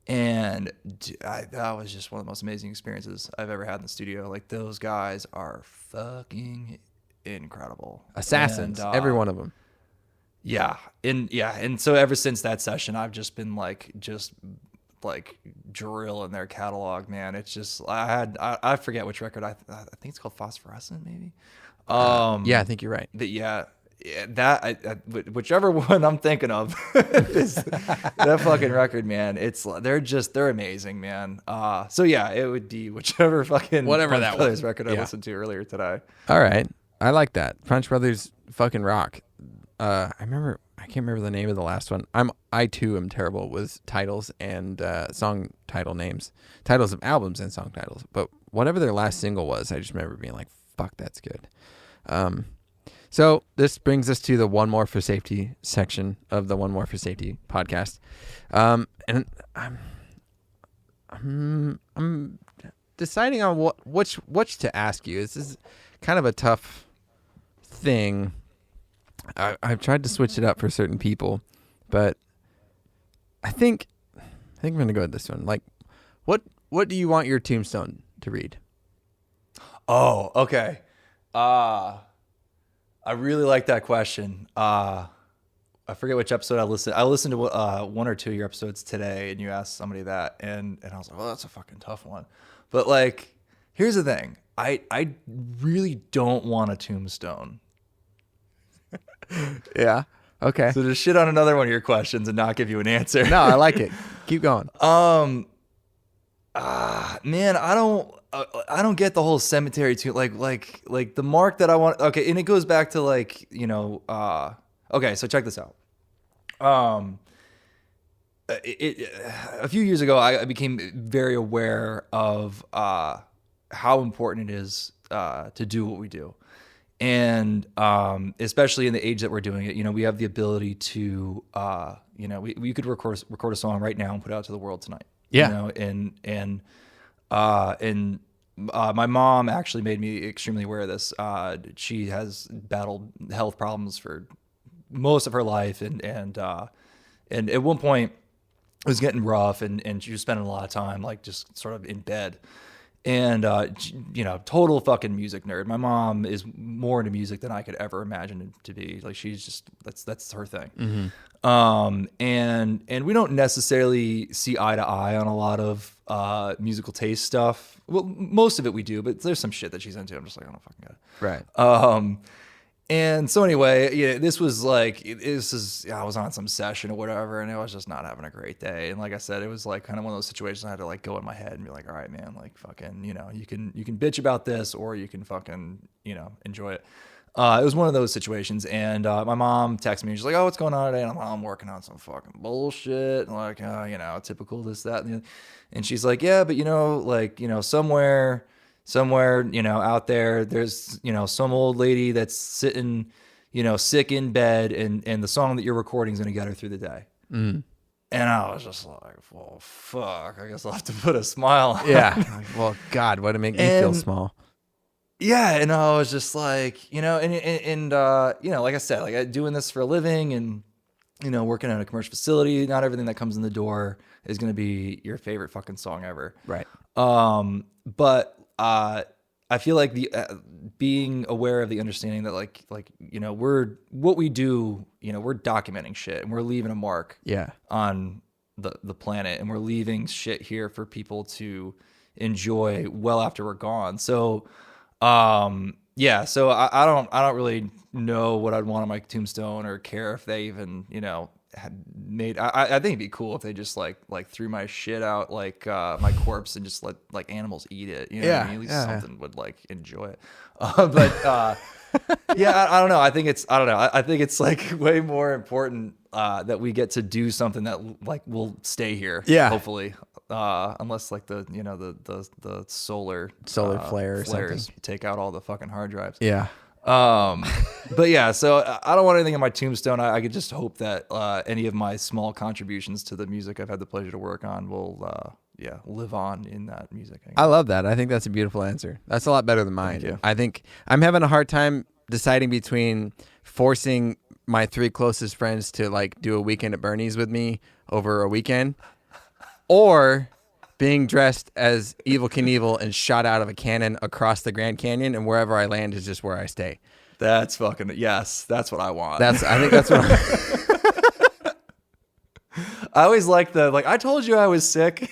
and that was just one of the most amazing experiences I've ever had in the studio. Like, those guys are fucking incredible. Assassins, every one of them. Yeah, and so ever since that session, I've just been like drilling their catalog, man. It's just I forget which record I think it's called Phosphorescent, maybe. Yeah, I think you're right. Whichever one I'm thinking of is that fucking record, man. They're amazing, man. So yeah, it would be whichever fucking whatever that Brothers record I listened to earlier today. All right, I like that. Punch Brothers fucking rock. I can't remember the name of the last one. I too am terrible with titles and song title names, titles of albums and song titles. But whatever their last single was, I just remember being like, "Fuck, that's good." So this brings us to the One More for Safety section of the One More for Safety podcast, and I'm deciding on which to ask you. This is kind of a tough thing. I've tried to switch it up for certain people, but I think I'm gonna go with this one. Like, what do you want your tombstone to read? Oh, okay. I really like that question. I forget which episode I listened. I listened to one or two of your episodes today, and you asked somebody that, and I was like, well, that's a fucking tough one. But like, here's the thing. I really don't want a tombstone. Yeah. Okay. So just shit on another one of your questions and not give you an answer. No, I like it. Keep going. Man, I don't get the whole cemetery too. Like the mark that I want. Okay, and it goes back to like, okay, so check this out. A few years ago, I became very aware of how important it is to do what we do. And especially in the age that we're doing it, we have the ability to, we could record a song right now and put it out to the world tonight. Yeah. My mom actually made me extremely aware of this. She has battled health problems for most of her life, and at one point it was getting rough, and she was spending a lot of time like just sort of in bed. And, total fucking music nerd. My mom is more into music than I could ever imagine it to be. Like, she's just, that's her thing. Mm-hmm. And we don't necessarily see eye to eye on a lot of musical taste stuff. Well, most of it we do, but there's some shit that she's into. I'm just like, I don't fucking get it. Right. And so anyway, this was like, I was on some session or whatever, and I was just not having a great day. And like I said, it was like kind of one of those situations I had to like go in my head and be like, all right, man, like fucking, you can bitch about this, or you can fucking, enjoy it. It was one of those situations. And my mom texted me, she's like, oh, what's going on today? And I'm like, oh, I'm working on some fucking bullshit. And like, typical this, that, and the other. And she's like, yeah, but somewhere, out there, there's, some old lady that's sitting, sick in bed, and the song that you're recording is going to get her through the day. Mm. And I was just like, well, fuck, I guess I'll have to put a smile on. Yeah. Well, God, why'd it make me feel small? Yeah. And I was just like, like I said, like doing this for a living and, working at a commercial facility, not everything that comes in the door is going to be your favorite fucking song ever. Right. But I feel like the being aware of the understanding that we're what we do, we're documenting shit and we're leaving a mark on the planet, and we're leaving shit here for people to enjoy well after we're gone. So so I don't really know what I'd want on my tombstone or care if they even had made. I think it'd be cool if they just like threw my shit out, like my corpse, and just let like animals eat it. What I mean? At least something would like enjoy it. I don't know. I think it's like way more important that we get to do something that like will stay here. Yeah, hopefully. Unless like the solar flare or flares something take out all the fucking hard drives. Yeah. But yeah, so I don't want anything on my tombstone. I could just hope that any of my small contributions to the music I've had the pleasure to work on will live on in that music. I love that. I think that's a beautiful answer. That's a lot better than mine. Thank you. I think I'm having a hard time deciding between forcing my 3 closest friends to like do a weekend at Bernie's with me over a weekend, or being dressed as Evel Knievel and shot out of a cannon across the Grand Canyon, and wherever I land is just where I stay. That's fucking, yes, that's what I want. I think that's what I always like I told you I was sick.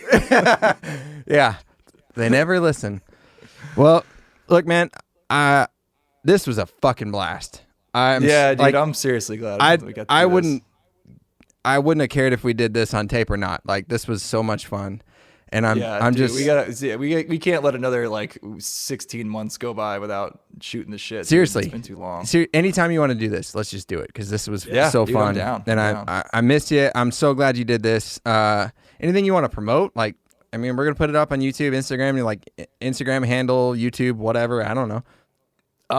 Yeah, they never listen. Well, look, man, this was a fucking blast. I'm seriously glad we got to do this. I wouldn't have cared if we did this on tape or not. Like, this was so much fun. And we can't let another like 16 months go by without shooting the shit. Seriously, it's been too long. Anytime you want to do this, let's just do it, because this was so fun. I'm down. And I missed you. I'm so glad you did this. Anything you want to promote? Like, I mean, we're gonna put it up on YouTube, Instagram, like Instagram handle, YouTube, whatever. I don't know. If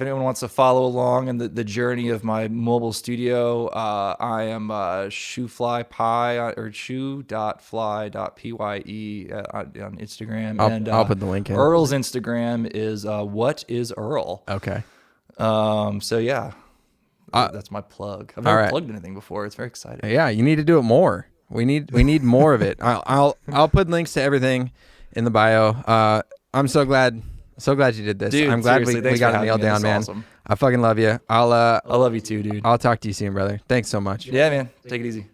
anyone wants to follow along in the journey of my mobile studio, I am shoeflypie or shoe.fly.pye on Instagram. I'll put the link in. Earl's Instagram is what is Earl. Okay. That's my plug. I've never plugged anything before. It's very exciting. Yeah, you need to do it more. We need more of it. I'll put links to everything in the bio. I'm so glad So glad you did this. Dude, I'm glad seriously, we thanks got for a meal having me. down, This is man. awesome. I fucking love you. I love you too, dude. I'll talk to you soon, brother. Thanks so much. Yeah, man. Take it easy.